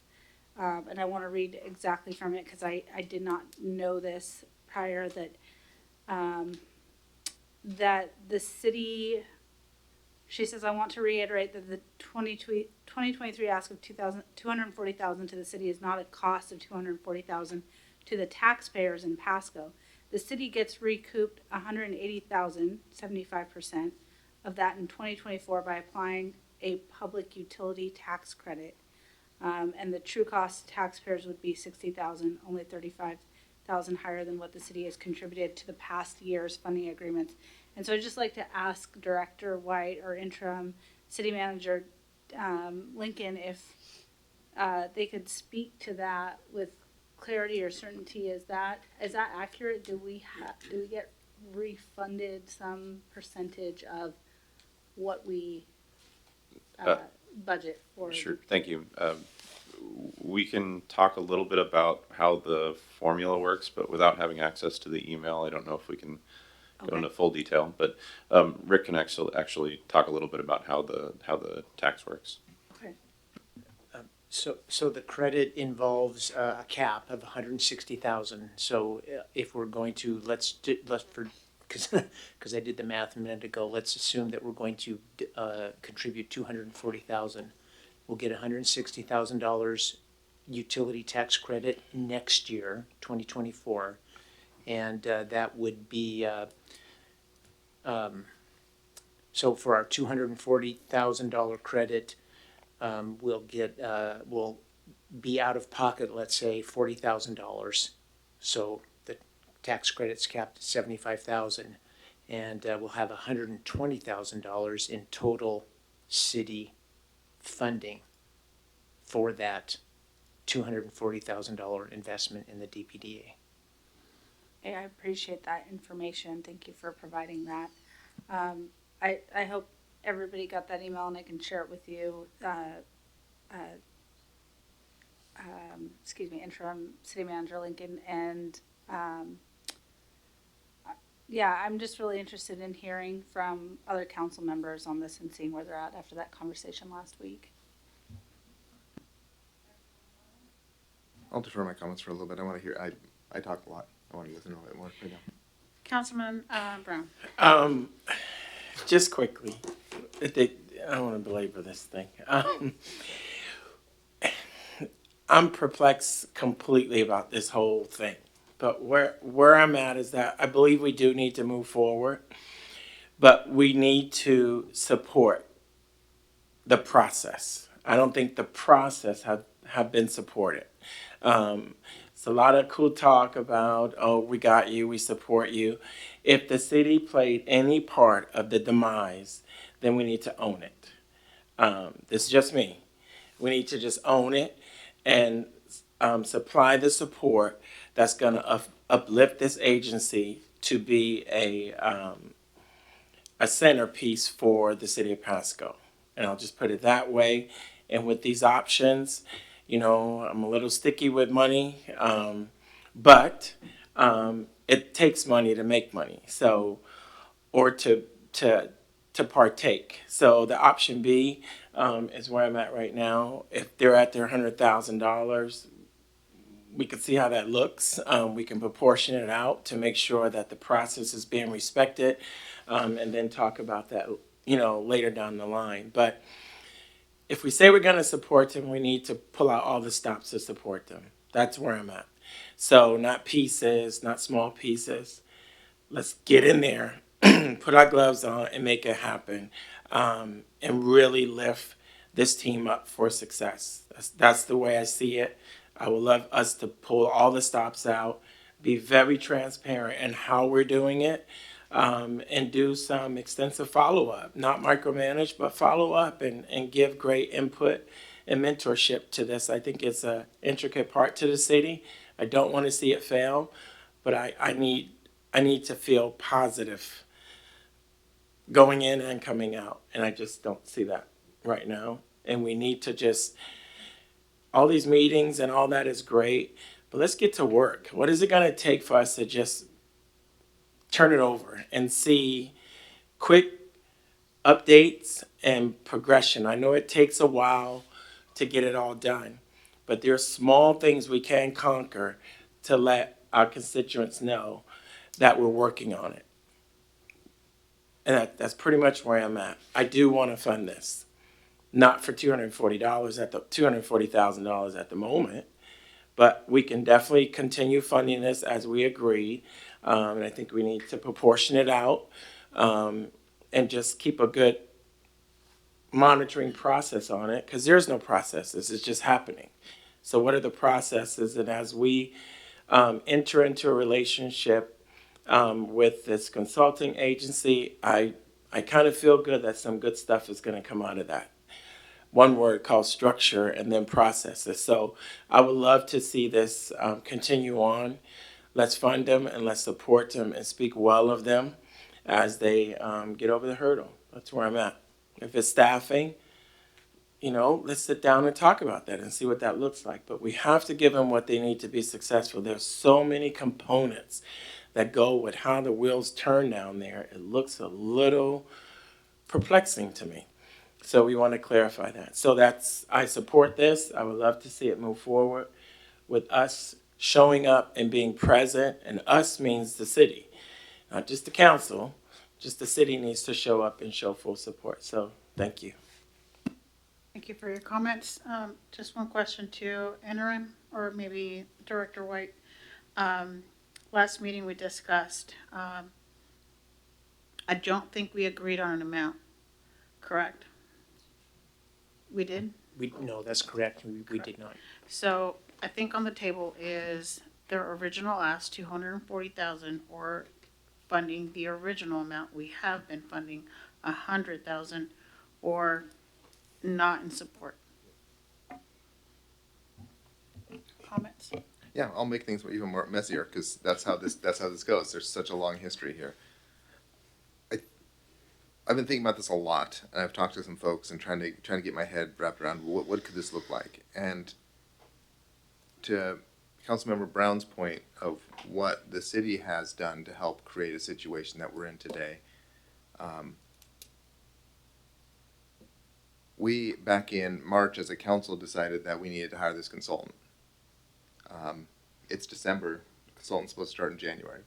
and I want to read exactly from it because I did not know this prior, that the city, she says, I want to reiterate that the 2023 ask of $240,000 to the city is not a cost of $240,000 to the taxpayers in Pasco. The city gets recouped $180,000, 75% of that in 2024 by applying a public utility tax credit. And the true cost to taxpayers would be $60,000, only $35,000 higher than what the city has contributed to the past year's funding agreements. And so I'd just like to ask Director White or interim city manager Lincoln if they could speak to that with clarity or certainty. Is that accurate? Do we get refunded some percentage of what we budget for? Sure, thank you. We can talk a little bit about how the formula works, but without having access to the email, I don't know if we can go into full detail. But Rick can actually talk a little bit about how the tax works. Okay. So the credit involves a cap of 160,000. So if we're going to because I did the math a minute ago, let's assume that we're going to contribute 240,000. We'll get $160,000 utility tax credit next year, 2024, and that would be so for our $240,000 credit. will be out of pocket, let's say, $40,000. So the tax credit's capped at 75,000, and we'll have $120,000 in total city funding for that $240,000 investment in the DPDA. Hey, I appreciate that information. Thank you for providing that. I hope everybody got that email and I can share it with you. Interim City Manager Lincoln. And yeah, I'm just really interested in hearing from other council members on this and seeing where they're at after that conversation last week. I'll defer my comments for a little bit. I want to hear, I talk a lot. I want to listen a little bit more right now. Councilman Brown. Just quickly, I don't want to belabor this thing. I'm perplexed completely about this whole thing. But where I'm at is that I believe we do need to move forward, but we need to support the process. I don't think the process have been supported. It's a lot of cool talk about, oh, we got you, we support you. If the city played any part of the demise, then we need to own it. This is just me. We need to just own it and supply the support that's going to uplift this agency to be a centerpiece for the city of Pasco. And I'll just put it that way. And with these options, you know, I'm a little sticky with money, but it takes money to make money. So, or to partake. So the option B is where I'm at right now. If they're at their $100,000, we can see how that looks. We can proportion it out to make sure that the process is being respected, and then talk about that, you know, later down the line. But if we say we're going to support them, we need to pull out all the stops to support them. That's where I'm at. So not pieces, not small pieces. Let's get in there, put our gloves on, and make it happen, and really lift this team up for success. That's the way I see it. I would love us to pull all the stops out, be very transparent in how we're doing it, and do some extensive follow-up. Not micromanage, but follow up and give great input and mentorship to this. I think it's an intricate part to the city. I don't want to see it fail, but I need to feel positive going in and coming out, and I just don't see that right now. And we need to just, all these meetings and all that is great, but let's get to work. What is it going to take for us to just turn it over and see quick updates and progression? I know it takes a while to get it all done, but there are small things we can conquer to let our constituents know that we're working on it. And that's pretty much where I'm at. I do want to fund this. Not for $240,000 at the moment, but we can definitely continue funding this as we agreed. And I think we need to proportion it out, and just keep a good monitoring process on it, because there's no processes, it's just happening. So what are the processes? And as we enter into a relationship with this consulting agency, I kind of feel good that some good stuff is going to come out of that. One word called structure, and then processes. So I would love to see this continue on. Let's fund them and let's support them and speak well of them as they get over the hurdle. That's where I'm at. If it's staffing, you know, let's sit down and talk about that and see what that looks like. But we have to give them what they need to be successful. There's so many components that go with how the wheels turn down there. It looks a little perplexing to me. So we want to clarify that. So I support this. I would love to see it move forward with us showing up and being present. And us means the city, not just the council, just the city needs to show up and show full support. So thank you. Thank you for your comments. Just one question to interim, or maybe Director White. Last meeting we discussed, I don't think we agreed on an amount, correct? We did? No, that's correct. We did not. So I think on the table is their original ask, 240,000, or funding the original amount we have been funding, 100,000, or not in support. Comments? Yeah, I'll make things even more messier because that's how this goes. There's such a long history here. I've been thinking about this a lot, and I've talked to some folks and trying to get my head wrapped around what could this look like. And to Councilmember Brown's point of what the city has done to help create a situation that we're in today, we back in March as a council decided that we needed to hire this consultant. It's December. The consultant's supposed to start in January.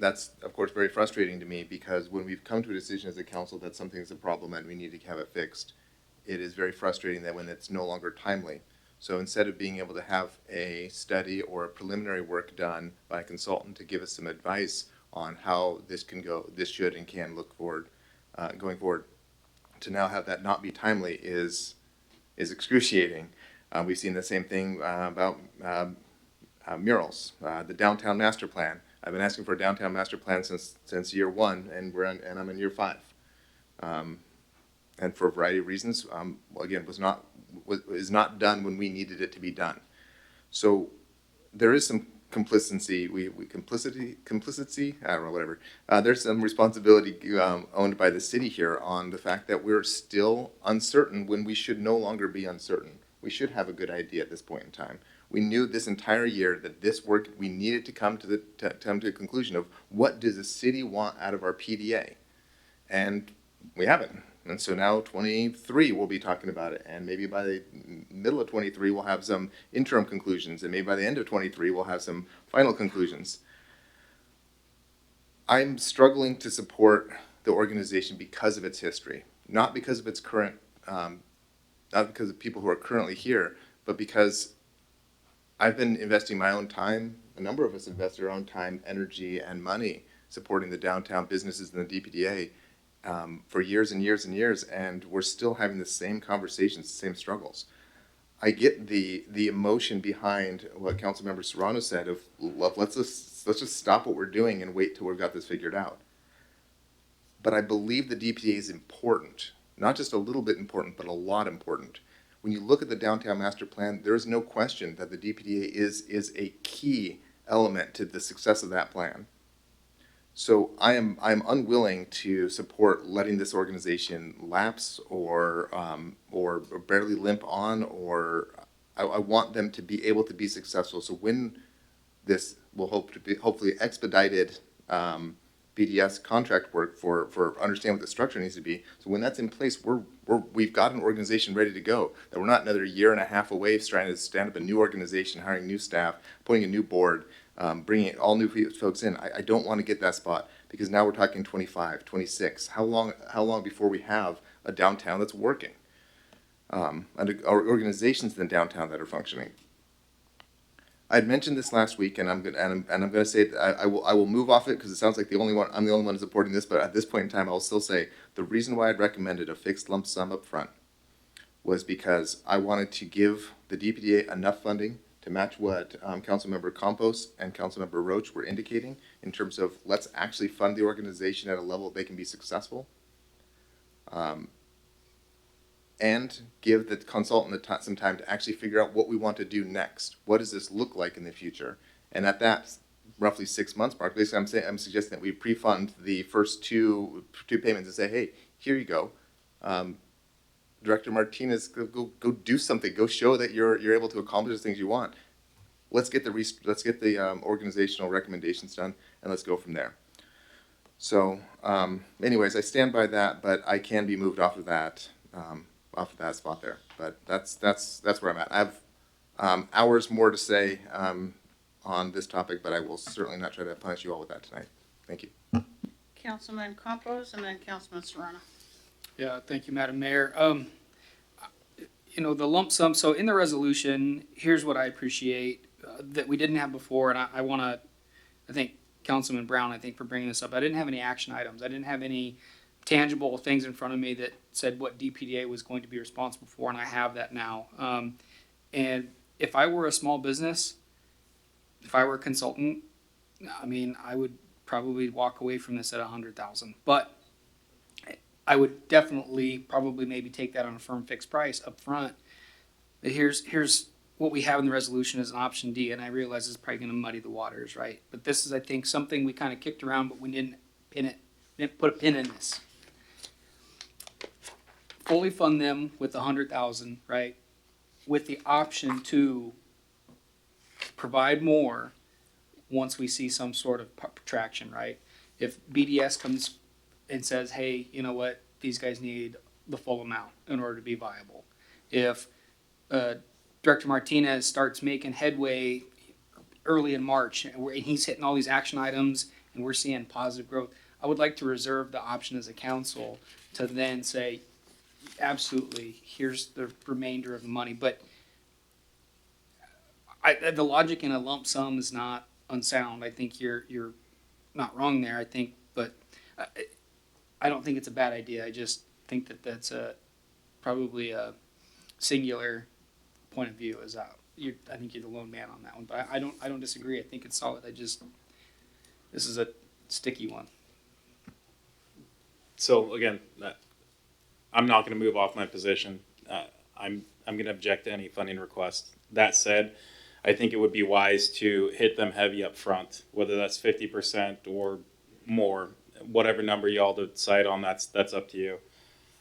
That's, of course, very frustrating to me because when we've come to a decision as a council that something's a problem and we need to have it fixed, it is very frustrating that when it's no longer timely. So instead of being able to have a study or a preliminary work done by a consultant to give us some advice on how this can go, this should and can look forward, going forward, to now have that not be timely is excruciating. We've seen the same thing about murals, the downtown master plan. I've been asking for a downtown master plan since year one, and I'm in year 5. And for a variety of reasons, again, is not done when we needed it to be done. So there is some complicity. Complicity. I don't know, whatever. There's some responsibility owned by the city here on the fact that we're still uncertain when we should no longer be uncertain. We should have a good idea at this point in time. We knew this entire year that this work, we needed to come to a conclusion of what does the city want out of our PDA, and we haven't. And so now 23 we'll be talking about it, and maybe by the middle of 23 we'll have some interim conclusions, and maybe by the end of 23 we'll have some final conclusions. I'm struggling to support the organization because of its history, not because of its current, not because of people who are currently here, but because I've been investing my own time, a number of us invest our own time, energy, and money supporting the downtown businesses in the DPDA for years and years and years, and we're still having the same conversations, the same struggles. I get the emotion behind what Councilmember Serrano said of let's just stop what we're doing and wait till we've got this figured out. But I believe the DPDA is important, not just a little bit important, but a lot important. When you look at the downtown master plan, there is no question that the DPDA is a key element to the success of that plan. So I'm unwilling to support letting this organization lapse or barely limp on, or I want them to be able to be successful. So when this will hopefully expedited BDS contract work for understanding what the structure needs to be. So when that's in place, we've got an organization ready to go. That we're not another year and a half away trying to stand up a new organization, hiring new staff, appointing a new board, bringing all new folks in. I don't want to get that spot because now we're talking 25, 26. How long before we have a downtown that's working? And organizations in the downtown that are functioning. I had mentioned this last week, and I'm going to say that I will move off it because it sounds like I'm the only one supporting this. But at this point in time, I'll still say the reason why I'd recommended a fixed lump sum up front was because I wanted to give the DPDA enough funding to match what Councilmember Campos and Councilmember Roach were indicating in terms of let's actually fund the organization at a level they can be successful. And give the consultant some time to actually figure out what we want to do next. What does this look like in the future? And at that roughly 6 months mark, basically I'm suggesting that we pre-fund the first two payments and say, hey, here you go. Director Martinez, go do something. Go show that you're able to accomplish the things you want. Let's get the organizational recommendations done, and let's go from there. So, anyways, I stand by that, but I can be moved off of that spot there. But that's where I'm at. I have hours more to say on this topic, but I will certainly not try to punish you all with that tonight. Thank you. Councilman Campos and then Councilman Serrano. Yeah, thank you, Madam Mayor. The lump sum, so in the resolution, here's what I appreciate that we didn't have before, and I thank Councilman Brown, for bringing this up. I didn't have any action items. I didn't have any tangible things in front of me that said what DPDA was going to be responsible for, and I have that now. And if I were a small business, if I were a consultant, I mean, I would probably walk away from this at 100,000. But I would definitely probably maybe take that on a firm fixed price up front. But here's what we have in the resolution as an option D, and I realize it's probably going to muddy the waters, right? But this is, I think, something we kind of kicked around, but we didn't put a pin in this. Fully fund them with 100,000, right? With the option to provide more once we see some sort of traction, right? If BDS comes and says, hey, you know what, these guys need the full amount in order to be viable. If Director Martinez starts making headway early in March and he's hitting all these action items and we're seeing positive growth, I would like to reserve the option as a council to then say, absolutely, here's the remainder of the money. But the logic in a lump sum is not unsound. I think you're not wrong there. I think, but I don't think it's a bad idea. I just think that that's probably a singular point of view. I think you're the lone man on that one, but I don't disagree. I think it's solid. This is a sticky one. So again, I'm not going to move off my position. I'm going to object to any funding request. That said, I think it would be wise to hit them heavy up front, whether that's 50% or more, whatever number y'all decide on. That's up to you.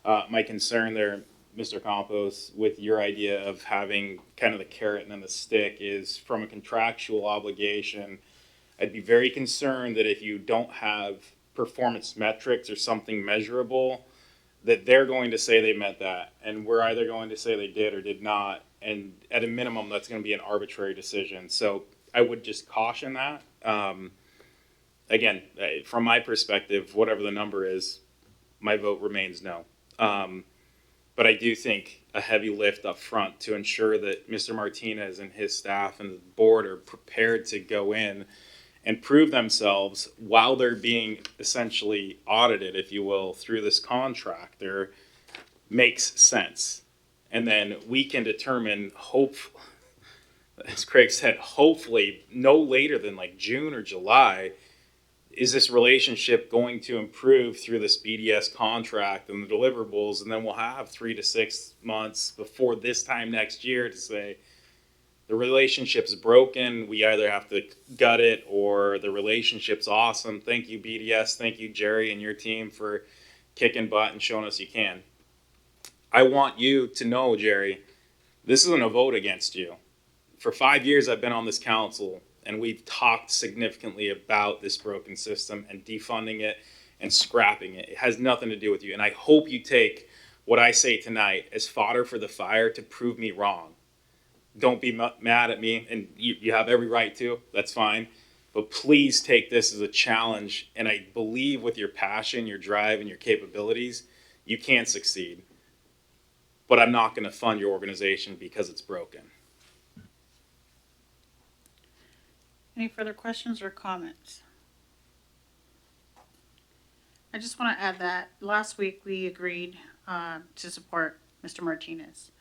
My concern there, Mr. Campos, with your idea of having kind of the carrot and then the stick is from a contractual obligation. I'd be very concerned that if you don't have performance metrics or something measurable, that they're going to say they met that, and we're either going to say they did or did not, and at a minimum, that's going to be an arbitrary decision. So I would just caution that. Again, from my perspective, whatever the number is, my vote remains no. But I do think a heavy lift up front to ensure that Mr. Martinez and his staff and the board are prepared to go in and prove themselves while they're being essentially audited, if you will, through this contract. There makes sense. And then we can determine, as Craig said, hopefully no later than like June or July, is this relationship going to improve through this BDS contract and the deliverables? And then we'll have 3 to 6 months before this time next year to say, the relationship's broken, we either have to gut it, or the relationship's awesome. Thank you, BDS. Thank you, Jerry, and your team for kicking butt and showing us you can. I want you to know, Jerry, this isn't a vote against you. For 5 years, I've been on this council, and we've talked significantly about this broken system and defunding it and scrapping it. It has nothing to do with you. And I hope you take what I say tonight as fodder for the fire to prove me wrong. Don't be mad at me, and you have every right to. That's fine. But please take this as a challenge, and I believe with your passion, your drive, and your capabilities, you can succeed. But I'm not going to fund your organization because it's broken. Any further questions or comments? I just want to add that last week we agreed to support Mr. Martinez.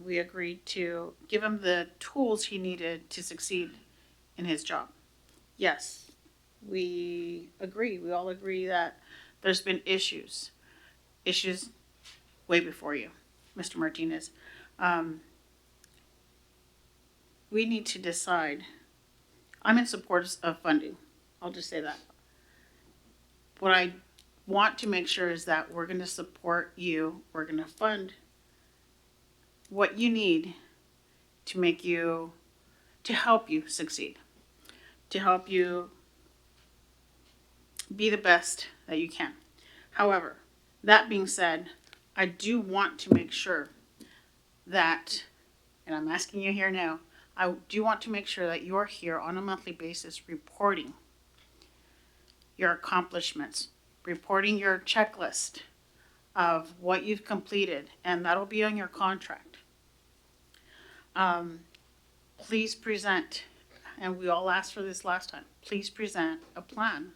We agreed to give him the tools he needed to succeed in his job. Yes, we agree. We all agree that there's been issues way before you, Mr. Martinez. We need to decide. I'm in support of funding. I'll just say that. What I want to make sure is that we're going to support you. We're going to fund what you need to help you succeed, to help you be the best that you can. However, that being said, I do want to make sure that, and I'm asking you here now, I do want to make sure that you're here on a monthly basis reporting your accomplishments, reporting your checklist of what you've completed, and that'll be on your contract. Please present, and we all asked for this last time, please present a plan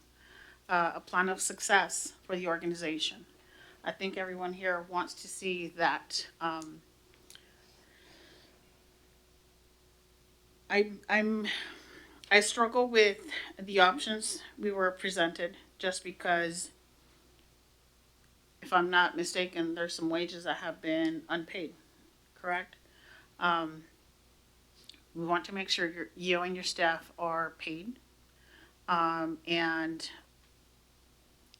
a plan of success for the organization. I think everyone here wants to see that. I struggle with the options we were presented just because, if I'm not mistaken, there's some wages that have been unpaid, correct? We want to make sure you and your staff are paid and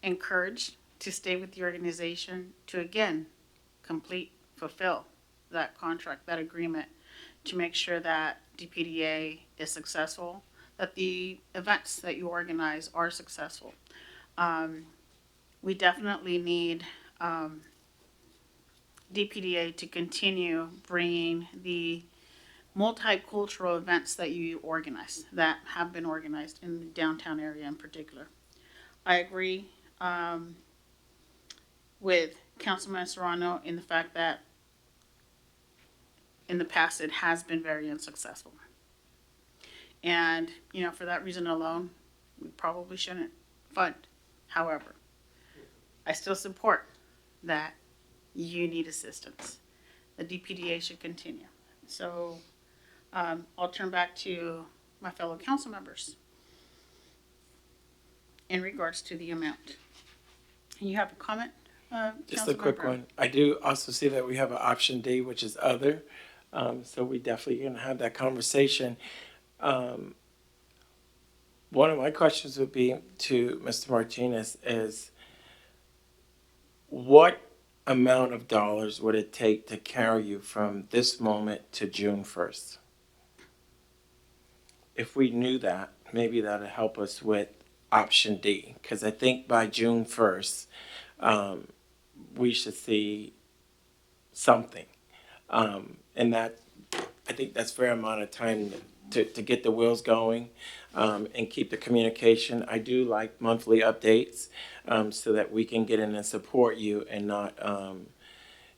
encouraged to stay with the organization to, again, fulfill that contract, that agreement, to make sure that DPDA is successful, that the events that you organize are successful. We definitely need DPDA to continue bringing the multicultural events that you organize, that have been organized in the downtown area in particular. I agree with Councilman Serrano in the fact that in the past it has been very unsuccessful. And, for that reason alone, we probably shouldn't fund. However, I still support that you need assistance. The DPDA should continue. So I'll turn back to my fellow council members in regards to the amount. And you have a comment? Just a quick one. I do also see that we have an option D, which is other. So we definitely going to have that conversation. One of my questions would be to Mr. Martinez is, what amount of dollars would it take to carry you from this moment to June 1st? If we knew that, maybe that would help us with option D, because I think by June 1st, we should see something. And that, I think that's a fair amount of time to get the wheels going and keep the communication. I do like monthly updates so that we can get in and support you and not,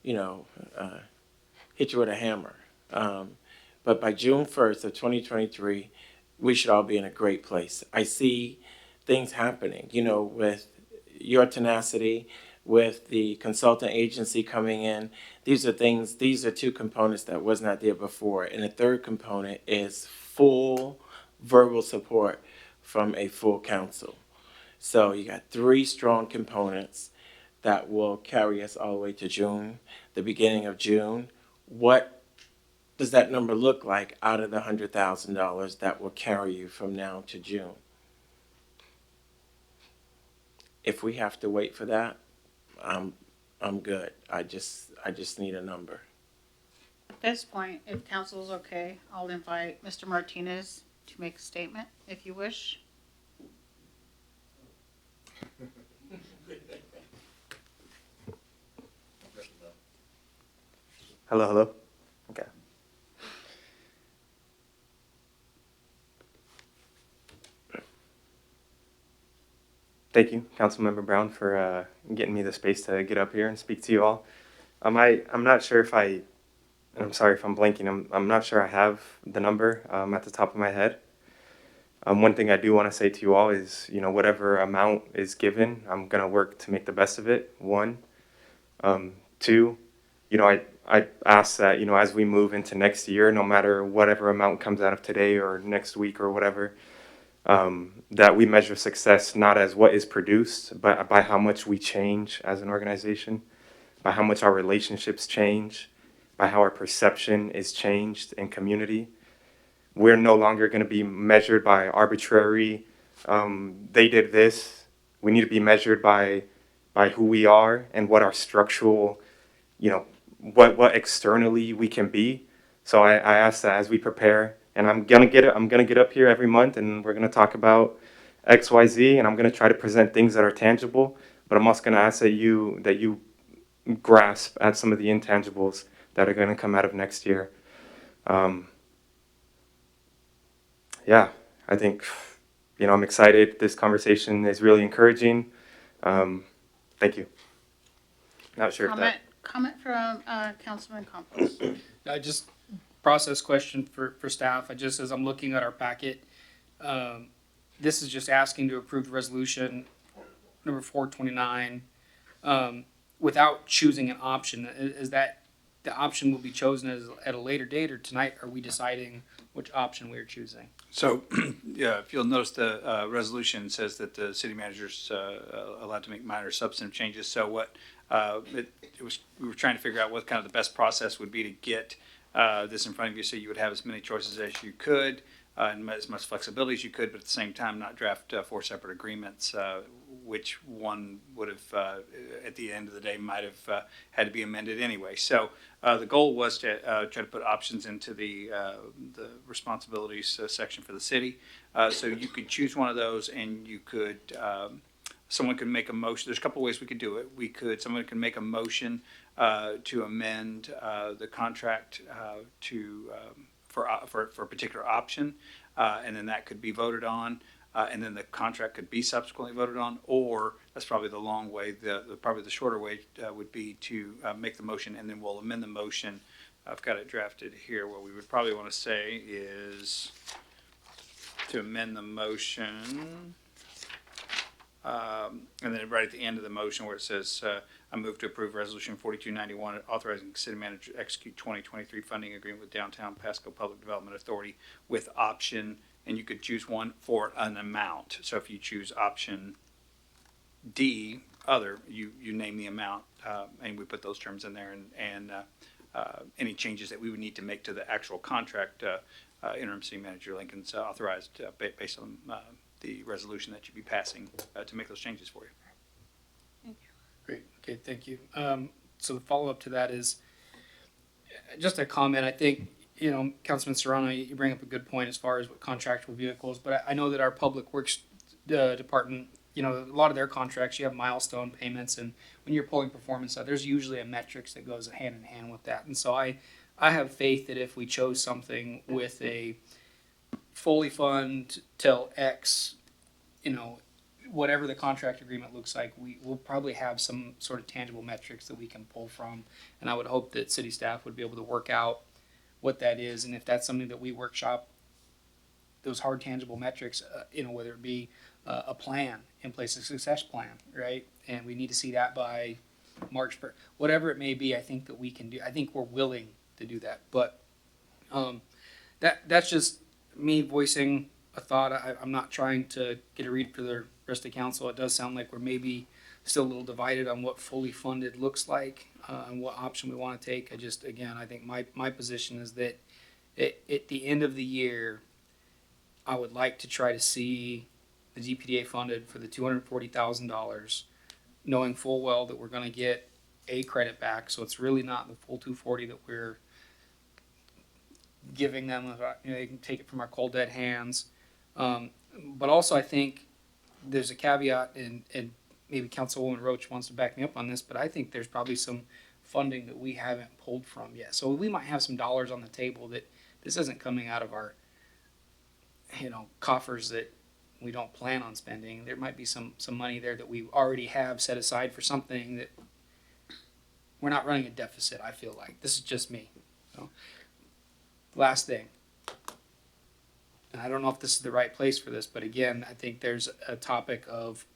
hit you with a hammer. But by June 1st of 2023, we should all be in a great place. I see things happening, with your tenacity, with the consultant agency coming in. These are two components that was not there before. And the third component is full verbal support from a full council. So you got three strong components that will carry us all the way to June, the beginning of June. What does that number look like out of the $100,000 that will carry you from now to June? If we have to wait for that, I'm good. I just need a number. At this point, if council is okay, I'll invite Mr. Martinez to make a statement, if you wish. Hello. Okay. Thank you, Councilmember Brown, for getting me the space to get up here and speak to you all. I'm not sure if and I'm sorry if I'm blanking. I'm not sure I have the number at the top of my head. One thing I do want to say to you all is, whatever amount is given, I'm gonna work to make the best of it. One, two, I ask that, as we move into next year, no matter whatever amount comes out of today or next week or whatever, that we measure success not as what is produced, but by how much we change as an organization, by how much our relationships change, by how our perception is changed in community. We're no longer going to be measured by arbitrary, they did this. We need to be measured by who we are and what our structural, what externally we can be. So I ask that as we prepare, and I'm gonna get up here every month, and we're gonna talk about XYZ, and I'm gonna try to present things that are tangible. But I'm also gonna ask that you grasp at some of the intangibles that are gonna come out of next year. Yeah, I think I'm excited. This conversation is really encouraging. Thank you. Not sure Comment from Councilman Campos. Just process question for staff. As I'm looking at our packet, this is just asking to approve the resolution number 429, without choosing an option, is that the option will be chosen at a later date, or tonight are we deciding which option we are choosing? So, yeah, if you'll notice the resolution says that the city manager's allowed to make minor substantive changes. So what we were trying to figure out what kind of the best process would be to get this in front of you, so you would have as many choices as you could and as much flexibility as you could, but at the same time not draft 4 separate agreements, which one would have at the end of the day might have had to be amended anyway. So the goal was to try to put options into the responsibilities section for the city. So you could choose one of those, and you could someone could make a motion. There's a couple ways we could do it. Someone can make a motion to amend the contract for a particular option, and then that could be voted on, and then the contract could be subsequently voted on. Or that's probably the long way. Probably the shorter way would be to make the motion, and then we'll amend the motion. I've got it drafted here. What we would probably want to say is to amend the motion. And then right at the end of the motion where it says, I move to approve Resolution 4291 authorizing city manager to execute 2023 funding agreement with Downtown Pasco Public Development Authority with option, and you could choose one for an amount. So if you choose option D, other, you name the amount, and we put those terms in there, and any changes that we would need to make to the actual contract, interim city manager Lincoln's authorized based on the resolution that you'd be passing to make those changes for you. Great. Okay, thank you. So the follow-up to that is just a comment. I think, Councilman Serrano, you bring up a good point as far as what contractual vehicles, but I know that our public works department, a lot of their contracts, you have milestone payments, and when you're pulling performance out, there's usually a metrics that goes hand in hand with that. And so I have faith that if we chose something with a fully fund till X, whatever the contract agreement looks like, we will probably have some sort of tangible metrics that we can pull from. And I would hope that city staff would be able to work out what that is. And if that's something that we workshop, those hard tangible metrics, whether it be a plan in place, a success plan, right? And we need to see that by March 1st, whatever it may be. I think that we can do, I think we're willing to do that. But that's just me voicing a thought. I'm not trying to get a read for the rest of the council. It does sound like we're maybe still a little divided on what fully funded looks like and what option we want to take. I think my position is that at the end of the year, I would like to try to see the DPDA funded for the $240,000, knowing full well that we're going to get a credit back. So it's really not the full 240 that we're giving them. They can take it from our cold dead hands. But also I think there's a caveat, and maybe Councilwoman Roach wants to back me up on this, but I think there's probably some funding that we haven't pulled from yet. So we might have some dollars on the table that this isn't coming out of our, coffers that we don't plan on spending. There might be some money there that we already have set aside for something that we're not running a deficit, I feel like. This is just me. So, last thing. And I don't know if this is the right place for this, but again, I think there's a topic of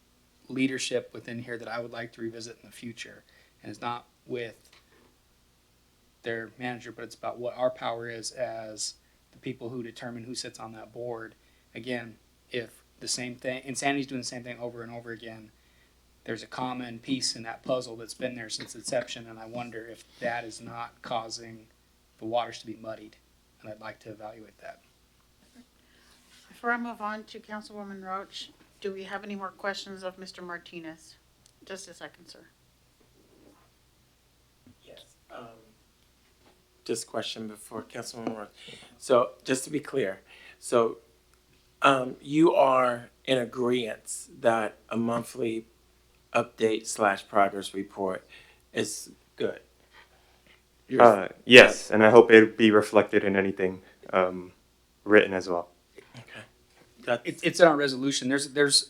leadership within here that I would like to revisit in the future. And it's not with their manager, but it's about what our power is as the people who determine who sits on that board. Again, if the same thing, Insanity's doing the same thing over and over again, there's a common piece in that puzzle that's been there since inception, and I wonder if that is not causing the waters to be muddied. And I'd like to evaluate that. Before I move on to Councilwoman Roach, do we have any more questions of Mr. Martinez? Just a second, sir. Yes. Just a question before Councilwoman Roach. So just to be clear, so you are in agreement that a monthly update / progress report is good? Yes, and I hope it be reflected in anything written as well. It's in our resolution.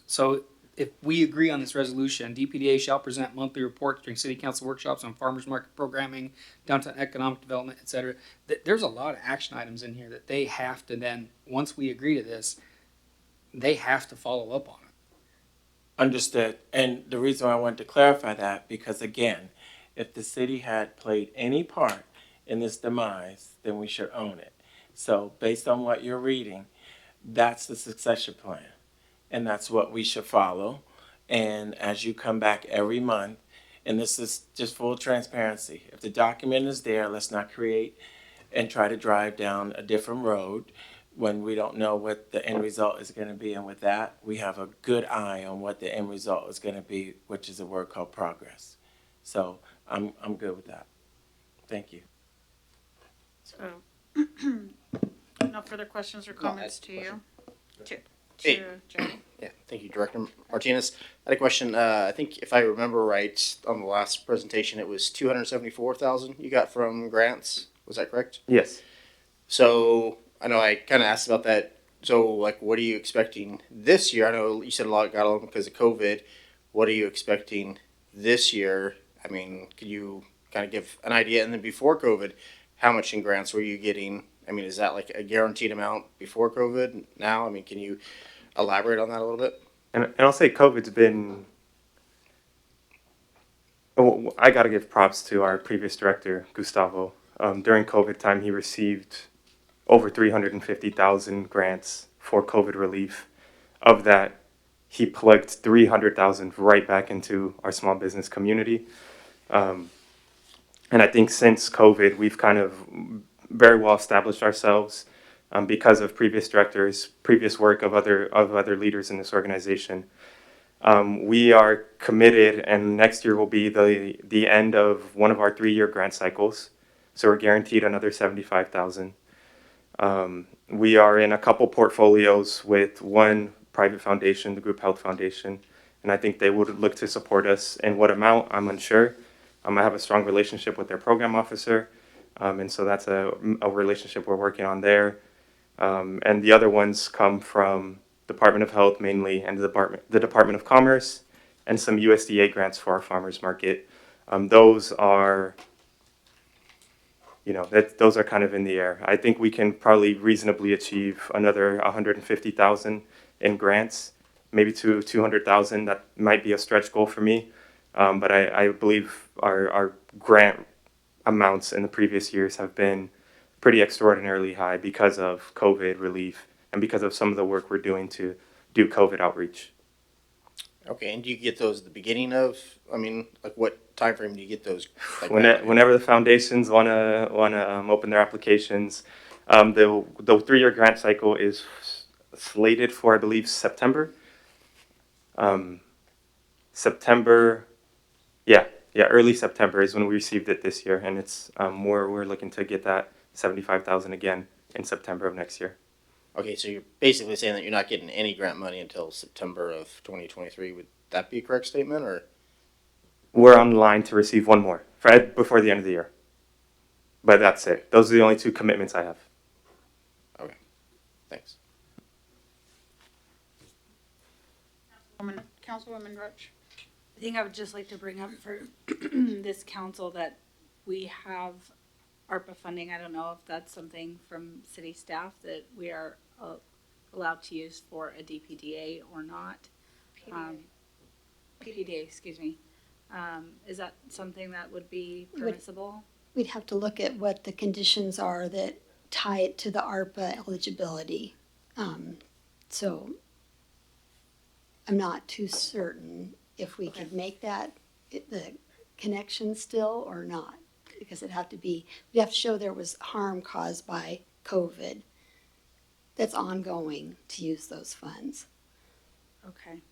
So if we agree on this resolution, DPDA shall present monthly reports during city council workshops on farmers market programming, downtown economic development, et cetera. There's a lot of action items in here that they have to then, once we agree to this, they have to follow up on it. Understood. And the reason I wanted to clarify that, because again, if the city had played any part in this demise, then we should own it. So based on what you're reading, that's the succession plan. And that's what we should follow. And as you come back every month, and this is just full transparency, if the document is there, let's not create and try to drive down a different road when we don't know what the end result is going to be. And with that, we have a good eye on what the end result is going to be, which is a word called progress. So I'm good with that. Thank you. So, no further questions or No, comments to question. you? To Hey. Jerry? Yeah, thank you, Director Martinez. I had a question. I think if I remember right, on the last presentation, it was 274,000 you got from grants. Was that correct? Yes. So I know I kind of asked about that. So, like, what are you expecting this year? I know you said a lot got a lot because of COVID. What are you expecting this year? I mean, could you kind of give an idea? And then before COVID, how much in grants were you getting? I mean, is that like a guaranteed amount before COVID? Now, I mean, can you elaborate on that a little bit? And I'll say COVID's been. I got to give props to our previous director, Gustavo. During COVID time, he received over 350,000 grants for COVID relief. Of that, he plugged 300,000 right back into our small business community. And I think since COVID, we've kind of very well established ourselves because of previous directors, previous work of other leaders in this organization. We are committed, and next year will be the end of one of our 3-year grant cycles. So we're guaranteed another 75,000. We are in a couple portfolios with one private foundation, the Group Health Foundation, and I think they would look to support us. In what amount, I'm unsure. I have a strong relationship with their program officer, and so that's a relationship we're working on there. And the other ones come from Department of Health mainly, and the Department of Commerce, and some USDA grants for our farmers market. Those are, those are kind of in the air. I think we can probably reasonably achieve another 150,000 in grants, maybe to 200,000. That might be a stretch goal for me, but I believe our grant amounts in the previous years have been pretty extraordinarily high because of COVID relief and because of some of the work we're doing to do COVID outreach. Okay, and do you get those at the beginning of? I mean, like, what time frame do you get those? Like, Whenever the foundations wanna open their applications, the 3-year grant cycle is slated for, I believe, September. Early September is when we received it this year, and it's we're looking to get that 75,000 again in September of next year. Okay, so you're basically saying that you're not getting any grant money until September of 2023. Would that be a correct statement, or? We're on line to receive one more before the end of the year. But that's it. Those are the only 2 commitments I have. Okay, thanks. Councilwoman Roach? I think I would just like to bring up for this council that we have ARPA funding. I don't know if that's something from city staff that we are allowed to use for a DPDA or not. PDA, excuse me. Is that something that would be permissible? We'd have to look at what the conditions are that tie it to the ARPA eligibility. So I'm not too certain if we could make that the connection still or not, because we'd have to show there was harm caused by COVID that's ongoing to use those funds. Okay.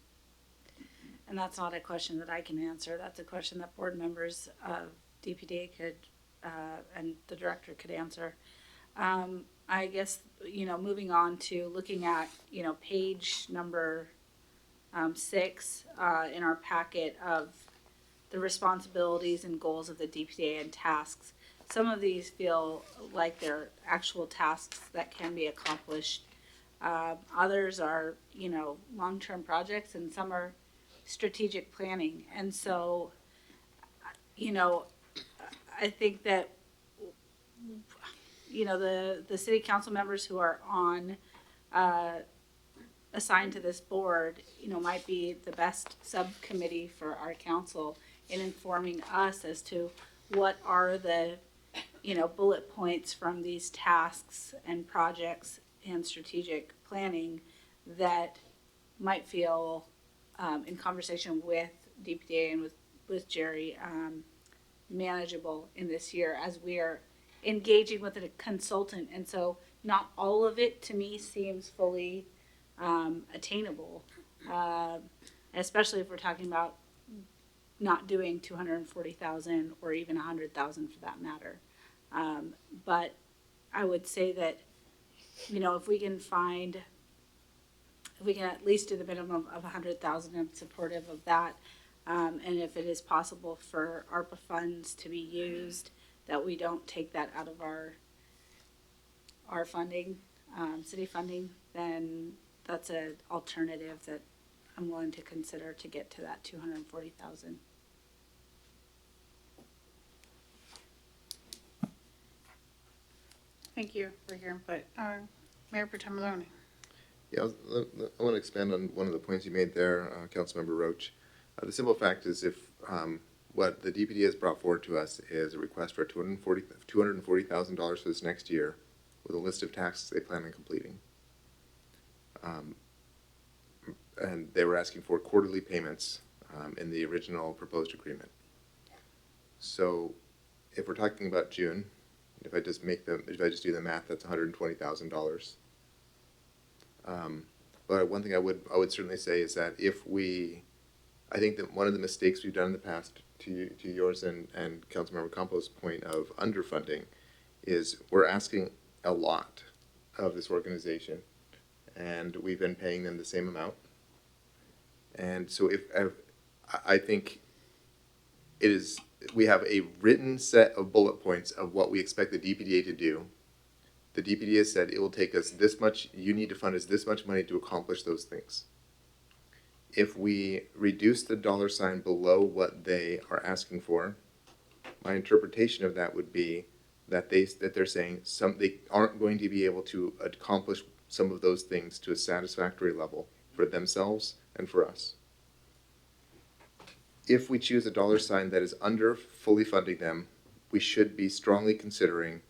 And that's not a question that I can answer. That's a question that board members of DPDA could, and the director could answer. I guess, moving on to looking at, page number 6 in our packet of the responsibilities and goals of the DPDA and tasks. Some of these feel like they're actual tasks that can be accomplished. Others are, long-term projects, and some are strategic planning. And so, I think that, the city council members who are on assigned to this board, might be the best subcommittee for our council in informing us as to what are the, bullet points from these tasks and projects and strategic planning that might feel, in conversation with DPDA and with Jerry, manageable in this year as we are engaging with a consultant. And so not all of it to me seems fully attainable, especially if we're talking about not doing 240,000 or even 100,000 for that matter. But I would say that, if we can at least do the minimum of 100,000, I'm supportive of that. And if it is possible for ARPA funds to be used, that we don't take that out of our funding, city funding, then that's an alternative that I'm willing to consider to get to that 240,000. Thank you for your input. Mayor Pro Tem Maloney. Yeah, I want to expand on one of the points you made there, Councilmember Roach. The simple fact is if what the DPD has brought forward to us is a request for $240,000 for this next year with a list of tasks they plan on completing. And they were asking for quarterly payments in the original proposed agreement. So if we're talking about June, if I just do the math, that's $120,000. But one thing I would certainly say is that I think that one of the mistakes we've done in the past, to yours and Councilmember Campos' point of underfunding, is we're asking a lot of this organization, and we've been paying them the same amount. And so I think we have a written set of bullet points of what we expect the DPDA to do. The DPDA has said it will take us this much, you need to fund us this much money to accomplish those things. If we reduce the dollar sign below what they are asking for, my interpretation of that would be that they're saying they aren't going to be able to accomplish some of those things to a satisfactory level for themselves and for us. If we choose a dollar sign that is under fully funding them, we should be strongly considering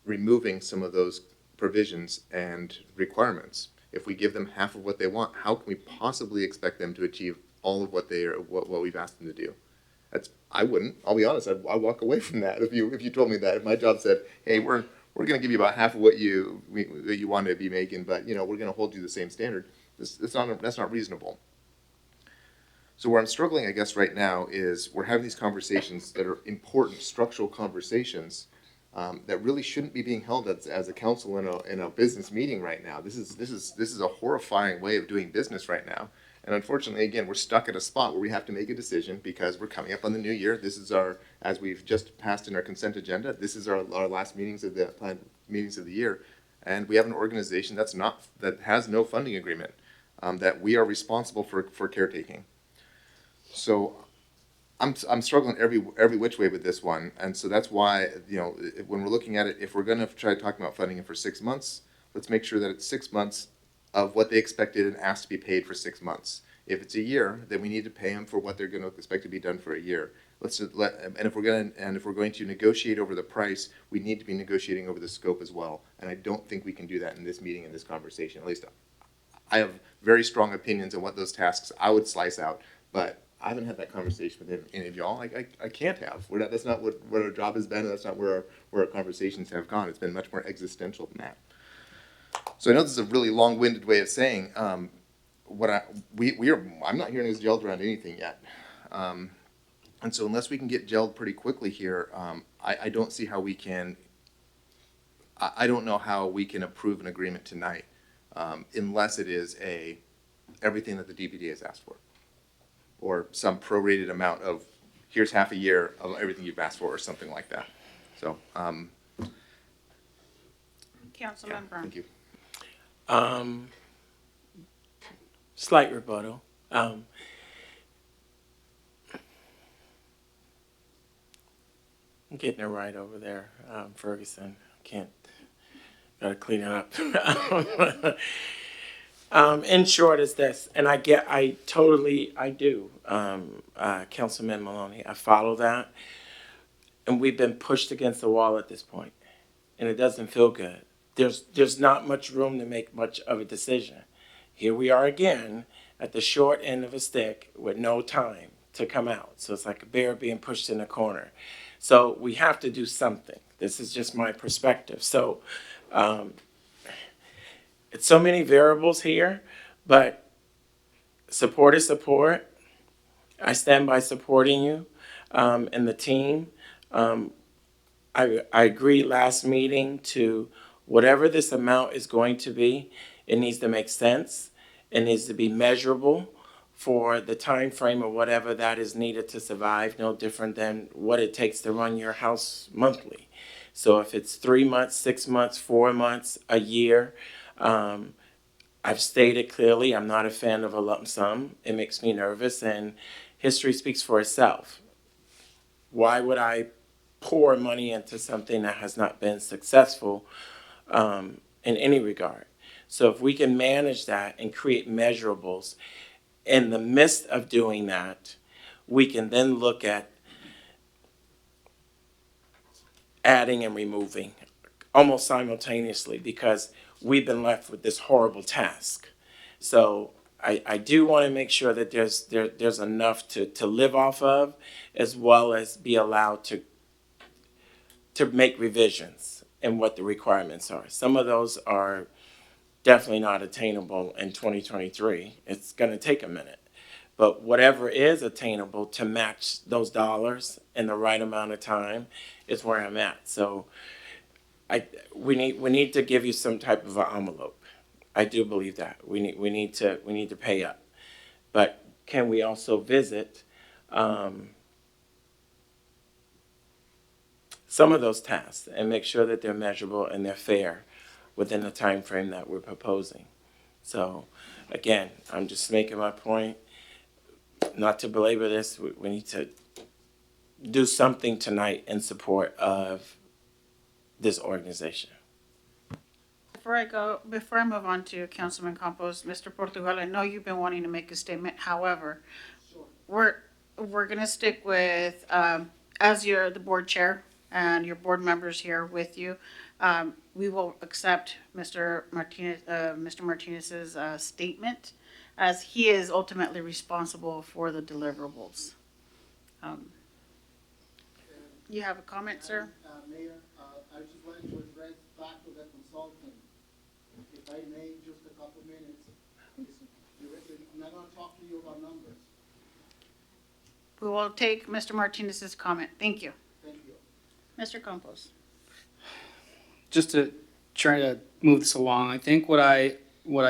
removing some of those provisions and requirements. If we give them half of what they want, how can we possibly expect them to achieve all of what we've asked them to do? I wouldn't. I'll be honest. I'd walk away from that if you told me that. If my job said, "Hey, we're going to give you about half of what you want to be making, but we're going to hold you the same standard," that's not reasonable. So where I'm struggling, I guess, right now is we're having these conversations that are important structural conversations that really shouldn't be being held as a council in a business meeting right now. This is a horrifying way of doing business right now. And unfortunately, again, we're stuck at a spot where we have to make a decision because we're coming up on the new year. This is as we've just passed in our consent agenda, this is our last meetings of the planned meetings of the year. And we have an organization that has no funding agreement, that we are responsible for caretaking. So I'm struggling every which way with this one. And so that's why, when we're looking at it, if we're going to try talking about funding it for 6 months, let's make sure that it's 6 months of what they expected and asked to be paid for 6 months. If it's a year, then we need to pay them for what they're going to expect to be done for a year. And if we're going to negotiate over the price, we need to be negotiating over the scope as well. And I don't think we can do that in this meeting, in this conversation. At least I have very strong opinions on what those tasks I would slice out, but I haven't had that conversation with any of y'all. I can't have. That's not what our job has been, and that's not where our conversations have gone. It's been much more existential than that. So I know this is a really long-winded way of saying I'm not hearing us gelled around anything yet. And so unless we can get gelled pretty quickly here, I don't see how we can. I don't know how we can approve an agreement tonight unless it is everything that the DPD has asked for, or some prorated amount of here's half a year of everything you've asked for, or something like that. So, Councilman Brown. thank you. Slight rebuttal. I'm getting it right over there, Ferguson. Gotta clean it up. In short, is this, and I do, Councilman Maloney, I follow that, and we've been pushed against the wall at this point, and it doesn't feel good. There's not much room to make much of a decision. Here we are again at the short end of a stick with no time to come out. So it's like a bear being pushed in a corner. So we have to do something. This is just my perspective. So it's so many variables here, but support is support. I stand by supporting you and the team. I agreed last meeting to whatever this amount is going to be, it needs to make sense. It needs to be measurable for the time frame or whatever that is needed to survive, no different than what it takes to run your house monthly. So if it's 3 months, 6 months, 4 months, a year, I've stated clearly I'm not a fan of a lump sum. It makes me nervous, and history speaks for itself. Why would I pour money into something that has not been successful in any regard? So if we can manage that and create measurables, in the midst of doing that, we can then look at adding and removing almost simultaneously, because we've been left with this horrible task. So I do want to make sure that there's enough to live off of, as well as be allowed to make revisions in what the requirements are. Some of those are definitely not attainable in 2023. It's going to take a minute. But whatever is attainable to match those dollars in the right amount of time is where I'm at. So we need to give you some type of an envelope. I do believe that. We need to pay up. But can we also visit some of those tasks and make sure that they're measurable and they're fair within the time frame that we're proposing? So again, I'm just making my point. Not to belabor this, we need to do something tonight in support of this organization. Before I move on to Councilman Campos, Mr. Portugal, I know you've been wanting to make a statement. However, we're gonna stick with, as you're the board chair and your board members here with you, we will accept Mr. Martinez's statement, as he is ultimately responsible for the deliverables. You have a comment, sir? Mayor, I just wanted to address back to the consultant. If I may, just a couple minutes. I'm not going to talk to you about numbers. We will take Mr. Martinez's comment. Thank you. Thank you. Mr. Campos. Just to try to move this along, I think what I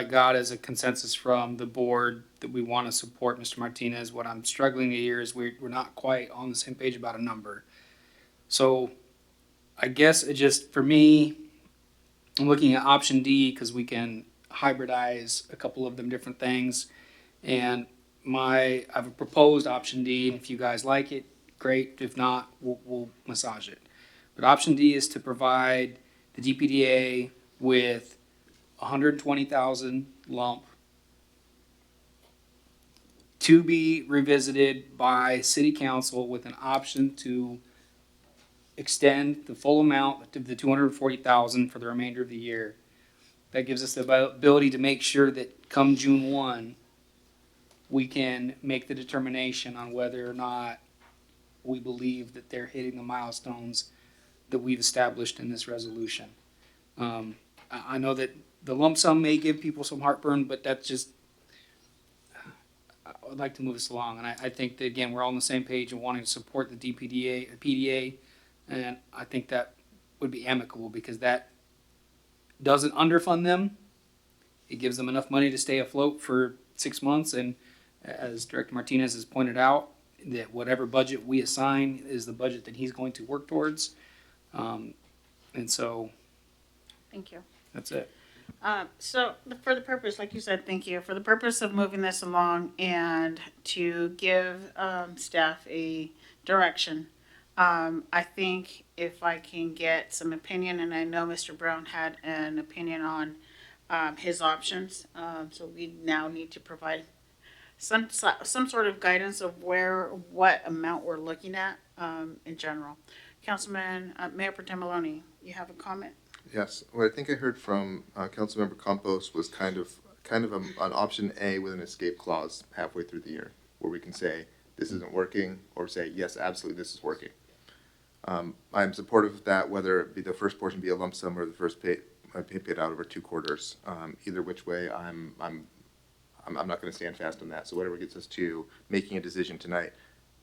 got as a consensus from the board that we want to support Mr. Martinez. What I'm struggling to hear is we're not quite on the same page about a number. So I guess it just, for me, I'm looking at option D because we can hybridize a couple of them different things. And I've proposed option D, and if you guys like it, great. If not, we'll massage it. But option D is to provide the DPDA with 120,000 lump to be revisited by City Council with an option to extend the full amount of the 240,000 for the remainder of the year. That gives us the ability to make sure that come June 1, we can make the determination on whether or not we believe that they're hitting the milestones that we've established in this resolution. I know that the lump sum may give people some heartburn, but that's just, I would like to move this along. And I think that, again, we're all on the same page and wanting to support the PDA, and I think that would be amicable because that doesn't underfund them. It gives them enough money to stay afloat for 6 months. And as Director Martinez has pointed out, that whatever budget we assign is the budget that he's going to work towards. And so. Thank you. That's it. So for the purpose, like you said, thank you, for the purpose of moving this along and to give staff a direction, I think if I can get some opinion, and I know Mr. Brown had an opinion on his options. So we now need to provide some sort of guidance of what amount we're looking at in general. Councilman, Mayor Pro Tem Maloney, you have a comment? Yes, what I think I heard from Councilmember Campos was kind of an option A with an escape clause halfway through the year, where we can say this isn't working, or say yes, absolutely, this is working. I'm supportive of that, whether it be the first portion be a lump sum or the first paid out over 2 quarters. Either which way, I'm not going to stand fast on that. So whatever gets us to making a decision tonight,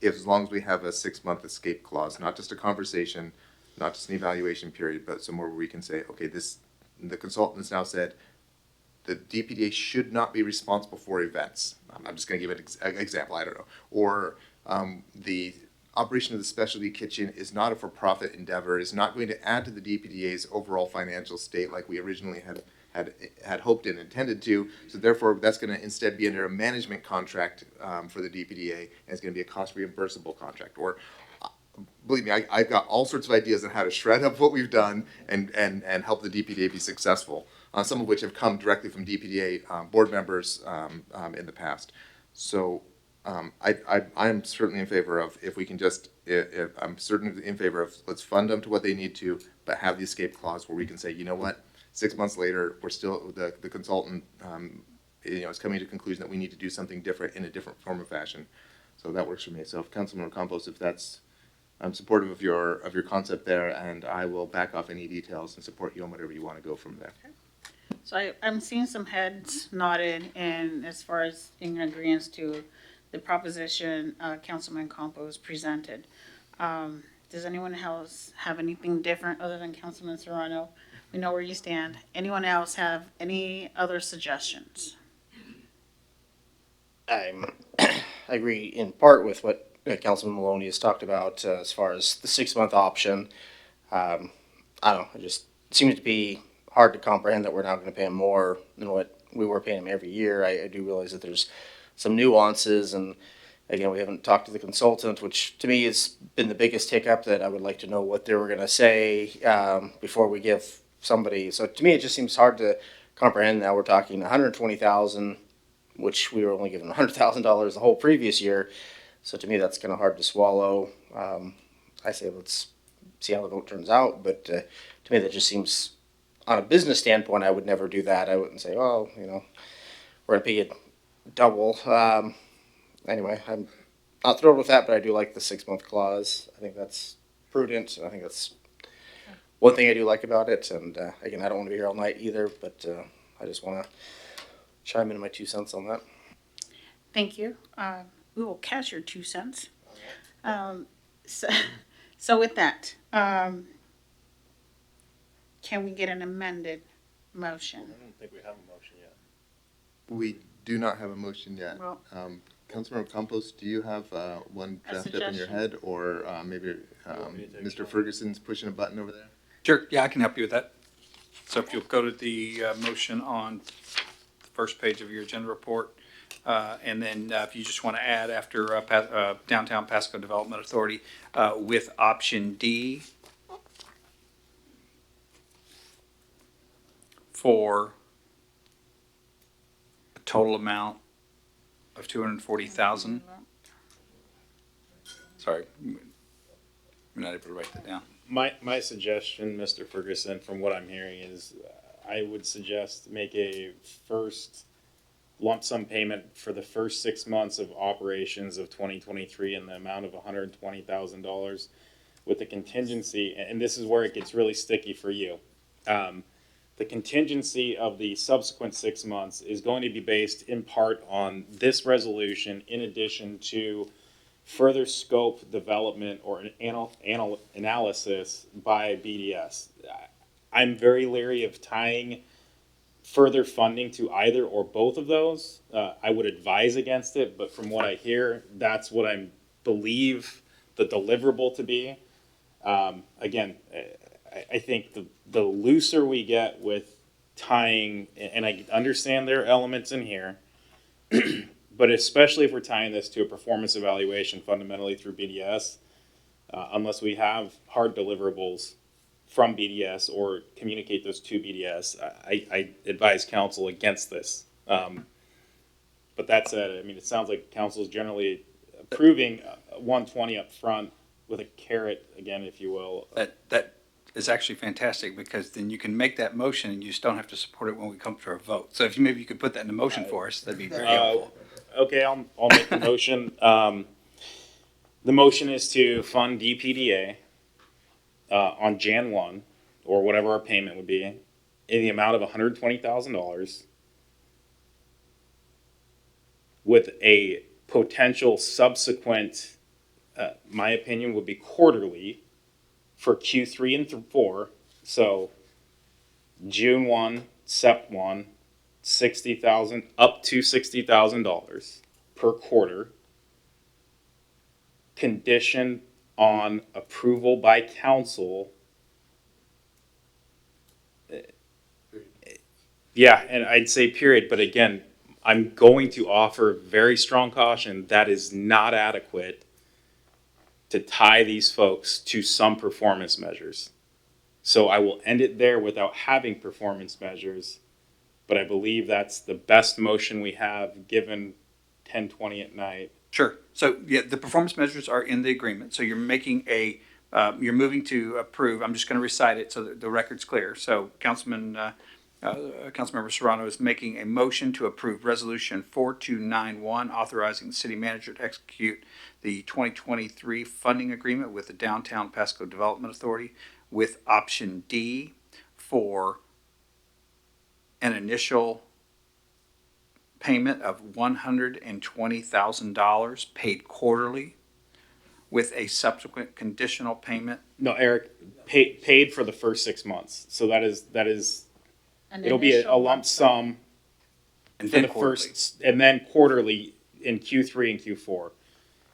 as long as we have a 6-month escape clause, not just a conversation, not just an evaluation period, but somewhere where we can say, okay, the consultant has now said the DPDA should not be responsible for events. I'm just going to give an example, I don't know. Or the operation of the specialty kitchen is not a for-profit endeavor, is not going to add to the DPDA's overall financial state like we originally had hoped and intended to. So therefore, that's going to instead be under a management contract for the DPDA, and it's going to be a cost reimbursable contract. Or believe me, I've got all sorts of ideas on how to shred up what we've done and help the DPDA be successful, some of which have come directly from DPDA board members in the past. So I'm certainly in favor of, if we can just, I'm certainly in favor of, let's fund them to what they need to, but have the escape clause where we can say, you know what, 6 months later, we're still, the consultant, is coming to the conclusion that we need to do something different in a different form or fashion. So that works for me. So if Councilman Campos, if that's, I'm supportive of your concept there, and I will back off any details and support you on whatever you want to go from there. So I'm seeing some heads nodded, and as far as in agreement to the proposition Councilman Campos presented. Does anyone else have anything different other than Councilman Serrano? We know where you stand. Anyone else have any other suggestions? I agree in part with what Councilman Maloney has talked about as far as the 6-month option. I don't know, it just seems to be hard to comprehend that we're now going to pay him more than what we were paying him every year. I do realize that there's some nuances, and again, we haven't talked to the consultant, which to me has been the biggest hiccup, that I would like to know what they were going to say before we give somebody. So to me, it just seems hard to comprehend. Now we're talking $120,000, which we were only given $100,000 the whole previous year. So to me, that's kind of hard to swallow. I say let's see how the vote turns out, but to me, that just seems, on a business standpoint, I would never do that. I wouldn't say, oh, we're going to pay you double. Anyway, I'm not thrilled with that, but I do like the 6-month clause. I think that's prudent. I think that's one thing I do like about it. And again, I don't want to be here all night either, but I just want to chime in my 2 cents on that. Thank you. We will catch your 2 cents. So with that, can we get an amended motion? I don't think we have a motion yet. We do not have a motion yet. Well, Councilmember Campos, do you have one A drafted up in your suggestion. head, or maybe Mr. Ferguson's pushing a button over there? Sure, yeah, I can help you with that. So if you'll go to the motion on the first page of your agenda report, and then if you just want to add after Downtown Pasco Development Authority with option D for a total amount of $240,000. Sorry, we're not able to write that down. My suggestion, Mr. Ferguson, from what I'm hearing, is I would suggest make a first lump sum payment for the first 6 months of operations of 2023 in the amount of $120,000 with the contingency, and this is where it gets really sticky for you. The contingency of the subsequent 6 months is going to be based in part on this resolution, in addition to further scope development or an analysis by BDS. I'm very leery of tying further funding to either or both of those. I would advise against it, but from what I hear, that's what I believe the deliverable to be. Again, I think the looser we get with tying, and I understand there are elements in here, but especially if we're tying this to a performance evaluation fundamentally through BDS, unless we have hard deliverables, from BDS or communicate those to BDS, I advise council against this. But that said, I mean, it sounds like council is generally approving 120 up front with a carrot, again, if you will. That is actually fantastic, because then you can make that motion and you just don't have to support it when we come to a vote. So if maybe you could put that in the motion for us, that'd be very helpful. Okay, I'll make the motion. The motion is to fund DPDA on Jan 1, or whatever our payment would be, in the amount of $120,000 with a potential subsequent, my opinion would be quarterly for Q3 and 4. So June 1, Sep 1, 60,000 up to $60,000 per quarter, conditioned on approval by council. Yeah, and I'd say period, but again, I'm going to offer very strong caution that is not adequate to tie these folks to some performance measures. So I will end it there without having performance measures, but I believe that's the best motion we have given 10:20 at night. Sure. So, yeah, the performance measures are in the agreement. So you're making you're moving to approve. I'm just going to recite it so that the record's clear. So Councilmember Serrano is making a motion to approve Resolution 4291, authorizing the city manager to execute the 2023 funding agreement with the Downtown Pasco Development Authority, with option D for an initial payment of $120,000 paid quarterly, with a subsequent conditional payment. No, Eric, paid for the first 6 months. So that is it'll be a lump sum And for then the quarterly. first, and then quarterly in Q3 and Q4.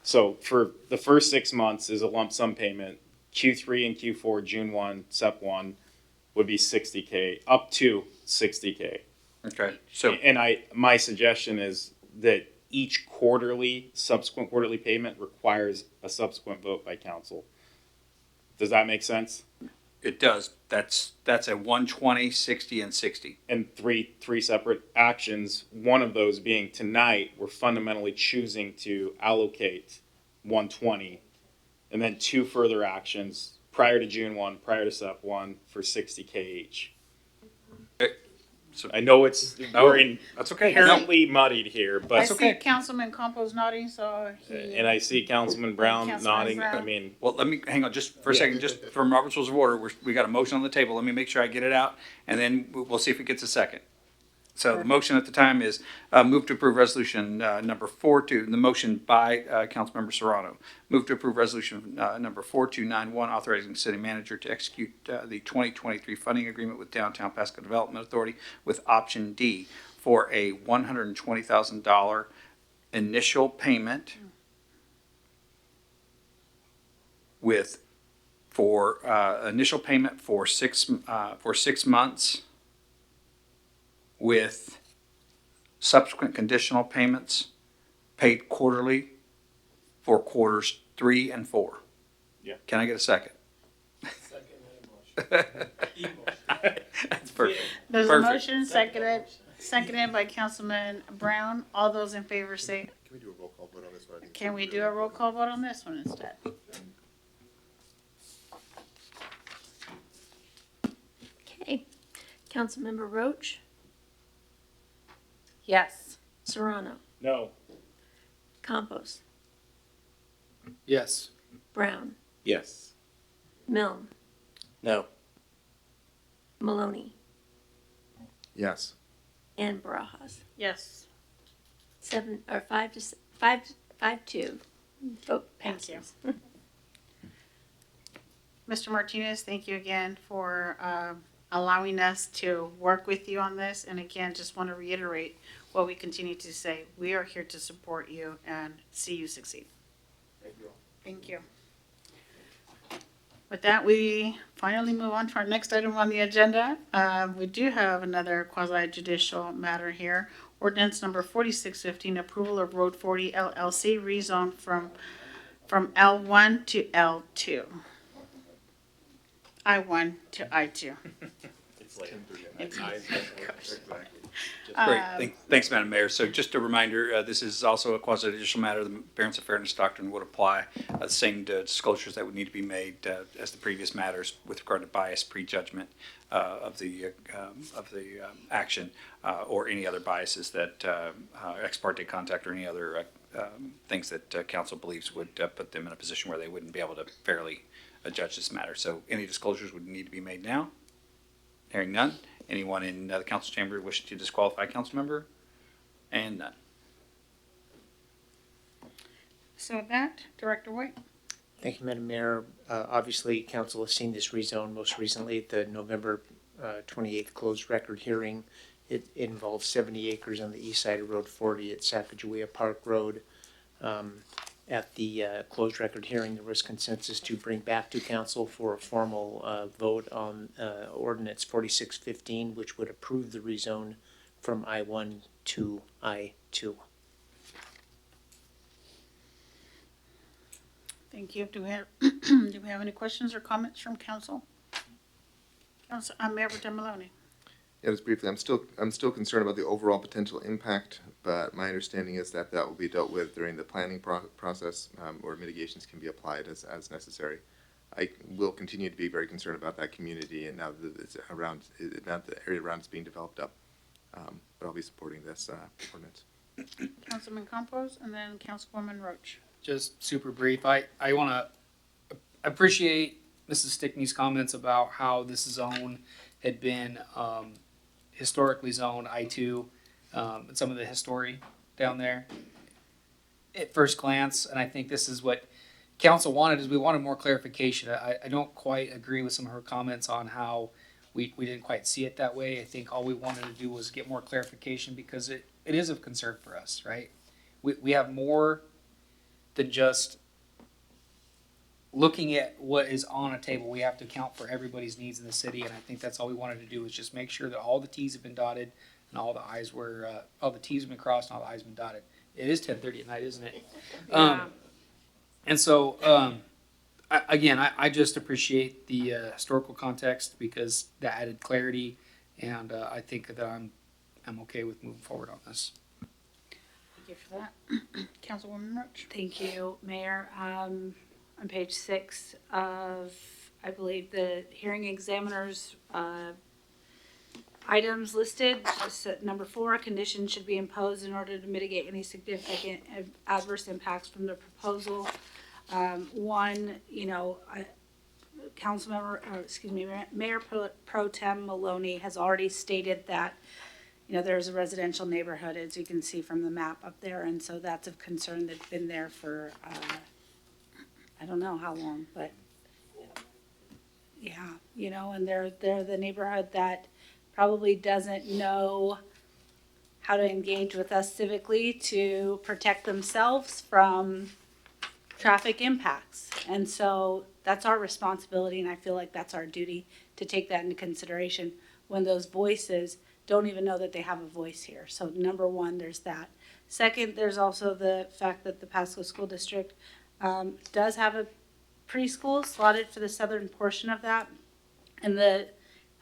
So for the first 6 months is a lump sum payment. Q3 and Q4, June 1, Sep 1 would be $60K, up to $60K. Okay. So, And my suggestion is that each subsequent quarterly payment requires a subsequent vote by council. Does that make sense? it does. That's a 120, 60, and 60. And three separate actions, one of those being tonight, we're fundamentally choosing to allocate 120, and then two further actions prior to June 1, prior to SEP 1 for 60K each. So, I know that's okay. Apparently muddied here, but I see Councilman Campos nodding, so and I see Councilman Brown Councilman nodding. Brown. I mean, Well, let me hang on just for a second, just from Robert's Rules of Order. We got a motion on the table. Let me make sure I get it out, and then we'll see if it gets a second. So the motion at the time is move to approve resolution number 42. The motion by Councilmember Serrano. Move to approve resolution number 4291, authorizing the city manager to execute the 2023 funding agreement with Downtown Pasco Development Authority with option D for a $120,000 initial payment initial payment for 6 months, with subsequent conditional payments paid quarterly for quarters 3 and 4. Yeah. Can I get a second? That's perfect. there's Perfect. a motion seconded by Councilman Brown. All those in favor say, Can we do a roll call vote on this one? can we do a roll call vote on this one instead? Okay. Councilmember Roach, Yes. Serrano, no. Campos, Yes. Brown, Yes. Milne, No. Maloney, Yes. and Barajas. Yes. 5-2. Vote Thank you. passes. Mr. Martinez, thank you again for allowing us to work with you on this. And again, just want to reiterate what we continue to say. We are here to support you and see you succeed. Thank you. Thank you. With that, we finally move on to our next item on the agenda. We do have another quasi-judicial matter here. Ordinance number 4615, approval of Road 40 LLC rezone from L1 to L2. I-1 to I-2. It's late. It's- Great. Um, Thanks, Madam Mayor. So just a reminder, this is also a quasi-judicial matter. The Fairness and Fairness Doctrine would apply. The same disclosures that would need to be made as the previous matters with regard to bias, prejudgment of the action, or any other biases that ex parte contact or any other things that council believes would put them in a position where they wouldn't be able to fairly judge this matter. So any disclosures would need to be made now. Hearing none. Anyone in the council chamber wishing to disqualify a council member? And none. So with that, Director White. Thank you, Madam Mayor. Obviously, council has seen this rezone most recently at the November 28th closed record hearing. It involves 70 acres on the east side of Road 40 at Sacagawea Park Road. At the closed record hearing, there was consensus to bring back to council for a formal vote on ordinance 4615, which would approve the rezone from I-1 to I-2. Thank you. Do we have any questions or comments from council? Mayor Pro Tem Maloney. Yeah, just briefly, I'm still concerned about the overall potential impact, but my understanding is that that will be dealt with during the planning process, or mitigations can be applied as necessary. I will continue to be very concerned about that community, and now that it's around, now the area around is being developed up. But I'll be supporting this ordinance. Councilman Campos, and then Councilwoman Roach. Just super brief. I want to appreciate Mrs. Stickney's comments about how this zone had been historically zoned I-2, and some of the history down there. At first glance, and I think this is what council wanted, is we wanted more clarification. I don't quite agree with some of her comments on how we didn't quite see it that way. I think all we wanted to do was get more clarification because it is of concern for us, right? We have more than just looking at what is on a table. We have to account for everybody's needs in the city, and I think that's all we wanted to do is just make sure that all the T's have been dotted and all the I's were, all the T's have been crossed and all the I's have been dotted. It is 10:30 at night, isn't it? Yeah. And so, I just appreciate the historical context because that added clarity, and I think that I'm okay with moving forward on this. Thank you for that. Councilwoman Roach. Thank you, Mayor. On page 6 of, I believe, the hearing examiner's items listed, just at number 4, conditions should be imposed in order to mitigate any significant adverse impacts from the proposal. One, Mayor Pro Tem Maloney has already stated that, there's a residential neighborhood, as you can see from the map up there, and so that's of concern. That's been there for, I don't know how long, but yeah, and they're the neighborhood that probably doesn't know how to engage with us civically to protect themselves from traffic impacts. And so that's our responsibility, and I feel like that's our duty to take that into consideration when those voices don't even know that they have a voice here. So number 1, there's that. Second, there's also the fact that the Pasco School District does have a preschool slotted for the southern portion of that. And the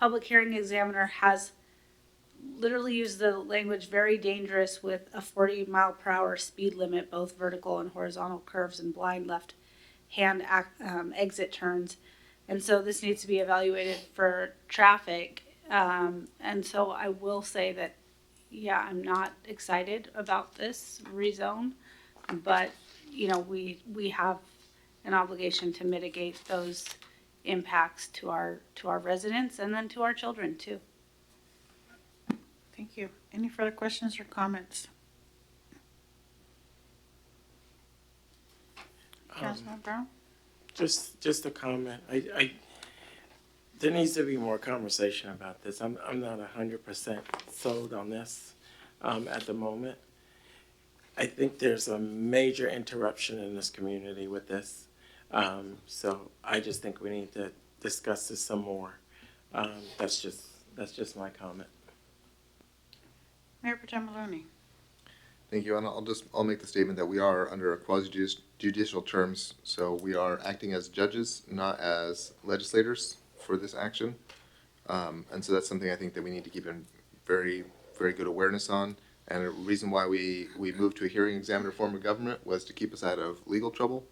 public hearing examiner has literally used the language very dangerous with a 40-mile-per-hour speed limit, both vertical and horizontal curves and blind left-hand exit turns. And so this needs to be evaluated for traffic. And so I will say that, yeah, I'm not excited about this rezone, but we have an obligation to mitigate those impacts to our residents and then to our children too. Thank you. Any further questions or comments? Councilman Brown? Just a comment. There needs to be more conversation about this. I'm not 100% sold on this at the moment. I think there's a major interruption in this community with this. So I just think we need to discuss this some more. That's just my comment. Mayor Pro Tem Maloney. Thank you, and I'll make the statement that we are under a quasi-judicial terms, so we are acting as judges, not as legislators for this action. And so that's something I think that we need to keep in very, very good awareness on. And the reason why we moved to a hearing examiner form of government was to keep us out of legal trouble.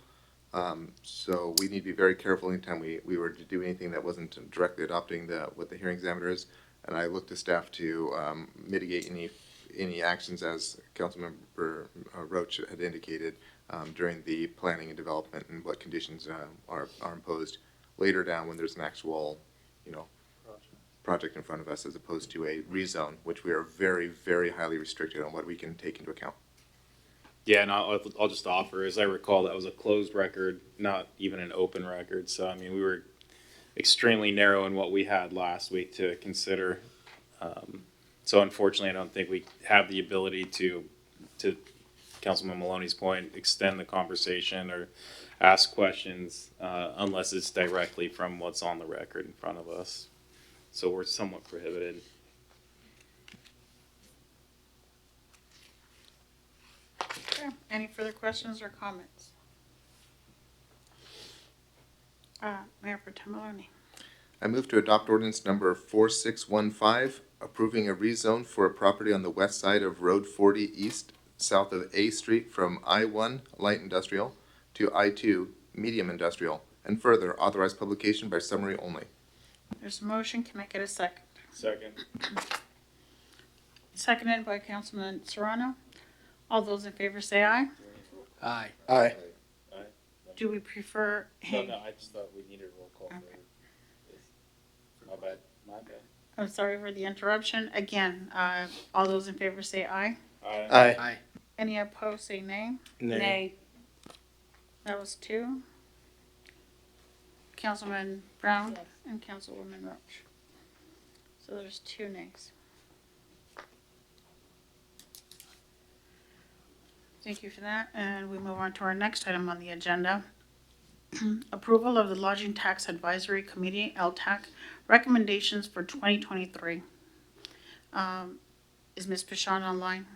So we need to be very careful anytime we were to do anything that wasn't directly adopting what the hearing examiner is. And I look to staff to mitigate any actions, as Councilmember Roach had indicated, during the planning and development, and what conditions are imposed later down when there's an actual, project in front of us, as opposed to a rezone, which we are very, very highly restricted on what we can take into account. Yeah, and I'll just offer, as I recall, that was a closed record, not even an open record. So, I mean, we were extremely narrow in what we had last week to consider. So unfortunately, I don't think we have the ability to Councilman Maloney's point, extend the conversation or ask questions unless it's directly from what's on the record in front of us. So we're somewhat prohibited. Okay. Any further questions or comments? Mayor Pro Tem Maloney. I move to adopt ordinance number 4615, approving a rezone for a property on the west side of Road 40 East, south of A Street, from I-1 Light Industrial to I-2 Medium Industrial, and further authorize publication by summary only. There's a motion. Can I get a second? Second. Seconded by Councilman Serrano. All those in favor say aye. Aye. Aye. Do we prefer? No, I just thought we needed a roll call. Okay. My bad. I'm sorry for the interruption. Again, all those in favor say aye. Aye. Aye. Any opposed say nay. Nay. That was 2. Councilman Brown and Councilwoman Roach. So there's 2 nays. Thank you for that. And we move on to our next item on the agenda. Approval of the Lodging Tax Advisory Committee, LTAC, recommendations for 2023. Is Ms. Pichon online?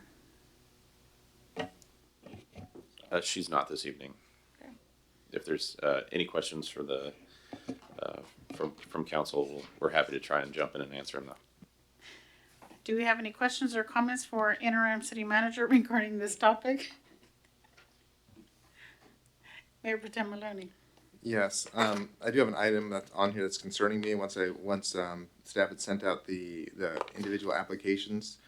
She's not this evening. Okay. If there's any questions for the from council, we're happy to try and jump in and answer them. Do we have any questions or comments for interim city manager regarding this topic? Mayor Pro Tem Maloney. Yes, I do have an item that's on here that's concerning me. Once staff had sent out the individual applications,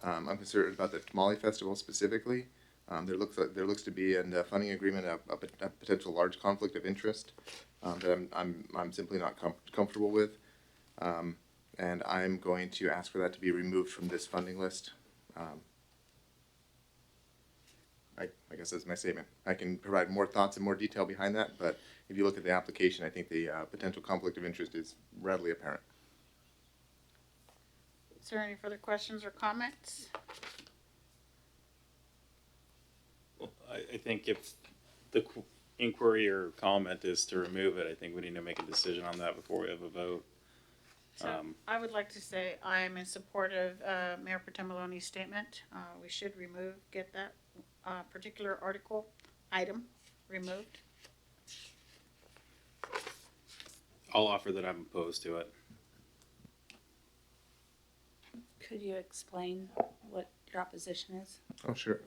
I'm concerned about the Tamale Festival specifically. There looks to be in the funding agreement a potential large conflict of interest that I'm simply not comfortable with, and I'm going to ask for that to be removed from this funding list. I guess that's my statement. I can provide more thoughts and more detail behind that, but if you look at the application, I think the potential conflict of interest is readily apparent. Is there any further questions or comments? Well, I think if the inquiry or comment is to remove it, I think we need to make a decision on that before we have a vote. So I would like to say I am in support of Mayor Pro Tem Maloney's statement. We should get that particular item removed. I'll offer that I'm opposed to it. Could you explain what your opposition is? Oh, sure.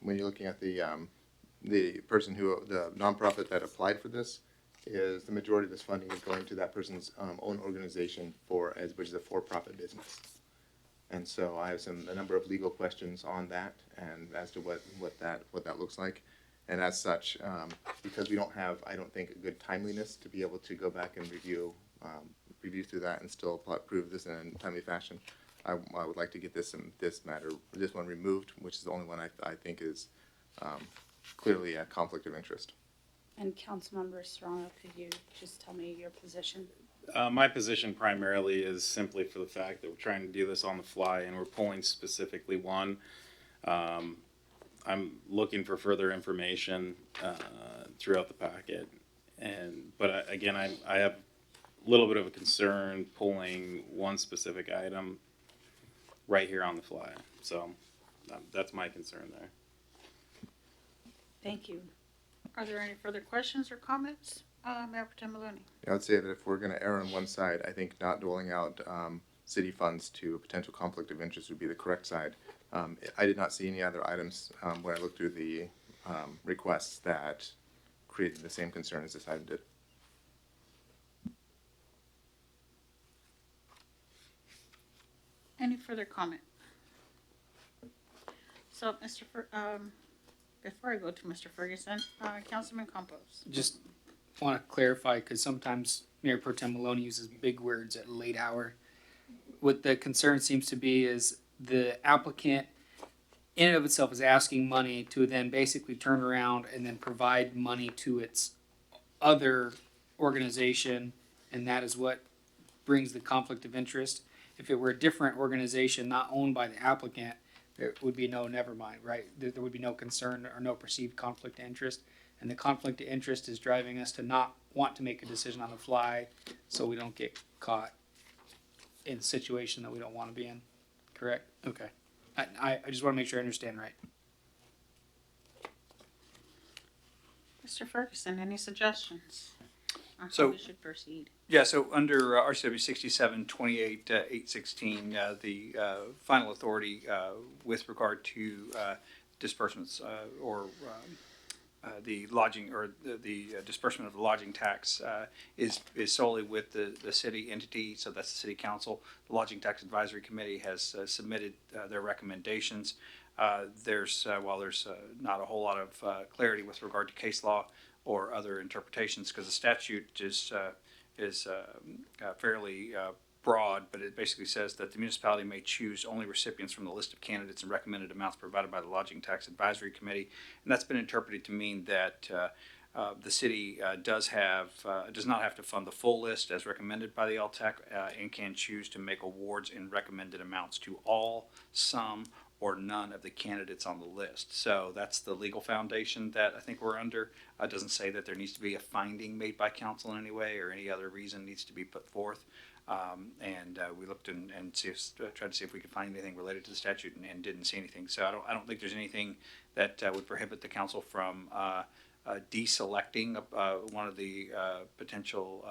When you're looking at the person the nonprofit that applied for this, is the majority of this funding is going to that person's own organization which is a for-profit business. And so I have a number of legal questions on that and as to what that looks like. And as such, because we don't have, I don't think, a good timeliness to be able to go back and review through that and still approve this in a timely fashion, I would like to get this one removed, which is the only one I think is clearly a conflict of interest. And Councilmember Serrano, could you just tell me your position? My position primarily is simply for the fact that we're trying to do this on the fly and we're pulling specifically one. I'm looking for further information throughout the packet, but again, I have a little bit of a concern pulling one specific item right here on the fly. So that's my concern there. Thank you. Are there any further questions or comments? Mayor Pro Tem Maloney. I would say that if we're gonna err on one side, I think not doling out, city funds to a potential conflict of interest would be the correct side. I did not see any other items, when I looked through the, requests that created the same concern as this item did. Any further comment? So, before I go to Mr. Ferguson, Councilman Campos. Just want to clarify, because sometimes Mayor Pro Tem Maloney uses big words at a late hour. What the concern seems to be is the applicant in and of itself is asking money to then basically turn around and then provide money to its other organization, and that is what brings the conflict of interest. If it were a different organization not owned by the applicant, there would be no, never mind, right? There would be no concern or no perceived conflict of interest. And the conflict of interest is driving us to not want to make a decision on the fly so we don't get caught in a situation that we don't want to be in. Correct? Okay. I just want to make sure I understand right. Mr. Ferguson, any suggestions on So- how we should proceed? Yeah, so under RCW 6728-816, the final authority with regard to disbursements or the lodging or the disbursement of the lodging tax is solely with the city entity, so that's the City Council. The Lodging Tax Advisory Committee has submitted their recommendations. While there's not a whole lot of clarity with regard to case law or other interpretations, because the statute is fairly broad, but it basically says that the municipality may choose only recipients from the list of candidates and recommended amounts provided by the Lodging Tax Advisory Committee. And that's been interpreted to mean that the city does not have to fund the full list as recommended by the LTAC and can choose to make awards in recommended amounts to all, some, or none of the candidates on the list. So that's the legal foundation that I think we're under. It doesn't say that there needs to be a finding made by council in any way or any other reason needs to be put forth. We looked and tried to see if we could find anything related to the statute and didn't see anything. So I don't think there's anything that would prohibit the council from deselecting one of the potential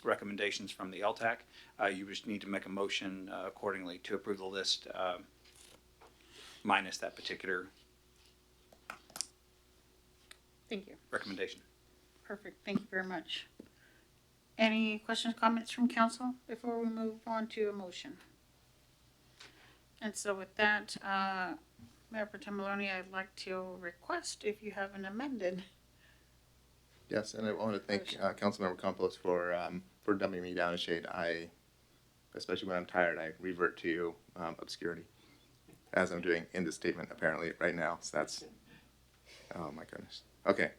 recommendations from the LTAC. You just need to make a motion accordingly to approve the list minus that particular Thank you. recommendation. Perfect. Thank you very much. Any questions, comments from council before we move on to a motion? And so with that, Mayor Pro Tem Maloney, I'd like to request if you have an amended. Yes, and I want to thank Councilmember Campos for dumbing me down a shade. Especially when I'm tired, I revert to obscurity, as I'm doing in this statement apparently right now. So that's, oh my goodness. Okay.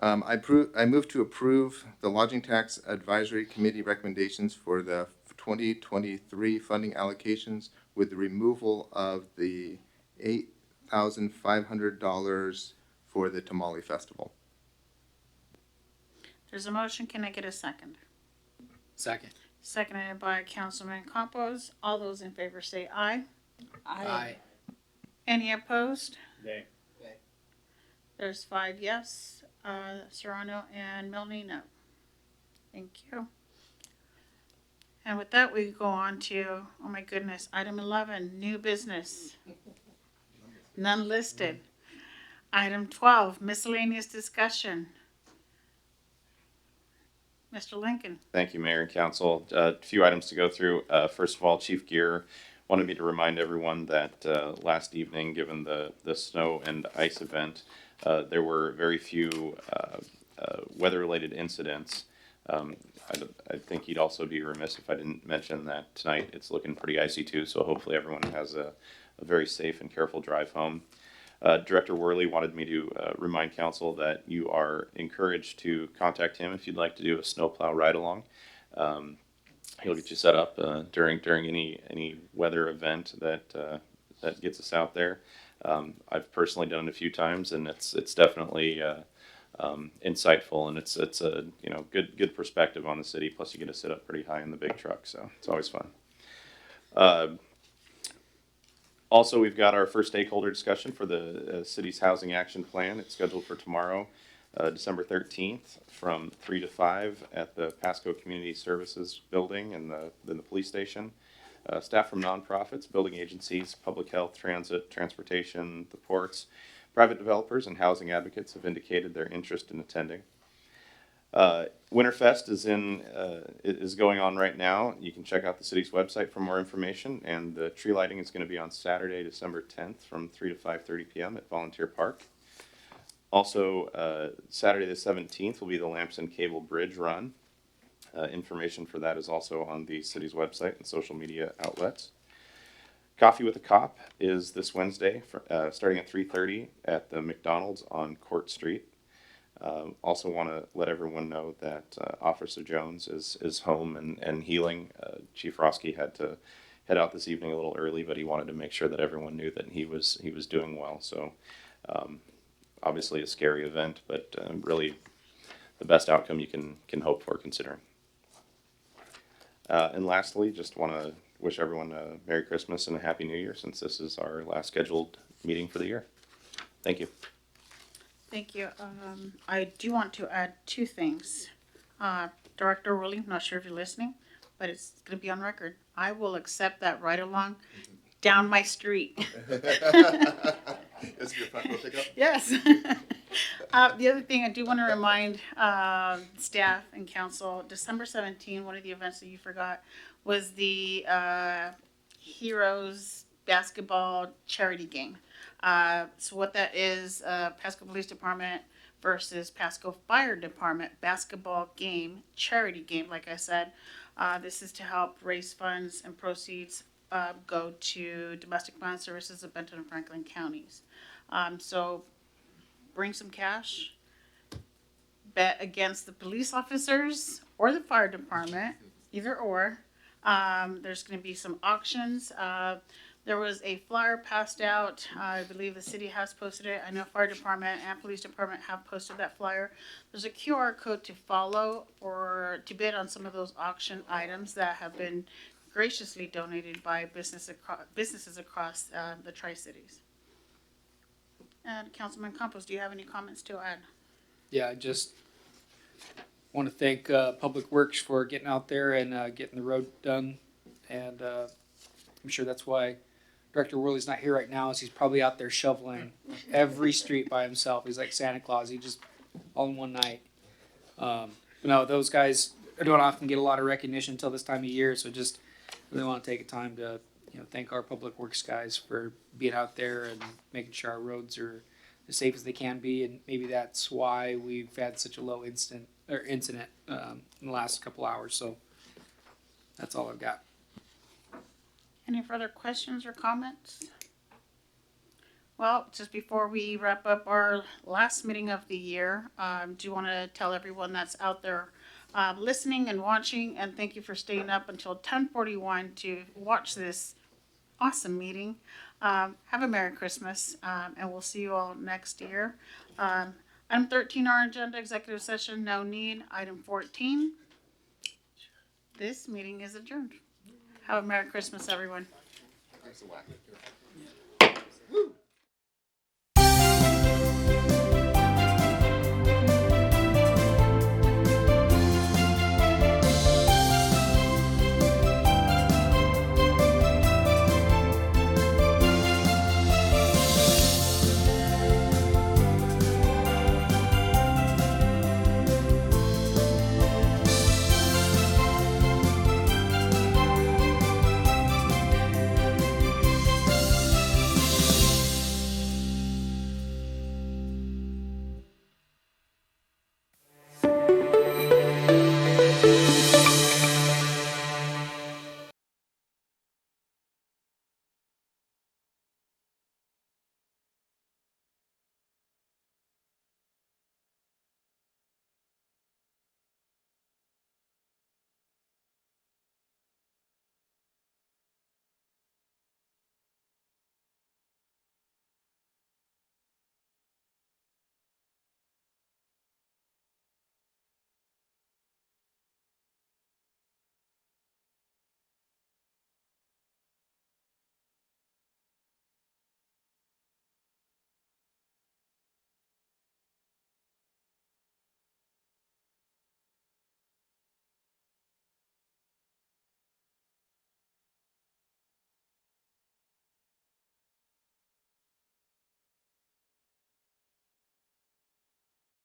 I move to approve the Lodging Tax Advisory Committee recommendations for the 2023 funding allocations with the removal of the $8,500 for the Tamale Festival. There's a motion. Can I get a second? Second. Seconded by Councilman Campos. All those in favor say aye. Aye. Any opposed? Nay. There's 5 yes. Serrano and Milne, no. Thank you. And with that, we go on to, oh my goodness, item 11, new business. None listed. Item 12, miscellaneous discussion. Mr. Lincoln. Thank you, Mayor and Council. A few items to go through. First of all, Chief Gear wanted me to remind everyone that last evening, given the snow and ice event, there were very few weather-related incidents. I think he'd also be remiss if I didn't mention that tonight it's looking pretty icy too, so hopefully everyone has a very safe and careful drive home. Director Worley wanted me to remind council that you are encouraged to contact him if you'd like to do a snowplow ride-along. He'll get you set up during any weather event that gets us out there. I've personally done it a few times, and it's definitely insightful, and it's a good perspective on the city. Plus, you get to sit up pretty high in the big truck, so it's always fun. Also, we've got our first stakeholder discussion for the city's housing action plan. It's scheduled for tomorrow. December 13th from 3 to 5 at the Pasco Community Services Building in the police station. Staff from nonprofits, building agencies, public health, transit, transportation, the ports, private developers, and housing advocates have indicated their interest in attending. Winterfest is going on right now. You can check out the city's website for more information, and the tree lighting is going to be on Saturday, December 10th from 3 to 5:30 p.m. at Volunteer Park. Also, Saturday the 17th will be the Lamson Cable Bridge Run. Information for that is also on the city's website and social media outlets. Coffee with a Cop is this Wednesday, starting at 3:30 at the McDonald's on Court Street. Also want to let everyone know that Officer Jones is home and healing. Chief Roski had to head out this evening a little early, but he wanted to make sure that everyone knew that he was doing well. So obviously a scary event, but really the best outcome you can hope for considering. And lastly, just want to wish everyone a Merry Christmas and a Happy New Year, since this is our last scheduled meeting for the year. Thank you. Thank you. I do want to add two things. Director Rowley, not sure if you're listening, but it's going to be on record. I will accept that ride along down my street. Is your Pasco pickup? Yes. The other thing I do want to remind staff and council, December 17, one of the events that you forgot was the Heroes basketball charity game. So what that is, Pasco Police Department versus Pasco Fire Department basketball game, charity game, like I said. This is to help raise funds and proceeds go to domestic violence services of Benton and Franklin counties. So bring some cash, bet against the police officers or the fire department, either or. There's going to be some auctions. There was a flyer passed out. I believe the city has posted it. I know fire department and police department have posted that flyer. There's a QR code to follow or to bid on some of those auction items that have been graciously donated by businesses across the Tri-Cities. And Councilman Campos, do you have any comments to add? Yeah, I just want to thank Public Works for getting out there and getting the road done. And I'm sure that's why Director Worley's not here right now, is he's probably out there shoveling every street by himself. He's like Santa Claus. He just all in one night. No, those guys don't often get a lot of recognition until this time of year, so just really want to take a time to thank our Public Works guys for being out there and making sure our roads are as safe as they can be, and maybe that's why we've had such a low incident in the last couple hours. So that's all I've got. Any further questions or comments? Well, just before we wrap up our last meeting of the year, do want to tell everyone that's out there listening and watching, and thank you for staying up until 10:41 to watch this awesome meeting. Have a Merry Christmas, and we'll see you all next year. Item 13, our agenda, executive session, no need. Item 14, this meeting is adjourned. Have a Merry Christmas, everyone. Thanks a lot.